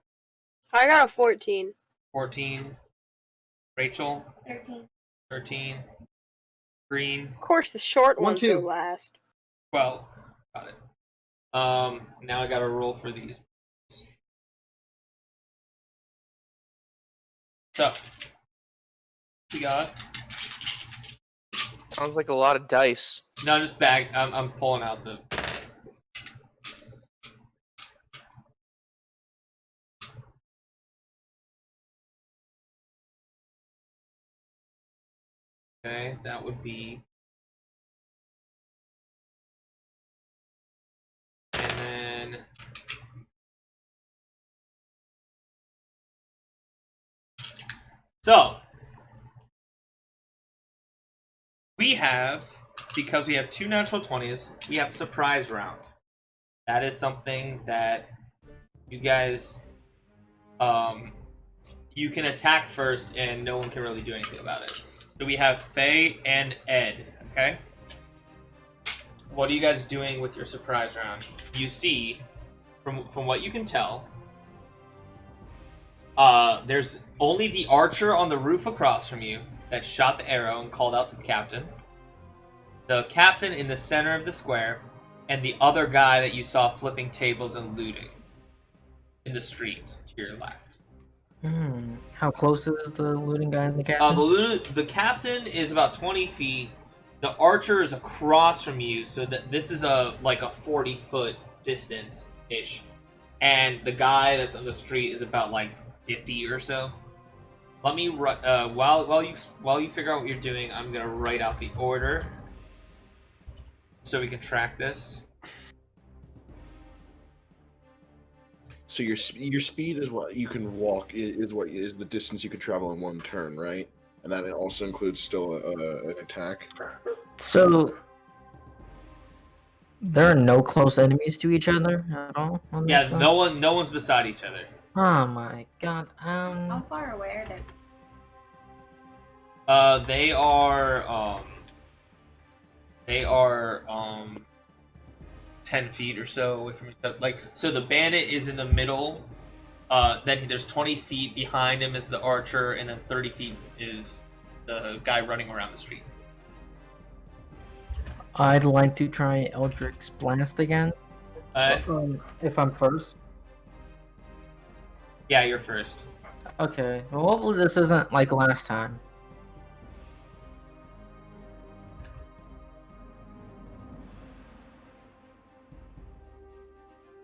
I got a 14. 14. Rachel, 13. 13. Green, Of course, the short One, ones go two. last. 12. Got it. Now I gotta roll for these. So, we got. Sounds like a lot of dice. No, just bag. I'm pulling out the. Okay, that would be. And then. So. We have, because we have 2 natural 20s, we have surprise round. That is something that you guys, you can attack first and no one can really do anything about it. So we have Faye and Ed, okay? What are you guys doing with your surprise round? You see, from what you can tell, there's only the archer on the roof across from you that shot the arrow and called out to the captain. The captain in the center of the square, and the other guy that you saw flipping tables and looting in the street to your left. How close is the looting guy and the captain? The captain is about 20 feet. The archer is across from you, so that this is like a 40-foot distance ish, and the guy that's on the street is about like 50 or so. Let me while you figure out what you're doing, I'm gonna write out the order so we can track this. So your speed is what you can walk is the distance you can travel in one turn, right? And that also includes still an attack. So there are no close enemies to each other at all on Yeah, this side? no one's beside each other. Oh my god. How far away are they? They are 10 feet or so away from each other. Like, so the bandit is in the middle. Then there's 20 feet behind him is the archer, and then 30 feet is the guy running around the street. I'd like to try Eldrick's Blast again. If I'm first. Yeah, you're first. Okay. Well, hopefully this isn't like last time.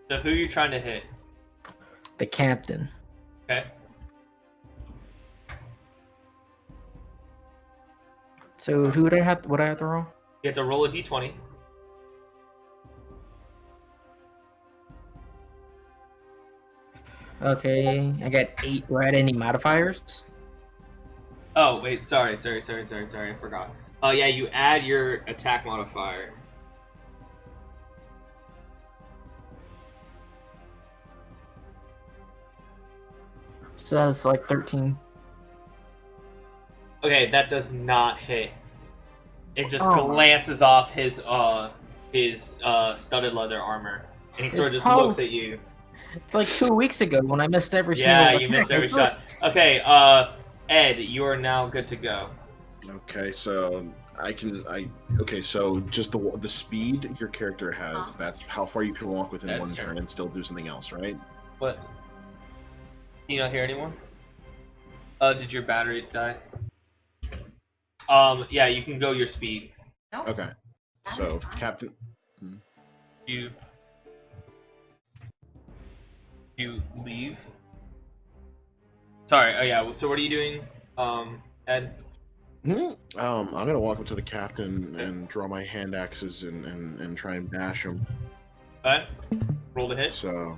So who are you trying to hit? The captain. Okay. So who would I have to roll? You have to roll a d20. Okay, I got 8. Do I add any modifiers? Oh, wait, sorry, I forgot. Oh, yeah, you add your attack modifier. So that's like 13. Okay, that does not hit. It just glances off his studded leather armor, and he sort of just looks at you. It's like 2 weeks ago when I missed every Yeah, single you missed every shot. Okay, Ed, you are now good to go. Okay, so okay, so just the speed your character has, that's how far you can walk within That's one fair. turn and still do something else, right? What? Can you not hear anyone? Did your battery die? Yeah, you can go your speed. Nope. Okay. That So is fine. Captain. You leave. Sorry. Oh yeah. So what are you doing, Ed? I'm gonna walk up to the captain and draw my hand axes and try and bash him. Ed, roll to hit. So,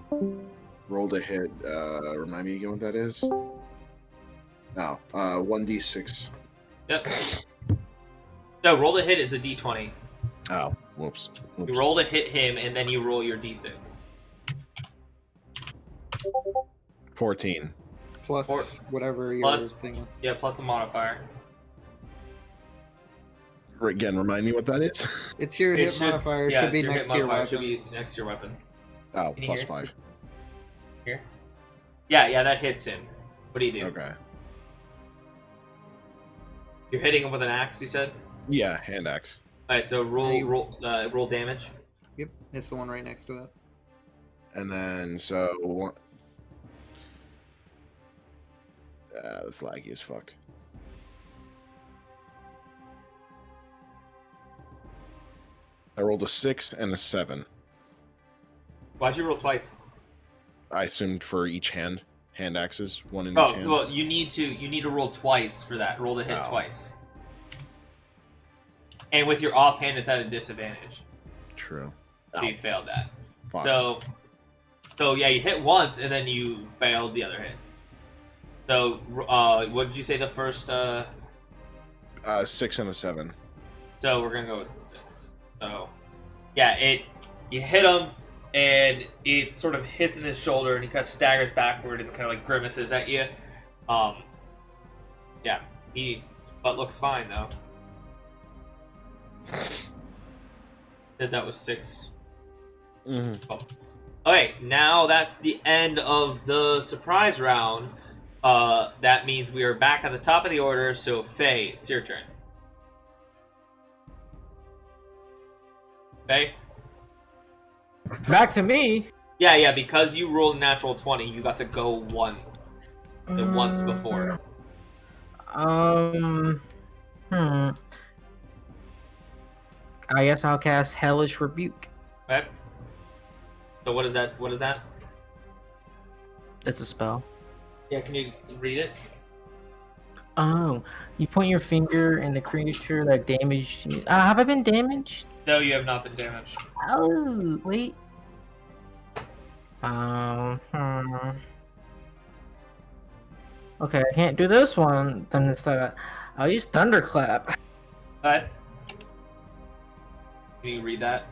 roll to hit. Remind me again what that is. No, 1d6. Yep. No, roll to hit is a d20. Oh, whoops. You roll to hit him, and then you roll your d6. 14. Plus Or- whatever your plus- thing was. Yeah, plus the modifier. Again, remind me what that is. It's your hit modifier. Yeah, Should be it's your next hit to your modifier. weapon. Should be next to your weapon. Oh, Can you plus hear? 5. Here. Yeah, that hits him. What do you do? Okay. You're hitting him with an axe. You said. Yeah, hand axe. All right. So roll Hey. roll damage. Yep, it's the one right next to it. And then, so. That's laggy as fuck. I rolled a 6 and a 7. Why'd you roll twice? I assumed for each hand axes, one in each Oh, hand. well, you need to roll twice for that. Roll to hit Oh. twice. And with your offhand, it's at a disadvantage. True. So you failed that. Fuck. So yeah, you hit once and then you failed the other hit. So, what did you say the first? 6 and a 7. So we're gonna go with 6. So, yeah, you hit him and it sort of hits in his shoulder and he kind of staggers backward and kind of like grimaces at you. Yeah, but looks fine though. Said that was 6. Mm-hmm. Oh. Okay, now that's the end of the surprise round. That means we are back at the top of the order, so Faye, it's your turn. Faye? Back to me. Yeah, because you rolled a natural 20, you got to go once before. I guess I'll cast Hellish Rebuke. Okay. So what is that? It's a spell. Yeah, can you read it? Oh, you point your finger in the creature that damaged you. Have I been damaged? No, you have not been damaged. Oh, wait. Okay, I can't do this one. Then instead, I'll use Thunderclap. Alright. Can you read that?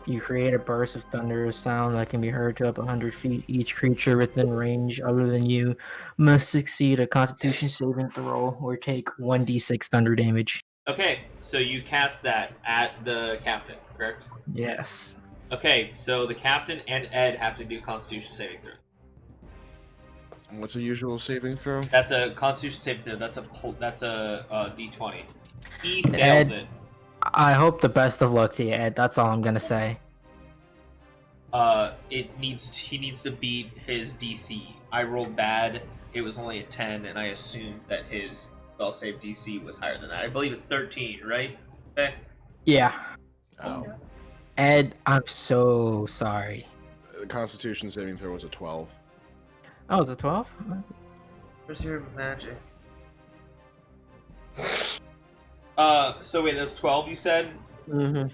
You create a burst of thunderous sound that can be heard to up 100 feet. Each creature within range other than you must succeed a Constitution saving throw or take 1d6 thunder damage. Okay, so you cast that at the captain, correct? Yes. Okay, so the captain and Ed have to do Constitution saving throw. What's the usual saving throw? That's a Constitution saving throw. That's a D20. He fails Ed. it. I hope the best of luck to you, Ed. That's all I'm gonna say. He needs to beat his DC. I rolled bad. It was only a 10, and I assumed that his spell save DC was higher than that. I believe it's 13, right? Okay. Yeah. Oh. Ed, I'm so sorry. The Constitution saving throw was a 12. Oh, it's a 12? Where's your magic? So wait, there's 12 you said? Mm-hmm.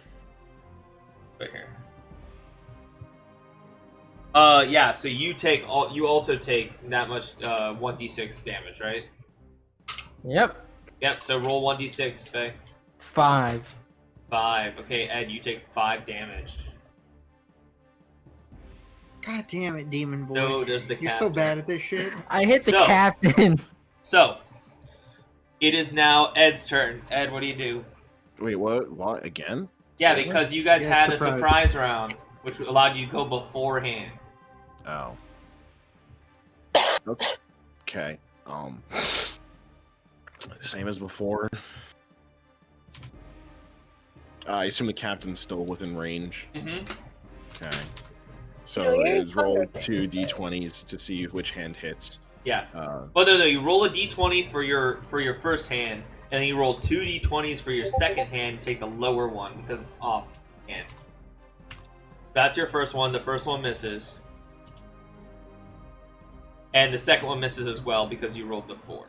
Right here. Yeah, so you also take that much 1d6 damage, right? Yep. Yep, so roll 1d6, Faye. 5. 5. Okay, Ed, you take 5 damage. God damn it, demon boy. So does the You're captain. so bad at this shit. I hit the So- captain. So, it is now Ed's turn. Ed, what do you do? Wait, what? What? Again? Yeah, Seriously? because you guys Yeah, had a surprise. surprise round, which allowed you to go beforehand. Oh. Okay. Same as before. I assume the captain's still within range. Mm-hmm. Okay. So No, it you're is roll thunder. 2 d20s to see which hand hits. Yeah. Uh, Well, no, you roll a d20 for your first hand, and then you roll 2 d20s for your second hand. Take the lower one because it's off hand. That's your first one. The first one misses, and the second one misses as well because you rolled the 4.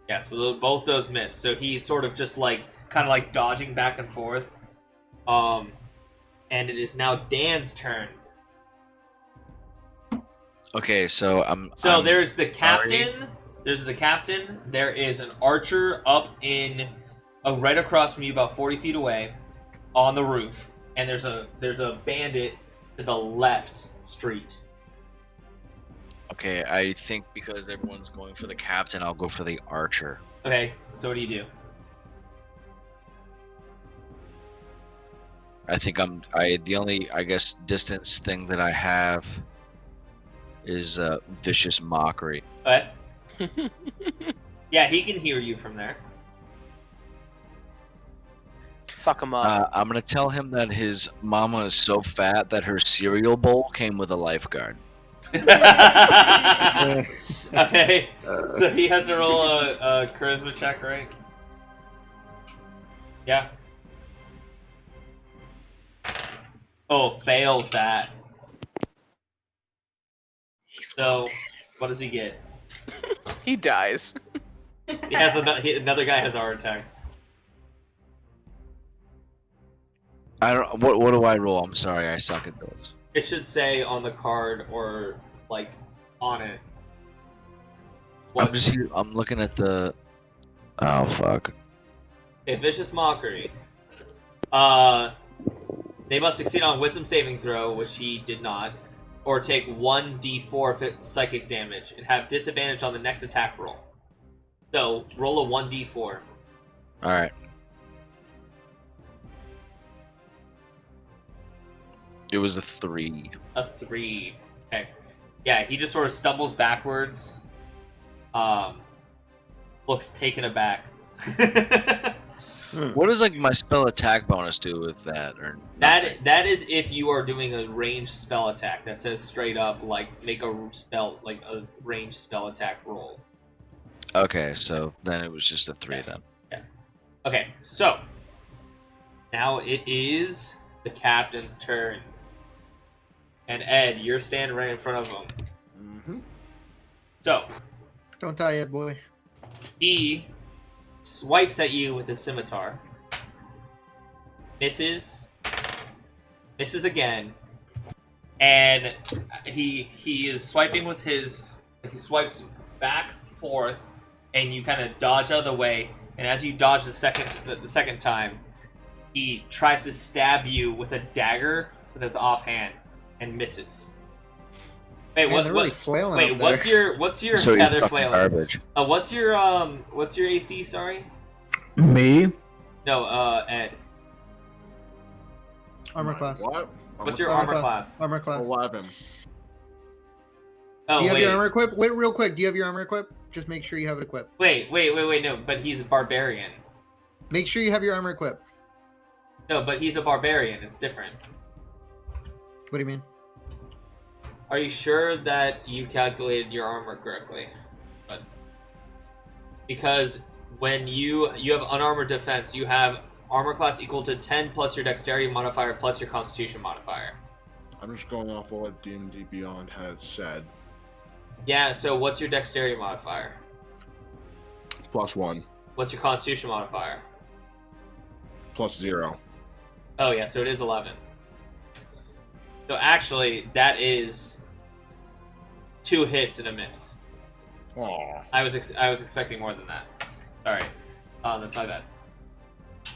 Yeah, so both those miss. So he's sort of just like kind of like dodging back and forth. And it is now Dan's turn. Okay, so There's the captain. There's the captain. There is an archer up in, right across from you, about 40 feet away, on the roof. And there's a bandit to the left street. Okay, I think because everyone's going for the captain, I'll go for the archer. Okay, so what do you do? I think the only, I guess, distance thing that I have is vicious mockery. What? Yeah, he can hear you from there. Fuck him up. I'm gonna tell him that his mama is so fat that her cereal bowl came with a lifeguard. Okay, so he has to roll a charisma check, right? Yeah. Oh, fails that. So, what does he get? He dies. He has another guy has a heart attack. I don't. What do I roll? I'm sorry, I suck at those. It should say on the card or like on it. I'm looking at the. Oh fuck. Okay, vicious mockery. They must succeed on wisdom saving throw, which he did not, or take 1d4 psychic damage and have disadvantage on the next attack roll. So roll a 1d4. All right. It was a 3. A 3. Okay. Yeah, he just sort of stumbles backwards. Looks taken aback. What does like my spell attack bonus do with that? Or that is if you are doing a ranged spell attack. That says straight up like make a ranged spell attack roll. Okay, so then it was just a 3 Yes. then. Yeah. Okay, so now it is the captain's turn. And Ed, you're standing right in front of him. mm-hmm. So, don't die, Ed boy. He swipes at you with his scimitar. Misses again. And he is swiping with his. He swipes back, forth, and you kind of dodge out of the way. And as you dodge the second time, he tries to stab you with a dagger with his offhand and misses. Wait, Man, they're really flailing up there. what's your So feather he's fucking flailing? garbage. What's your AC? Sorry. Me? No, Ed. Armor class. What? What's your armor class? Armor class. 11. Oh Do you have wait, your armor equipped? Wait, real quick. Do you have your armor equipped? Just make sure you have it equipped. wait. No, but he's a barbarian. Make sure you have your armor equipped. No, but he's a barbarian. It's different. What do you mean? Are you sure that you calculated your armor correctly? Because when you have unarmored defense, you have armor class equal to 10 plus your dexterity modifier plus your constitution modifier. I'm just going off what D&D Beyond has said. Yeah, so what's your dexterity modifier? +1. What's your constitution modifier? +0. Oh yeah, so it is 11. So actually, that is 2 hits and a miss. Aww. I was expecting more than that. Sorry, that's my bad.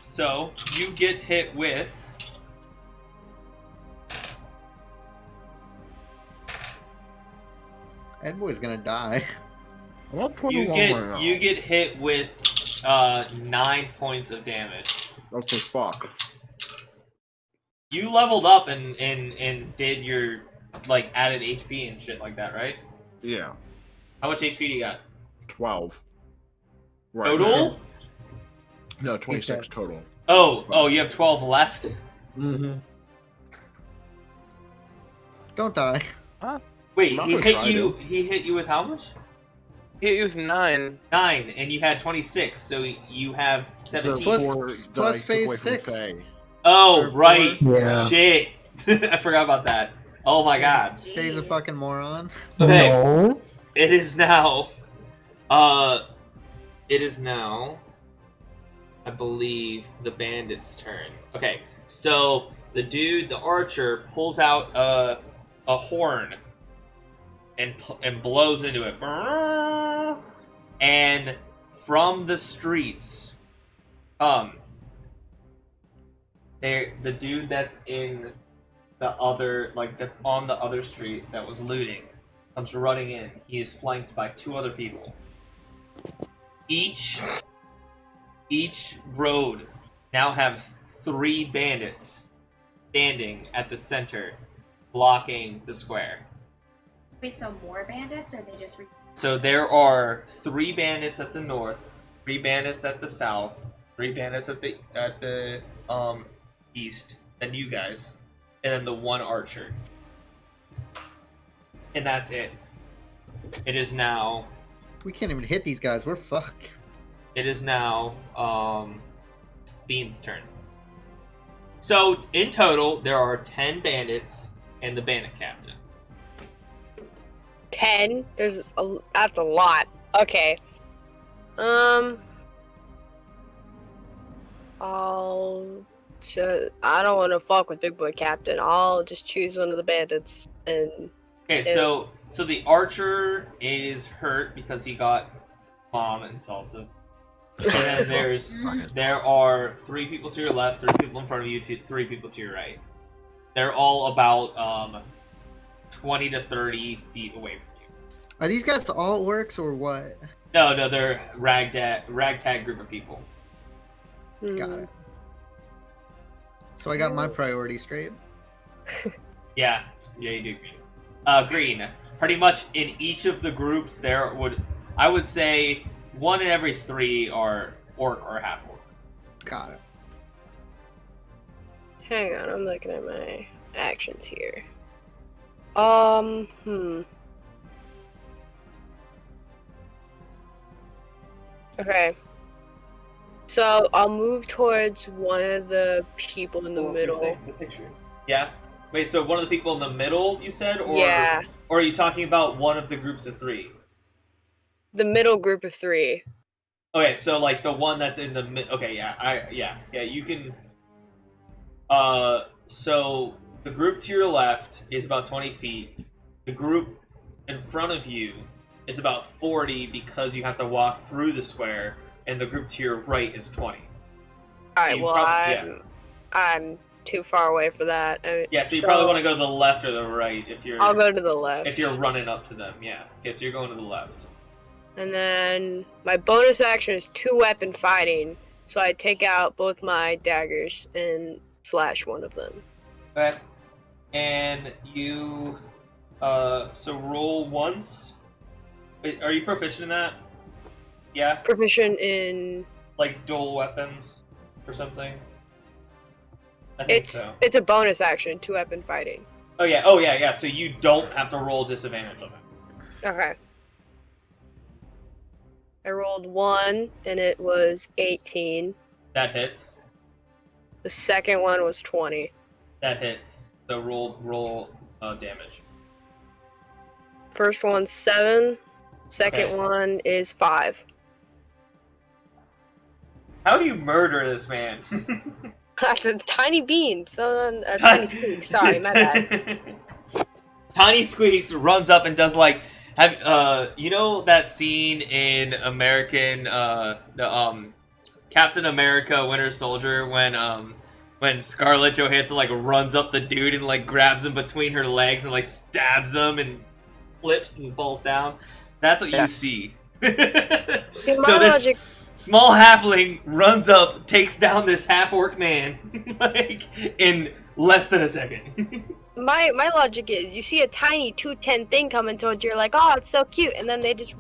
So you get hit with. Ed boy's gonna die. I'm at 21 right now. You get hit with 9 points of damage. Okay, fuck. You leveled up and did your like added HP and shit like that, right? Yeah. How much HP do you got? 12. Right. Total? No, 26 total. Oh, you have 12 left? Mm-hmm. Don't die. Wait, I'm not he gonna hit try you. to. He hit you with how much? He was 9. 9, and you had 26, so you have 17. Plus- That plus I took phase away from 6. Faye. Oh, Or right. four. Yeah. Shit. I forgot about that. Oh my god. He's a Jeez. fucking moron. Okay. No. It is now. It is now. I believe the bandit's turn. Okay, so the dude, the archer, pulls out a horn and blows into it. And from the streets, the dude that's in the other, like that's on the other street that was looting, comes running in. He is flanked by 2 other people. Each road now have 3 bandits standing at the center, blocking the square. Wait, so more bandits, or they just? So there are 3 bandits at the north, 3 bandits at the south, 3 bandits at the east, then you guys, and then the 1 archer. And that's it. It is now. We can't even hit these guys. We're fucked. It is now Bean's turn. So in total, there are 10 bandits and the bandit captain. 10? That's a lot. Okay. I don't want to fuck with Big Boy Captain. I'll just choose one of the bandits and. Okay, so the archer is hurt because he got mom insulted. And then there are 3 people to your left, 3 people in front of you, 3 people to your right. They're all about 20 to 30 feet away from you. Are these guys all orcs or what? No, they're ragtag group of people. Got it. So I got my priority straight. Yeah, you do, Green. Green. Pretty much in each of the groups, I would say 1 in every 3 are orc or half orc. Got it. Hang on, I'm looking at my actions here. Okay. So I'll move towards one of the people in the middle. The picture. Yeah. Wait, so one of the people in the middle, you said, or Yeah. Or are you talking about one of the groups of 3? The middle group of 3. Okay, so like the one that's in the mid. Okay, yeah. You can. So the group to your left is about 20 feet. The group in front of you is about 40 because you have to walk through the square, and the group to your right is 20. Alright, well, I'm too far away for that. Yeah, so you probably want to go to the left or the right if you're. I'll go to the left. If you're running up to them, yeah. Okay, so you're going to the left. And then my bonus action is 2-weapon fighting, so I take out both my daggers and slash one of them. Okay. And you, so roll once. Wait, are you proficient in that? Yeah? Proficient in... Like dual weapons or something? I think so. It's a bonus action, 2-weapon fighting. Oh yeah, so you don't have to roll disadvantage on it. Okay. I rolled 1, and it was 18. That hits. The second one was 20. That hits. So roll damage. First one's 7. Second one is 5. How do you murder this man? That's a tiny bean. Tiny squeak. Sorry, my bad. Tiny Squeaks runs up and does like you know that scene in American Captain America Winter Soldier when Scarlett Johansson like runs up the dude and like grabs him between her legs and like stabs him and flips and falls down. That's what you see. So this small halfling runs up, takes down this half-orc man like in less than a second. My logic is, you see a tiny 210 thing coming towards you, you're like, oh, it's so cute, and then they just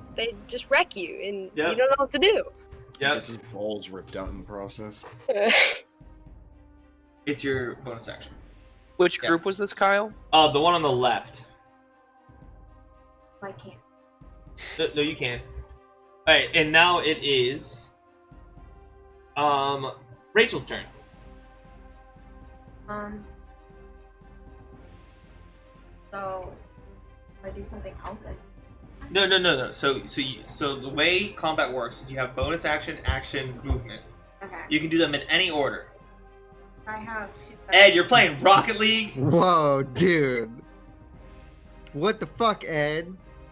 wreck you, and you don't know what to do. Yeah, gets his balls ripped out in the process. It's your bonus action. Which group was this, Kyle? The one on the left. I can't. No, you can. Alright, and now it is Rachel's turn. So I do something else. No. So the way combat works is you have bonus action, action, movement. Okay. You can do them in any order. I have 2. Ed, you're playing Rocket League? Whoa, dude. What the fuck, Ed?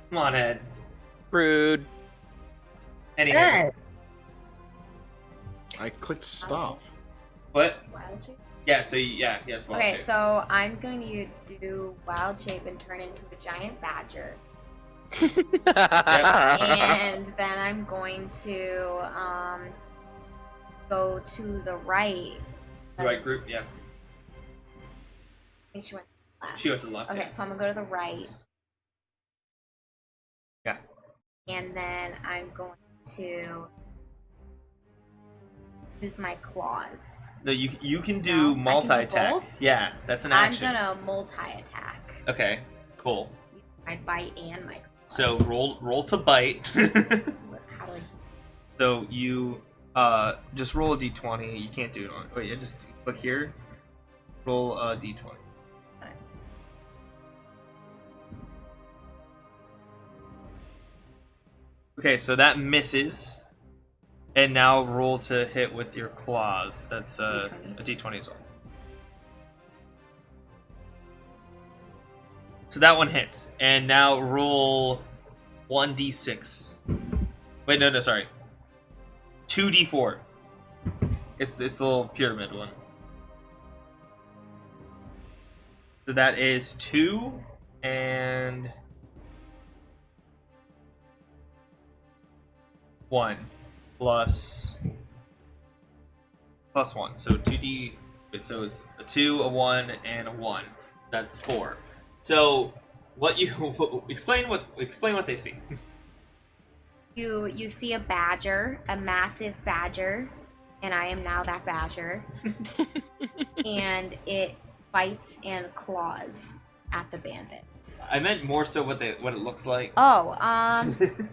Come on, Ed. Rude. Anyway. Ed! I clicked stop. What? Wild shape. Yeah, so it's wild Okay, shape. so I'm going to do wild shape and turn into a giant badger. And then I'm going to go to the right. The right group, yeah. I think she went to the left. She went to the left, Okay, yeah. so I'm gonna go to the right. Yeah. And then I'm going to use my claws. No, you can No, I do can do multi-attack. both? Yeah, that's an action. I'm gonna multi-attack. Okay, cool. My bite and my claws. So roll to bite. How do I... So you just roll a d20. You can't do it on. Wait, just click here. Roll a d20. Okay, so that misses. And now roll to hit with your claws. That's a d20 as well. So that one hits. And now roll 1d6. Wait, no, sorry. 2d4. It's the little pyramid one. So that is 2 and 1 plus 1. So 2d. So it's a 2, a 1, and a 1. That's 4. So what you explain what they see. You see a badger, a massive badger, and I am now that badger. And it bites and claws at the bandits. I meant more so what it looks like. Oh,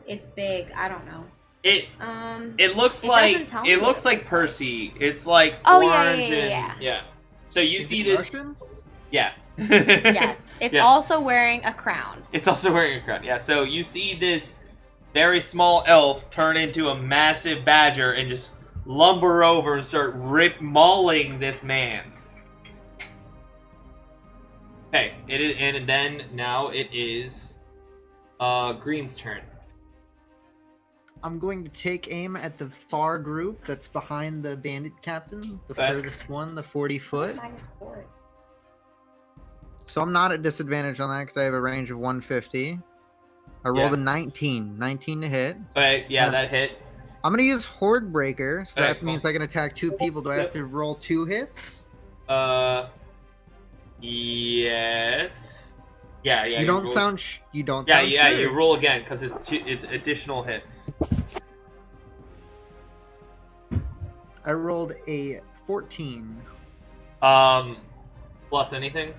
it's big. I don't know. It looks it like doesn't tell me it what looks it like looks Percy. It's like Oh, yeah, orange yeah. and So you Is see it this? Russian? Yeah. Yes, it's Yeah. also wearing a crown. It's also wearing a crown. Yeah. So you see this very small elf turn into a massive badger and just lumber over and start mauling this man's. Okay. It is, and then now it is Green's turn. I'm going to take aim at the far group that's behind the bandit captain, the Okay. furthest one, the 40 foot. -4. So I'm not at disadvantage on that because I have a range of 150. I rolled a 19. 19 to hit. Okay. Yeah, that hit. I'm going to use Horde Breaker, so Alright, that means I can attack 2 people. Do I have to roll 2 hits? Yes. Yeah. you don't roll- sound you don't Yeah, sound yeah. sure. You roll again because it's additional hits. I rolled a 14. Plus anything.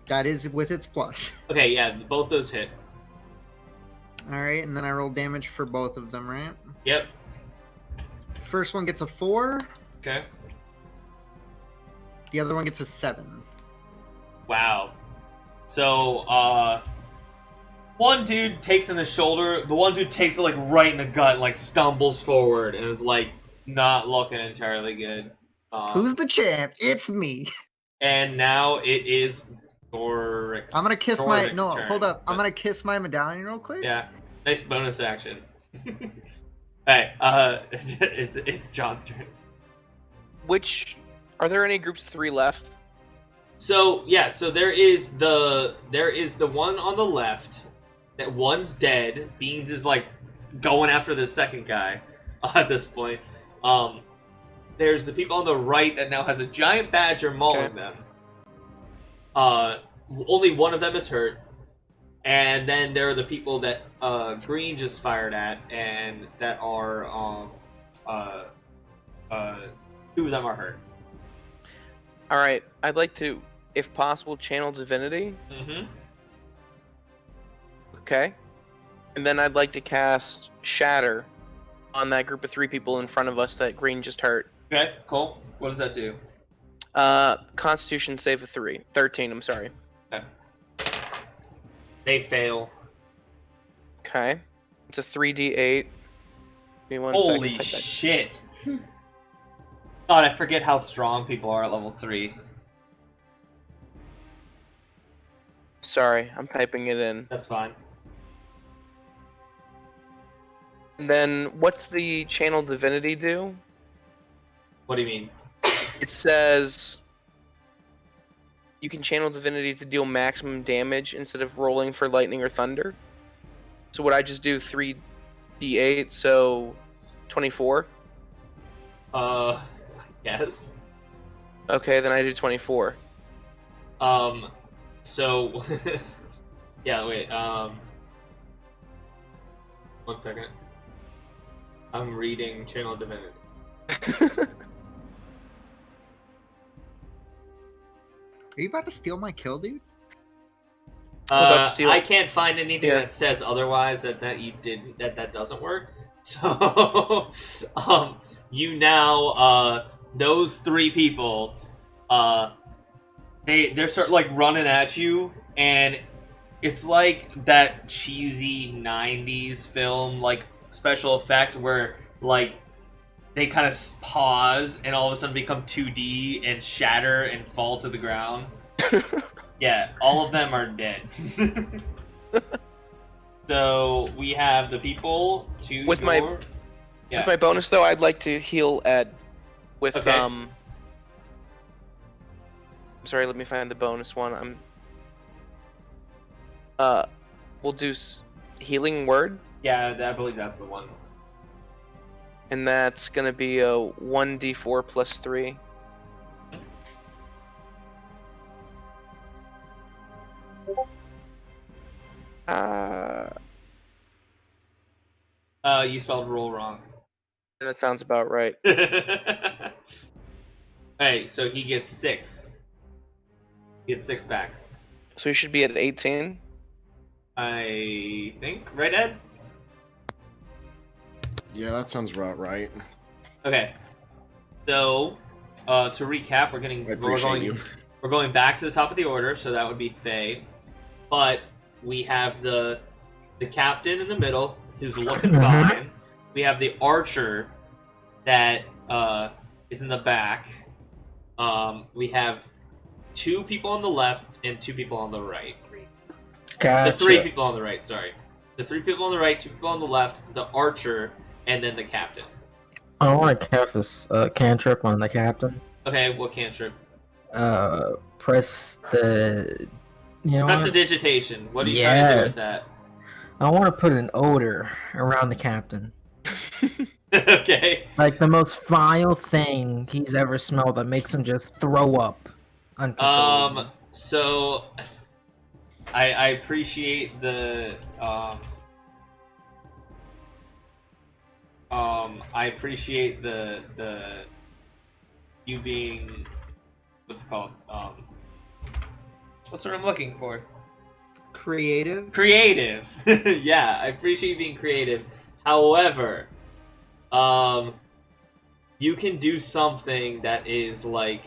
That is with its plus. Okay, yeah, both those hit. Alright, and then I roll damage for both of them, right? Yep. First one gets a 4. Okay. The other one gets a 7. Wow. So, one dude takes in the shoulder. The one dude takes it like right in the gut, like stumbles forward, and is like not looking entirely good. Who's the champ? It's me. And now it is Doric's. I'm gonna kiss my Doric's no. turn, Hold up. I'm but- gonna kiss my medallion real quick. Yeah, nice bonus action. Hey, it's John's turn. Which are there any groups of 3 left? So yeah, so there is the one on the left. That one's dead. Beans is like going after the second guy at this point. There's the people on the right that now has a giant badger mauling them. Only one of them is hurt. And then there are the people that Green just fired at, and that are 2 of them are hurt. Alright, I'd like to, if possible, channel divinity. Mm-hmm. Okay. And then I'd like to cast Shatter on that group of 3 people in front of us that Green just hurt. Okay, cool. What does that do? Constitution save of 13, I'm sorry. Okay. They fail. Okay. It's a 3d8. Give me one second. Holy shit. God, I forget how strong people are at level 3. Sorry, I'm typing it in. That's fine. And then, what's the Channel Divinity do? What do you mean? It says you can Channel Divinity to deal maximum damage instead of rolling for lightning or thunder. So would I just do 3d8, so 24? Yes. Okay, then I do 24. So... yeah, wait, 1 second. I'm reading Channel Divinity. Are you about to steal my kill, dude? I can't find anything Yeah. that says otherwise that doesn't work. So, you now, those 3 people, they're sort of like running at you, and it's like that cheesy 90s film, like, special effect where, like, they kind of pause and all of a sudden become 2D and shatter and fall to the ground. Yeah, all of them are dead. So we have the people to With my bonus though, I'd like to heal Ed with Okay. I'm sorry, let me find the bonus one. We'll do healing word, Yeah, I believe that's the one. and that's gonna be a 1d4 plus 3. You spelled roll wrong. That sounds about right. Hey, so he gets 6. He gets 6 back. So you should be at 18. I think, right, Ed? Yeah, that sounds about right. Okay. So, to recap, we're going back to the top of the order, so that would be Faye. But we have the captain in the middle, who's looking fine. We have the archer that is in the back. We have 2 people on the left and 2 people on the right. Gotcha. The 3 people on the right, sorry. The 3 people on the right, 2 people on the left, the archer, and then the captain. I want to cast this cantrip on the captain. Okay, what cantrip? Press the. Prestidigitation. What are you trying to do with that? I want to put an odor around the captain. Okay. Like the most vile thing he's ever smelled that makes him just throw up. Uncontrollably. So I appreciate the I appreciate the you being what's it called? What's what I'm looking for? Creative. Creative. Yeah, I appreciate you being creative. However, you can do something that is like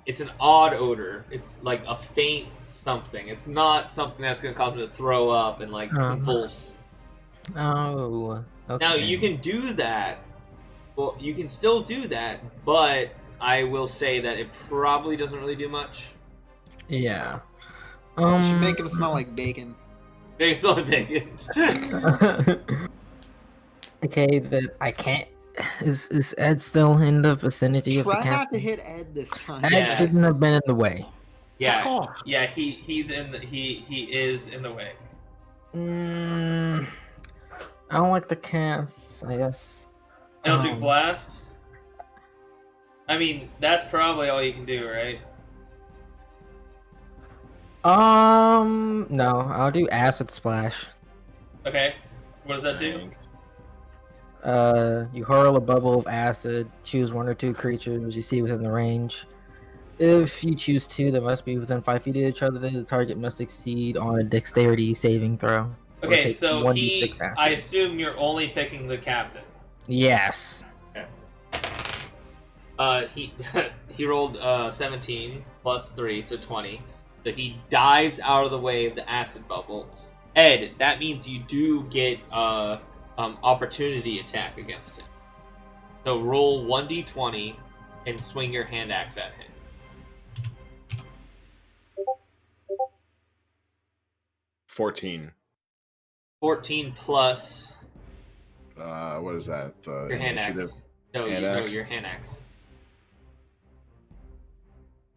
it's an odd odor. It's like a faint something. It's not something that's gonna cause him to throw up and like convulse. Oh. Okay. Now you can do that. Well, you can still do that, but I will say that it probably doesn't really do much. Yeah. You should make him smell like bacon. They still like bacon. Okay, that I can't. Is Ed still in the vicinity of the Try captain? not to hit Ed this time. Ed Yeah. shouldn't have been in the way. Yeah, Fuck off. yeah, he's in the he is in the way. I don't like the cast. I guess. Eldritch Blast. I mean, that's probably all you can do, right? No, I'll do acid splash. Okay. What does that do? You hurl a bubble of acid, choose 1 or 2 creatures you see within the range, If you choose to, they must be within 5 feet of each other. The target must succeed on a dexterity saving throw. or Okay, take so 1d6 I acid. assume you're only picking the captain. Yes. He he rolled 17 plus 3, so 20. So he dives out of the way of the acid bubble. Ed, that means you do get opportunity attack against him. So roll 1d20 and swing your hand axe at him. 14. 14 plus What is that? your hand axe. No, Hand axe? your hand axe.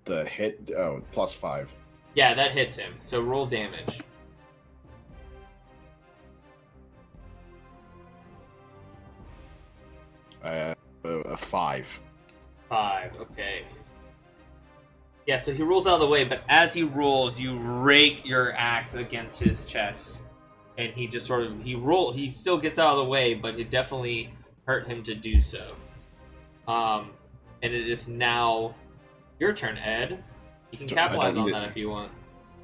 The hit. Oh, plus 5. Yeah, that hits him. So roll damage. A 5. 5, okay. Yeah, so he rolls out of the way, but as he rolls, you rake your axe against his chest. And he just sort of, he still gets out of the way, but it definitely hurt him to do so. And it is now your turn, Ed. You can So capitalize I don't on need that it. if you want.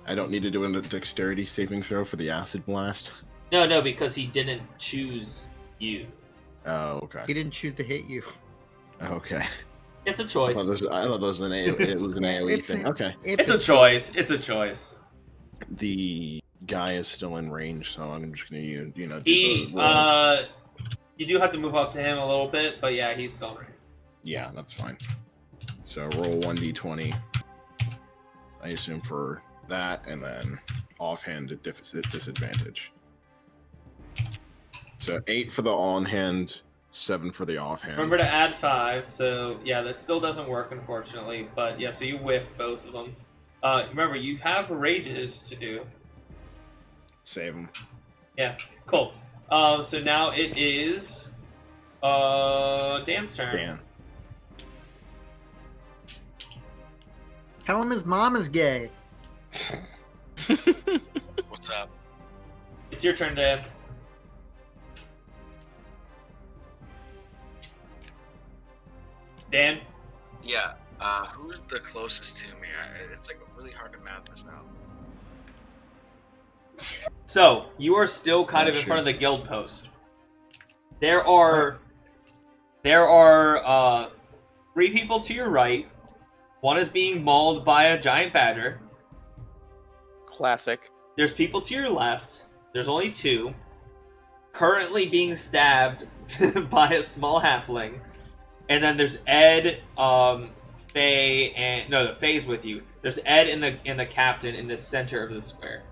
I don't need to do a dexterity saving throw for the acid blast. No, because he didn't choose you. Oh, okay. He didn't choose to hit you. Okay. It's a I choice. thought that was an it was an AoE It's thing. a- Okay. It's a choice. It's a choice. The guy is still in range, so I'm just gonna do He, the roll. you do have to move up to him a little bit, but yeah, he's still right. Yeah, that's fine. So roll 1d20. I assume for that, and then offhand at disadvantage. So 8 for the on-hand, 7 for the offhand. Remember to add 5, so yeah, that still doesn't work, unfortunately. But yeah, so you whiff both of them. Remember, you have rages to do. Save him. Yeah, cool. So now it is Dan's turn. Dan. Tell him his mom is gay. What's up? It's your turn, Dan. Dan? Yeah. Who's the closest to me? It's like really hard to map this out. So, you are still kind Oh, of in shoot. front of the guild post. There are 3 people to your right. One is being mauled by a giant badger. Classic. There's people to your left. There's only 2. Currently being stabbed by a small halfling. And then there's Ed, Faye, and no, Faye's with you. There's Ed and the captain in the center of the square.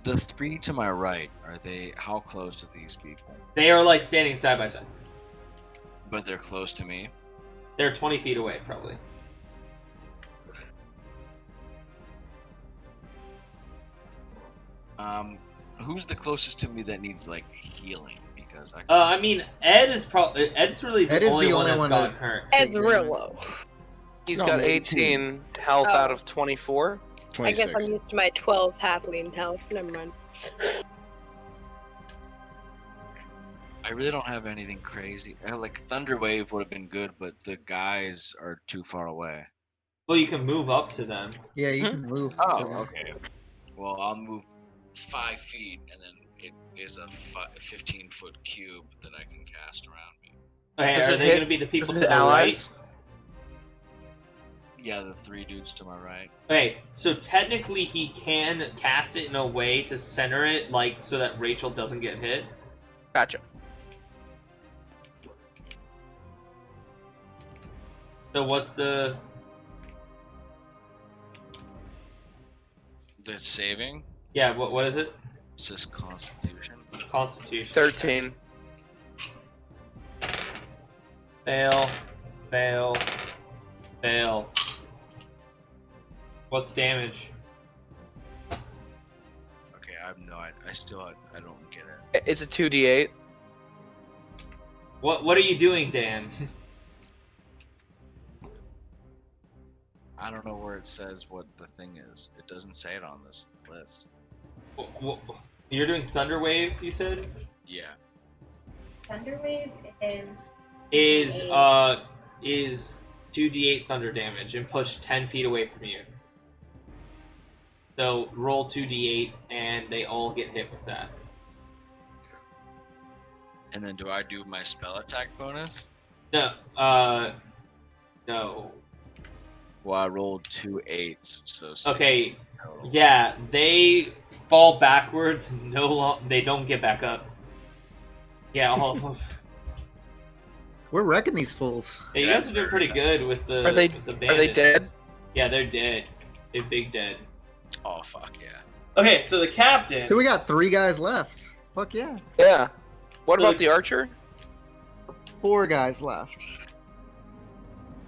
The 3 to my right, are they? How close to these people? They are like standing side by side. But they're close to me. They're 20 feet away, probably. Who's the closest to me that needs like healing? Because I mean, Ed's really the Ed is only the one only that's one gotten that- hurt. Ed's real low. He's No, got maybe 18 health Oh. out of 24. I 26. guess I'm used to my 12 halfling health. Never mind. I really don't have anything crazy. Like Thunder Wave would have been good, but the guys are too far away. Well, you can move up to them. Yeah, you can move. Oh, to them. okay. Well, I'll move 5 feet, and then it is a 15-foot cube that I can cast around me. Okay, Does are it they hit- going to be the people Does to it the allies? right? Yeah, the 3 dudes to my right. Okay, so technically he can cast it in a way to center it, like so that Rachel doesn't get hit. Gotcha. So what's the? The saving Yeah, what is it? says Constitution. Constitution. 13. Fail. Fail. Fail. What's damage? Okay, I have no idea. I don't get it. It's a 2d8. What are you doing, Dan? I don't know where it says what the thing is. It doesn't say it on this list. You're doing Thunder Wave, you said? Yeah. Thunderwave is Is 2d8 thunder damage and push 10 feet away from you. So roll 2d8, and they all get hit with that. And then do I do my spell attack bonus? No, no. Well, I rolled 2 8s, so 16 Okay, total. yeah, they fall backwards. They don't get back up. Yeah, all of them. We're wrecking these fools. Yeah, you guys are doing pretty good with the. Are they with the are they bandits. dead? Yeah, they're dead. They're big dead. Oh fuck yeah! Okay, so the captain. So we got 3 guys left. Fuck yeah. Yeah. What So about the archer? 4 guys left.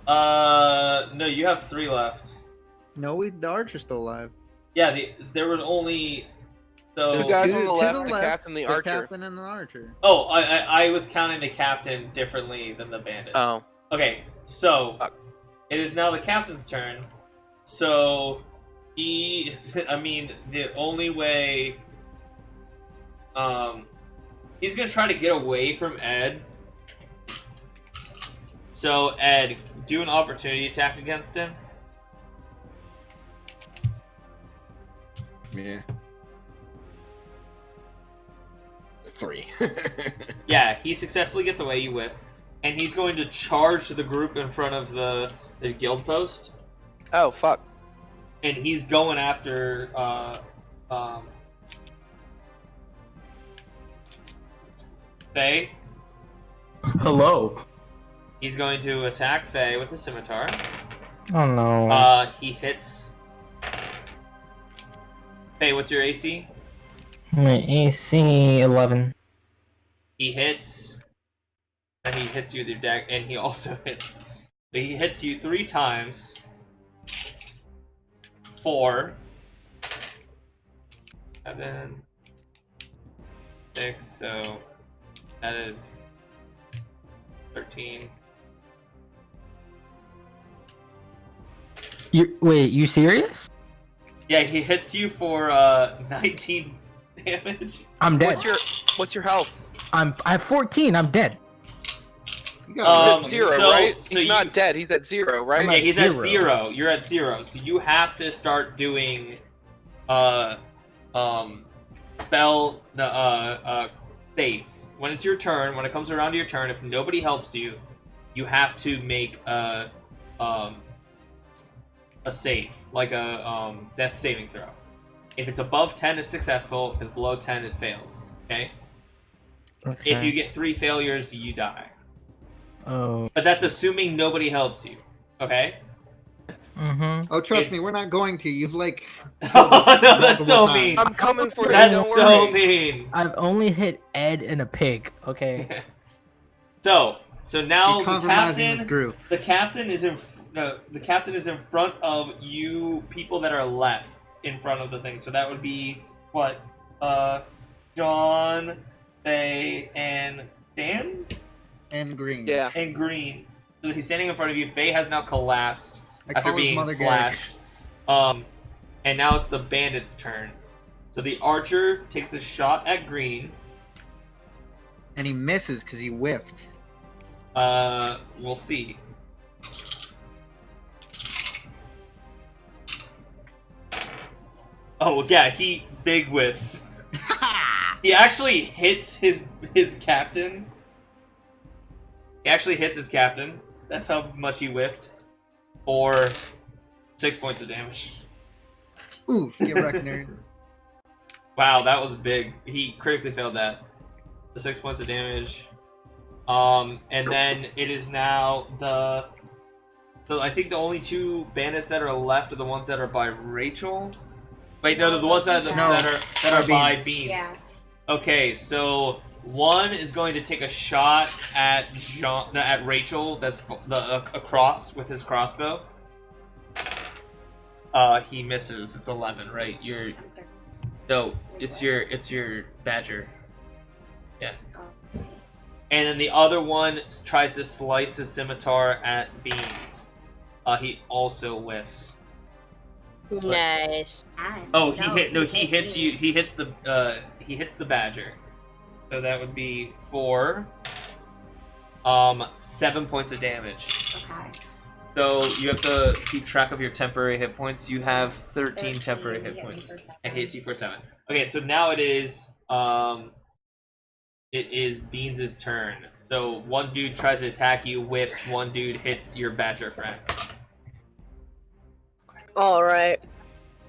No, you have 3 left. No, the archer's still alive. Yeah, there were only. So. Two guys Two on the to left, the the left, captain, the archer. captain and the archer. Oh, I was counting the captain differently than the bandit. Oh. Okay, so Fuck. it is now the captain's turn. So he is. I mean, the only way. He's gonna try to get away from Ed. So Ed, do an opportunity attack against him. Yeah. 3. Yeah, he successfully gets away. You whip, and he's going to charge the group in front of the guild post. Oh fuck. And he's going after Faye. Hello. He's going to attack Faye with a scimitar. Oh no. He hits. Faye, what's your AC? My AC 11. He hits, and he hits you with your deck, and he also hits. He hits you 3 times. 4. 7. 6. So that is 13. Wait, you serious? Yeah, he hits you for 19 damage. I'm dead. What's your health? I have 14. I'm dead. You got He's at 0, so- right? so He's not dead. He's at 0, right? I'm Yeah, at he's 0. at 0. You're at 0. So you have to start doing spell saves. When it's your turn, when it comes around to your turn, if nobody helps you, you have to make a save, like a death saving throw. If it's above 10, it's successful. If it's below 10, it fails. Okay? Okay. If you get 3 failures, you die. Oh. But that's assuming nobody helps you. Okay? Mm-hmm. Oh, trust It's- me, we're not going to. You've like. Oh, no, that's so multiple times. mean. I'm coming for you. That's Don't so worry. mean. I've only hit Ed and a pig. Okay. So now You're the compromising this captain. group. The captain is the captain is in front of you people that are left in front of the thing. So that would be what? John, Faye, and Dan? And green. Yeah. And Green. So he's standing in front of you. Faye has now collapsed I after call his being mother Gary. slashed. And now it's the bandits' turns. So the archer takes a shot at Green. And he misses because he whiffed. We'll see. Oh yeah, he big whiffs. He actually hits his captain. He actually hits his captain. That's how much he whiffed. For 6 points of damage. Oof, get wrecked, nerd. Wow, that was big. He critically failed that. The 6 points of damage. And then it is now the. So I think the only 2 bandits that are left are the ones that are by Rachel. Wait, no, the ones that No, that are by Beans. Beans. Yeah. Okay, so one is going to take a shot at at Rachel. That's across with his crossbow. He misses. It's 11, right? No, it's your badger. Yeah. Oh, I see. And then the other one tries to slice his scimitar at Beans. He also whiffs. Nice. And Oh, no, he hits me. you. He hits the badger. So that would be for 7 points of damage. Okay. So you have to keep track of your temporary hit points. You have 13 temporary hit hit me points. for 7. It hits you for 7. Okay, so now it is Beans' turn. So one dude tries to attack you, whiffs. One dude hits your badger friend. All right.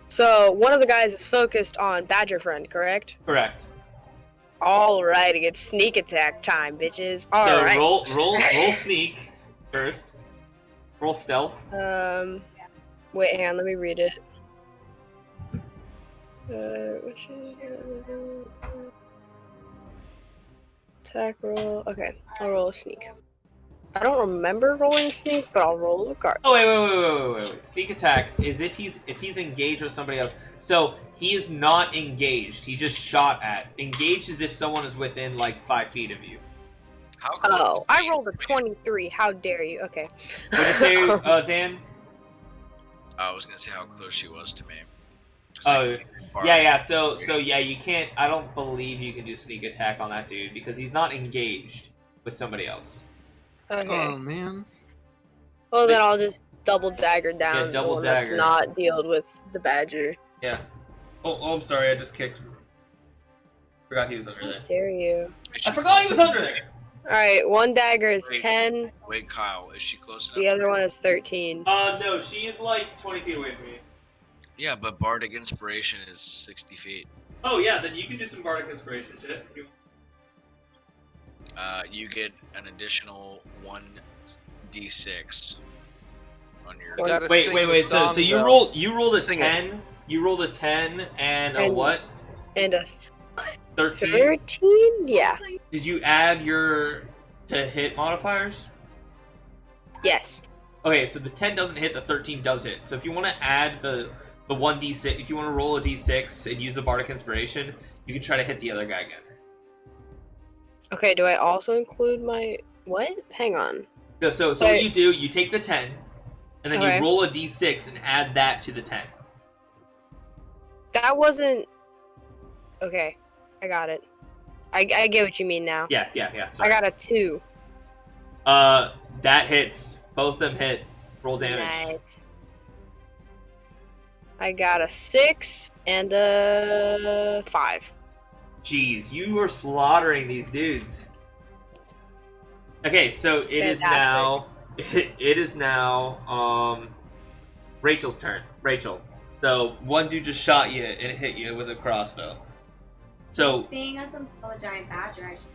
So one of the guys is focused on Badger Friend, correct? Correct. All right, it's sneak attack time, bitches. All So right. roll sneak first. Roll stealth. Wait, hang on, let me read it. Attack roll. Okay, I'll roll a sneak. I don't remember rolling sneak, but I'll roll a card. Oh wait. Sneak attack is if he's engaged with somebody else. So he is not engaged. He just shot at. Engaged is if someone is within like 5 feet of you. How close Oh, is I Beans rolled a to me? 23. How dare you? Okay. What did you say, Dan? I was gonna say how close she was to me. 'Cause Oh, I can bar yeah. it. So yeah, you can't. I don't believe you can do sneak attack on that dude because he's not engaged with somebody else. Okay. Oh man. Well, then I'll just double dagger down. Yeah, double the one that's dagger. Not deal with the badger. Yeah. Oh, I'm sorry. I just kicked. Forgot he was under there. How dare you? Is she I forgot he close was enough? under there. All right, one dagger is Wait. 10. Wait, Kyle, is she close enough? The other one is 13. No, she's like 20 feet away from me. Yeah, but Bardic Inspiration is 60 feet. Oh yeah, then you can do some bardic inspiration shit. You get an additional 1d6 on your. You gotta Wait. sing the So song, you though. rolled a Sing it. 10. You rolled a 10 and a And- what? And a 13. 13? Yeah. Did you add your to hit modifiers? Yes. Okay, so the 10 doesn't hit, the 13 does hit. So if you want to add the 1d6, if you want to roll a d6 and use the bardic inspiration, you can try to hit the other guy again. Okay, do I also include my... What? Hang on. No, so what Wait. you do, you take the 10, and then Okay. you roll a d6 and add that to the 10. That wasn't... Okay, I got it. I get what you mean now. Yeah. I Sorry. got a 2. That hits. Both of them hit. Roll damage. Nice. I got a 6 and a 5. Jeez, you are slaughtering these dudes. Okay, so it is now. It is now. Rachel's turn. Rachel. So one dude just shot you and hit you with a crossbow. So Seeing as I'm still a giant badger, I should.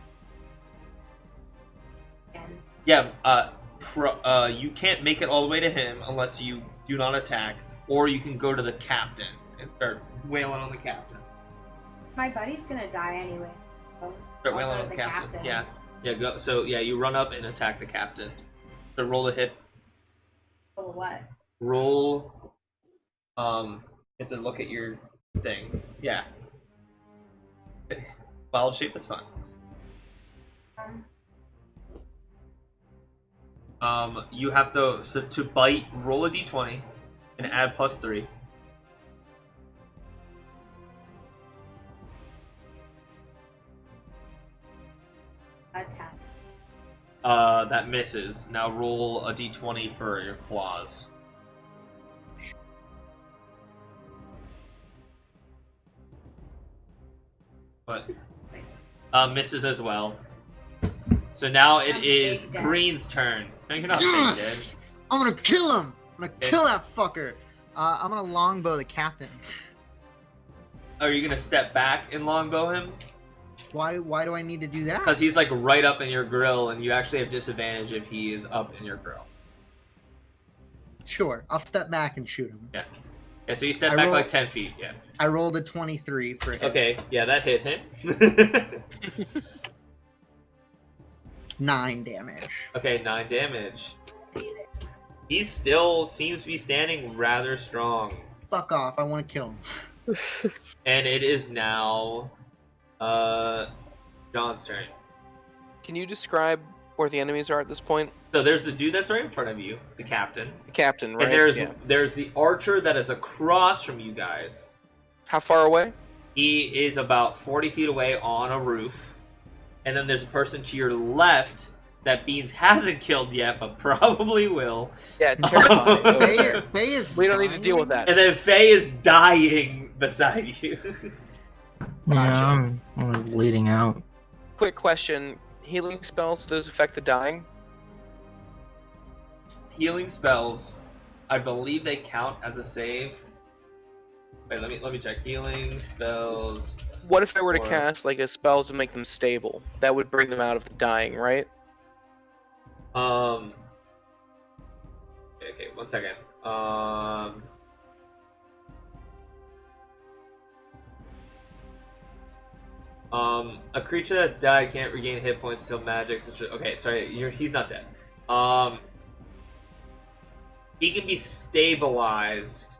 Again. yeah, you can't make it all the way to him unless you do not attack, or you can go to the captain and start wailing on the captain. My buddy's gonna die anyway. So Start I'll wailing go on to the captain. Yeah. Go. So yeah, you run up and attack the captain. So roll a hit. Roll what? Roll. You have to look at your thing. Yeah. Wild shape is fun. You have to bite. Roll a d20 and add +3. Attack. That misses. Now roll a d20 for your claws. What? Misses as well. So now it I'm is big dead. Green's turn. No, you're not Yes! big dead. I'm gonna kill him. I'm gonna Okay. kill that fucker. I'm gonna longbow the captain. Are you gonna step back and longbow him? Why do I need to do that? Because he's like right up in your grill, and you actually have disadvantage if he is up in your grill. Sure, I'll step back and shoot him. Yeah, so you step I back roll- like 10 feet. Yeah. I rolled a 23 for a hit. Okay. Yeah, that hit him. 9 damage. Okay, 9 damage. He still seems to be standing rather strong. Fuck off! I want to kill him. And it is now John's turn. Can you describe where the enemies are at this point? So there's the dude that's right in front of you, the captain. The captain, right? And there's Yeah. there's the archer that is across from you guys. How far away? He is about 40 feet away on a roof. And then there's a person to your left that Beans hasn't killed yet, but probably will. Yeah, terrifying. Faye is We don't need to deal with that. And then Faye is dying beside you. Yeah, I'm bleeding out. Quick question: healing spells, do those affect the dying? Healing spells, I believe they count as a save. Wait, let me check. Healing spells. What if I were to Or- cast like a spell to make them stable? That would bring them out of the dying, right? Okay, 1 second. A creature that's died can't regain hit points until magic. Okay, sorry, he's not dead. He can be stabilized.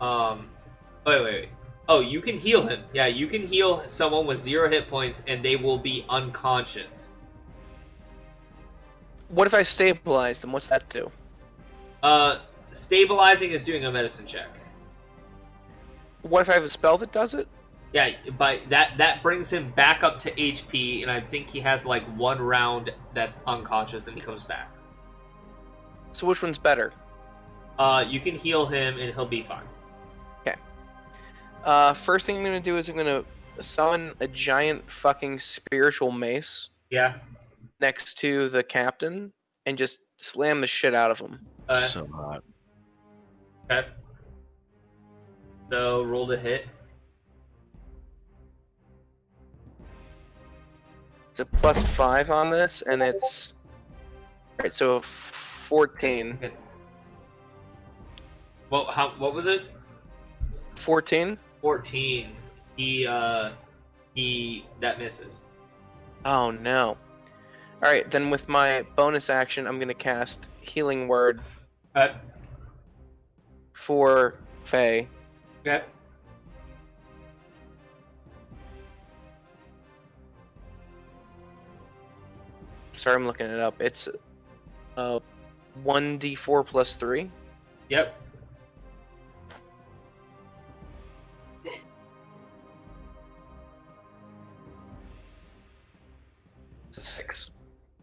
Wait. Oh, you can heal him. Yeah, you can heal someone with 0 hit points, and they will be unconscious. What if I stabilize them? What's that do? Stabilizing is doing a medicine check. What if I have a spell that does it? Yeah, but that brings him back up to HP, and I think he has like 1 round that's unconscious, and he comes back. So which one's better? You can heal him, and he'll be fine. First thing I'm gonna do is I'm gonna summon a giant fucking spiritual mace Yeah. next to the captain and just slam the shit out of him. So hot. Okay. So roll to hit. It's a +5 on this, and it's alright. So 14. Okay. Well, what was it? 14. 14. That misses. Oh no. Alright, then with my bonus action, I'm gonna cast Healing Word Okay. for Faye. Okay. Sorry, I'm looking it up. It's 1d4 plus 3. Yep. Six.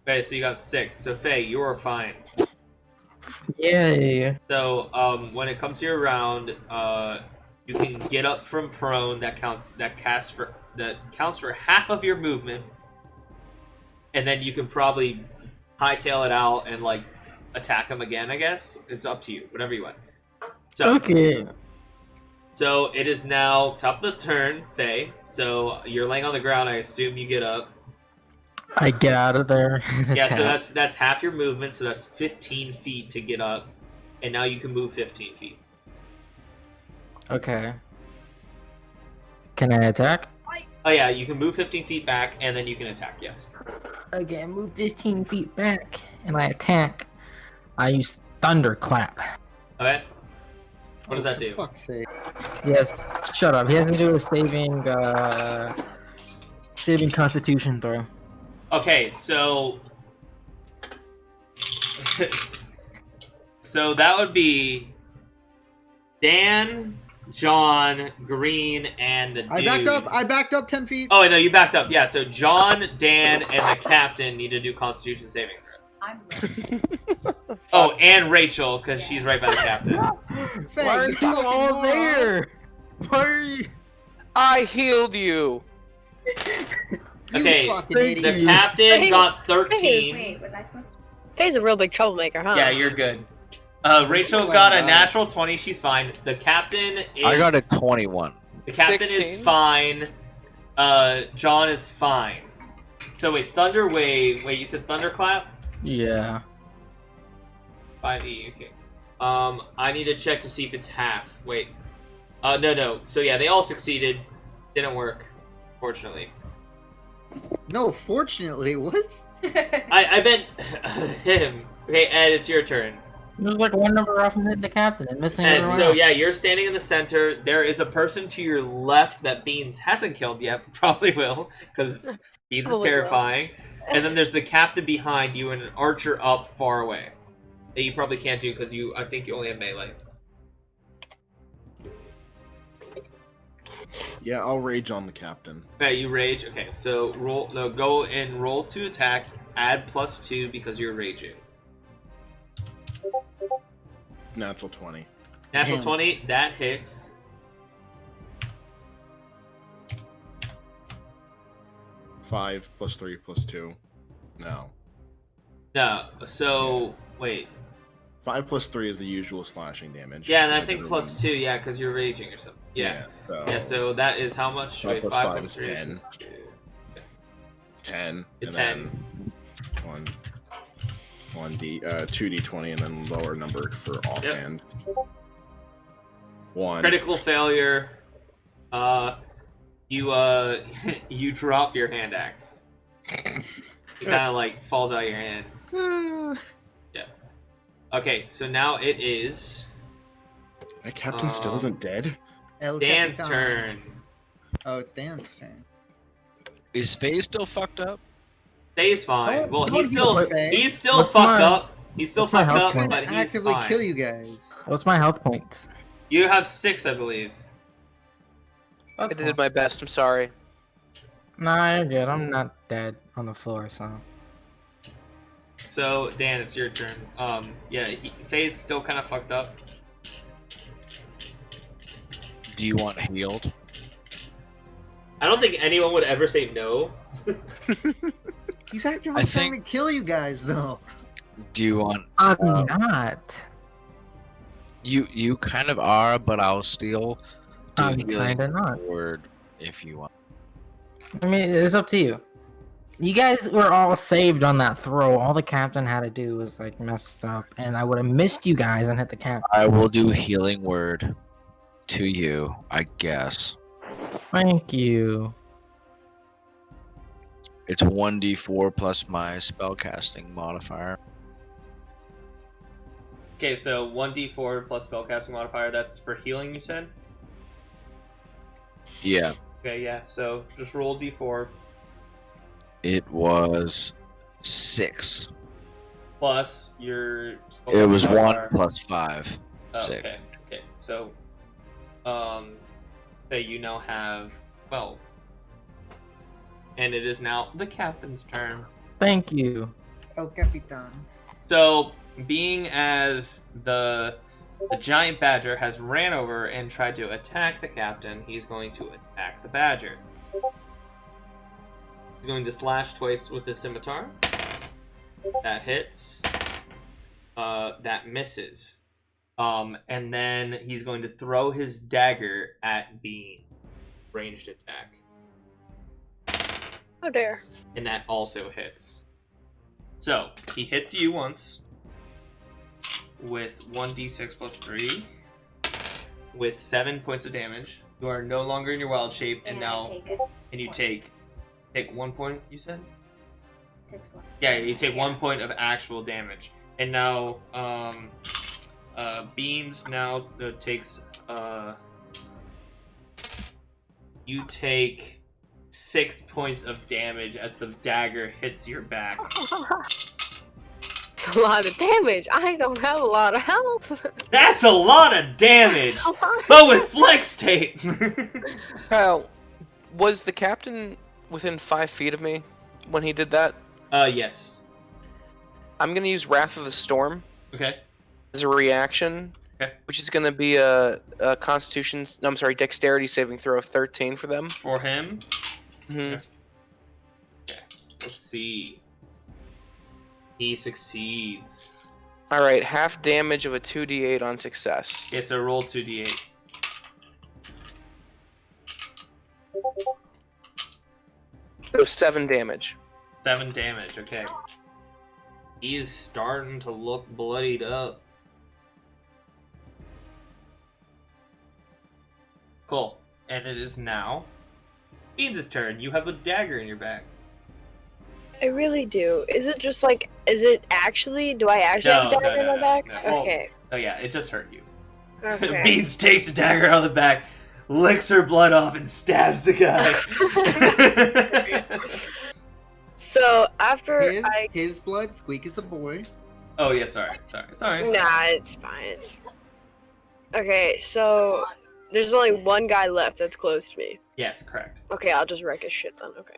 Okay, so you got 6. So Faye, you are fine. Yay. So when it comes to your round, you can get up from prone. That counts for half of your movement, and then you can probably hightail it out and like attack him again. I guess it's up to you, whatever you want. So Okay. So it is now top of the turn, Faye. So you're laying on the ground. I assume you get up. I get out of there. Yeah, so Tap. that's half your movement. So that's 15 feet to get up, and now you can move 15 feet. Okay. Can I attack? Oh yeah, you can move 15 feet back, and then you can attack. Yes. Okay, I move 15 feet back, and I attack. I use Thunderclap. Okay. What does that do? For fuck's sake. Yes, shut up. He has to do a saving Constitution throw. Okay, so so that would be Dan, John, Green, and the dude. I backed up 10 feet. Oh, no, you backed up. Yeah, so John, Dan, and the captain need to do Constitution saving throws. I'm ready. Oh, and Rachel, because she's right by the captain. Faye, Why are you you all fucking moron. there? Why are you? I healed you. You Okay, fucking the idiot. captain Hey, got 13. Wait, was I supposed to? Faye's a real big troublemaker, huh? Yeah, you're good. Rachel Like got a that. natural 20. She's fine. The captain is. I got a 21. The captain 16. is fine. John is fine. So wait, Thunder Wave. Wait, you said Thunderclap? Yeah. 5e. Okay. I need to check to see if it's half. Wait. No. So yeah, they all succeeded. Didn't work, fortunately. No, fortunately, what? I meant him. Okay, Ed, it's your turn. There's like one number off from hitting the captain and missing And everyone so, else. yeah, you're standing in the center. There is a person to your left that Beans hasn't killed yet, but probably will, because Beans is Probably will. terrifying. And then there's the captain behind you and an archer up far away. That you probably can't do because I think you only have melee. Yeah, I'll rage on the captain. Okay, you rage. Okay, so go and roll to attack. Add +2 because you're raging. Natural 20. Natural Damn. 20, that hits. Five plus 3 plus 2. No. No, so wait. 5 plus 3 is the usual slashing damage. Yeah, and I did think a +2, yeah, because you're raging or something. Yeah. Yeah, so that is how much? 5 Wait, plus 5 5 plus is 3 10. is 2. 10. It's and 10. Then 2d20 and then lower number for offhand. 1. Critical failure. You you drop your hand axe. It kind of like falls out of your hand. Yeah. Okay, so now it is That captain still isn't dead? El Dan's Capitan. turn. Oh, it's Dan's turn. Is Faye still fucked up? Faye's fine. Well, don't he's give still a fuck. he's still What's fucked my- up. He's still what's my fucked health up, point? but he's Actively fine. kill you guys. What's my health points? You have 6, I believe. I did my best. I'm sorry. Nah, you're good. I'm not dead on the floor, so. So Dan, it's your turn. Yeah, Faye's still kind of fucked up. Do you want healed? I don't think anyone would ever say no. He's actively I trying think- to kill you guys, though. Do you want? I'm not. You kind of are, but I'll still do I'm healing kinda not. word if you want. I mean, it's up to you. You guys were all saved on that throw. All the captain had to do was like mess up, and I would have missed you guys and hit the captain. I will do healing word to you, I guess. Thank you. It's 1d4 plus my spellcasting modifier. Okay, so 1d4 plus spellcasting modifier. That's for healing, you said? Yeah, Okay, yeah. So just roll d4 it was 6. plus your. It spellcasting was 1 modifier. plus 5. Oh, 6. okay. Okay. So, say you now have 12, and it is now the captain's turn. Thank you. El Capitan. So, being as the giant badger has ran over and tried to attack the captain, he's going to attack the badger. He's going to slash twice with the scimitar. That hits. That misses. And then he's going to throw his dagger at Bean. Ranged attack. Oh dare. And that also hits. So, he hits you once with 1d6 plus 3 with 7 points of damage. You are no longer in your wild shape, and I now take it. and you take 1 point, you said? 6 left. Yeah, you take 1 point of actual damage. And now Beans now takes you take 6 points of damage as the dagger hits your back. It's a lot of damage. I don't have a lot of health. That's a lot of damage! That's a lot. But with flex tape! Kyle, was the captain within 5 feet of me when he did that? Yes. I'm gonna use Wrath of the Storm Okay. as a reaction, Okay. which is gonna be a Constitution. No, I'm sorry, Dexterity saving throw of 13 for them. For him. Mhm. Okay. Let's see. He succeeds. All right, half damage of a 2d8 on success. Okay, so roll 2d8. So 7 damage. 7 damage, okay. He is starting to look bloodied up. Cool. And it is now Beans' turn. You have a dagger in your back. I really do. Is it just like, is it actually, do I actually have a No, dagger in my back? no. Well, Okay. Oh yeah, it just hurt you. Okay. Beans takes the dagger out of the back, licks her blood off, and stabs the guy. So after His blood, Squeak is a boy. Oh yeah, sorry. Nah, it's fine. It's fine. Okay, so there's only one guy left that's close to me. Yes, correct. Okay, I'll just wreck his shit then. Okay.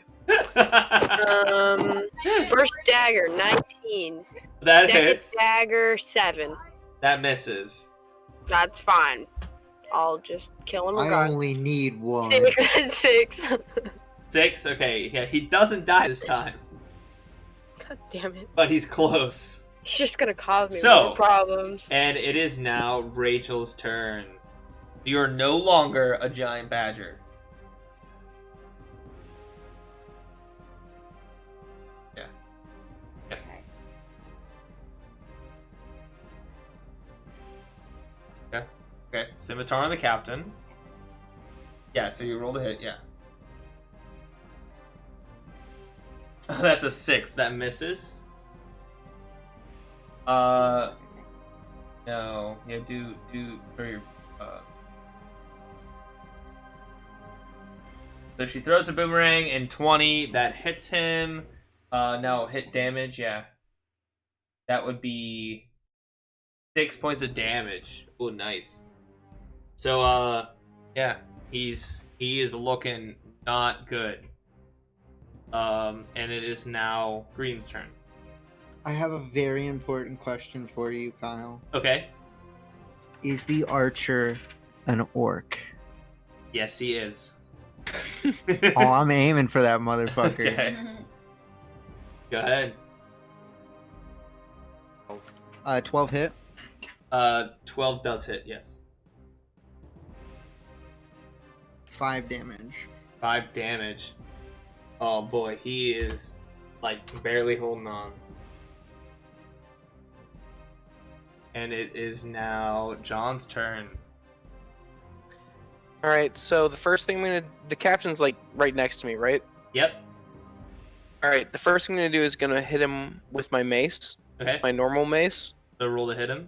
First dagger, 19. That Second hits. dagger, 7. That misses. That's fine. I'll just kill him I regardless. only need one. 6. 6. Okay, yeah, he doesn't die this time, God damn it. but he's close. He's just gonna cause me So- more problems. And it is now Rachel's turn. You are no longer a giant badger. Yeah. Yeah. Okay. Okay. Scimitar on the captain. Yeah, so you rolled a hit, yeah. That's a 6. That misses. No. Yeah, do for your So she throws a boomerang in 20. That hits him. No, hit damage, yeah. That would be 6 points of damage. Oh, nice. So, yeah, he is looking not good. And it is now Green's turn. I have a very important question for you, Kyle. Okay. Is the archer an orc? Yes, he is. Oh, I'm aiming for that motherfucker. Okay. Go ahead. 12 hit. 12 does hit, yes. 5 damage. 5 damage. Oh boy, he is like barely holding on. And it is now John's turn. Alright, so the first thing the captain's like right next to me, right? Yep. Alright, the first thing I'm gonna do is gonna hit him with my mace. Okay. My normal mace. So roll to hit him.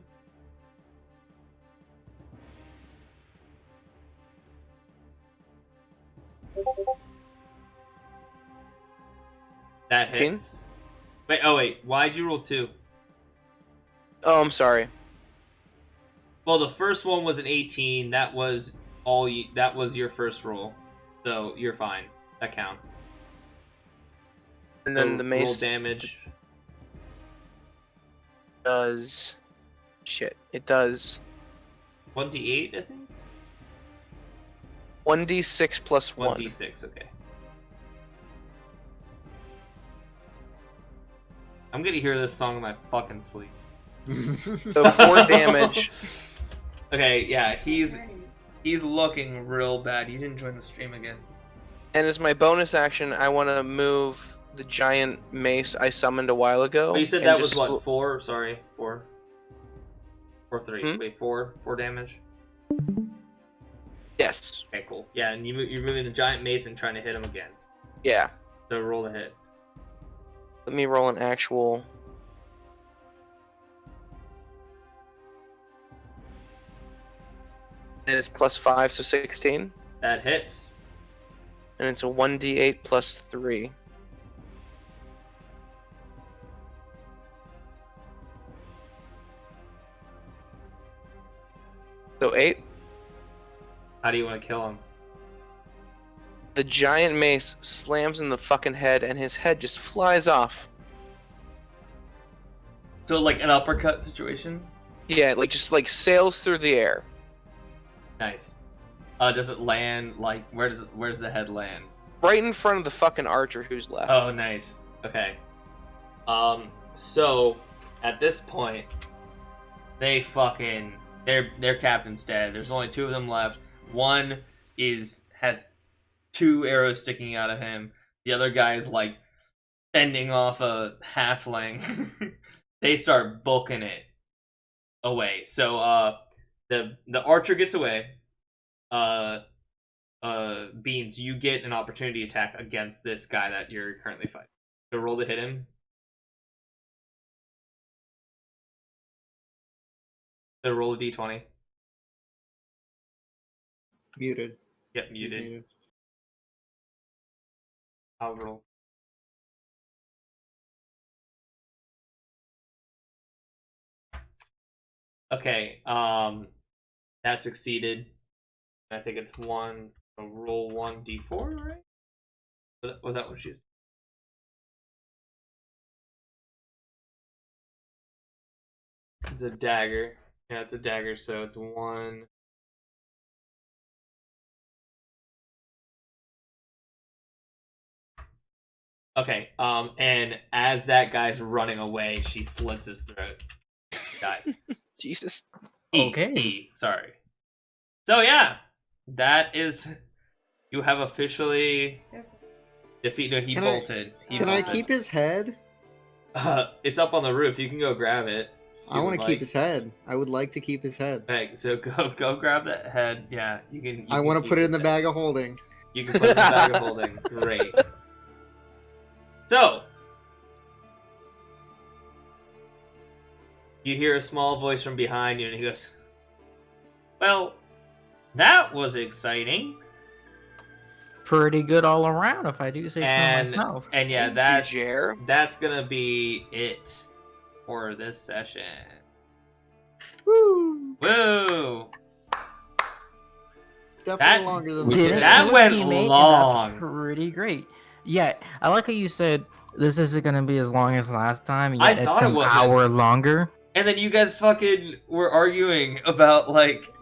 That hits. Wait, oh wait, why'd you roll 2? Oh, I'm sorry. Well, the first one was an 18. That was that was your first roll. So you're fine. That counts. And then So the mace roll damage. does... Shit, it does 1d8, I think? 1d6 plus 1. 1d6, okay. I'm gonna hear this song in my fucking sleep. So 4 damage. Okay, yeah, he's looking real bad. You didn't join the stream again. And as my bonus action, I want to move the giant mace I summoned a while ago. Oh, you said and that was just what, 4? Sorry, 4. Or 3. Hmm? Wait, 4 damage? Yes. Okay, cool. Yeah, and you're moving the giant mace and trying to hit him again. Yeah. So roll the hit. Let me roll an actual... And it's plus 5, so 16. That hits. And it's a 1d8 plus 3. So 8. How do you want to kill him? The giant mace slams in the fucking head, and his head just flies off. So like an uppercut situation? Yeah, like just like sails through the air. Nice. Does it land like where's the head land? Right in front of the fucking archer who's left. Oh, nice. Okay. So at this point, their captain's dead. There's only 2 of them left. One has 2 arrows sticking out of him. The other guy is like fending off a halfling. They start booking it away. So the archer gets away. Beans, you get an opportunity attack against this guy that you're currently fighting. So roll to hit him. So roll a d20. Muted. Yep, muted. I'll roll. Okay, that succeeded. I think it's 1, So roll 1d4, right? Was that what she? It's a dagger. Yeah, it's a dagger, so it's 1. Okay, and as that guy's running away, she slits his throat. Guys. Jesus. Okay. Sorry. So yeah, that is. You have officially defeated. No, he Can bolted. Can I keep his head? It's up on the roof. You can go grab it. I want to keep his head. I would like to keep his head. Okay, so go grab that head. Yeah, you can. I want to put it in the bag of holding. You can put it in the bag of holding. Great. So, you hear a small voice from behind you, and he goes, "Well, that was exciting." Pretty good all around, if I do say so myself. And yeah, Thank you, that's gonna be it for this session. Woo! Woo! Definitely longer than that went long. That's pretty great. Yeah, I like how you said this isn't gonna be as long as last time. Yet I thought it's it an wasn't. hour longer. And then you guys fucking were arguing about like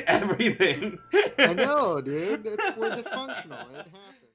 everything. I know, dude. We're dysfunctional. It happens.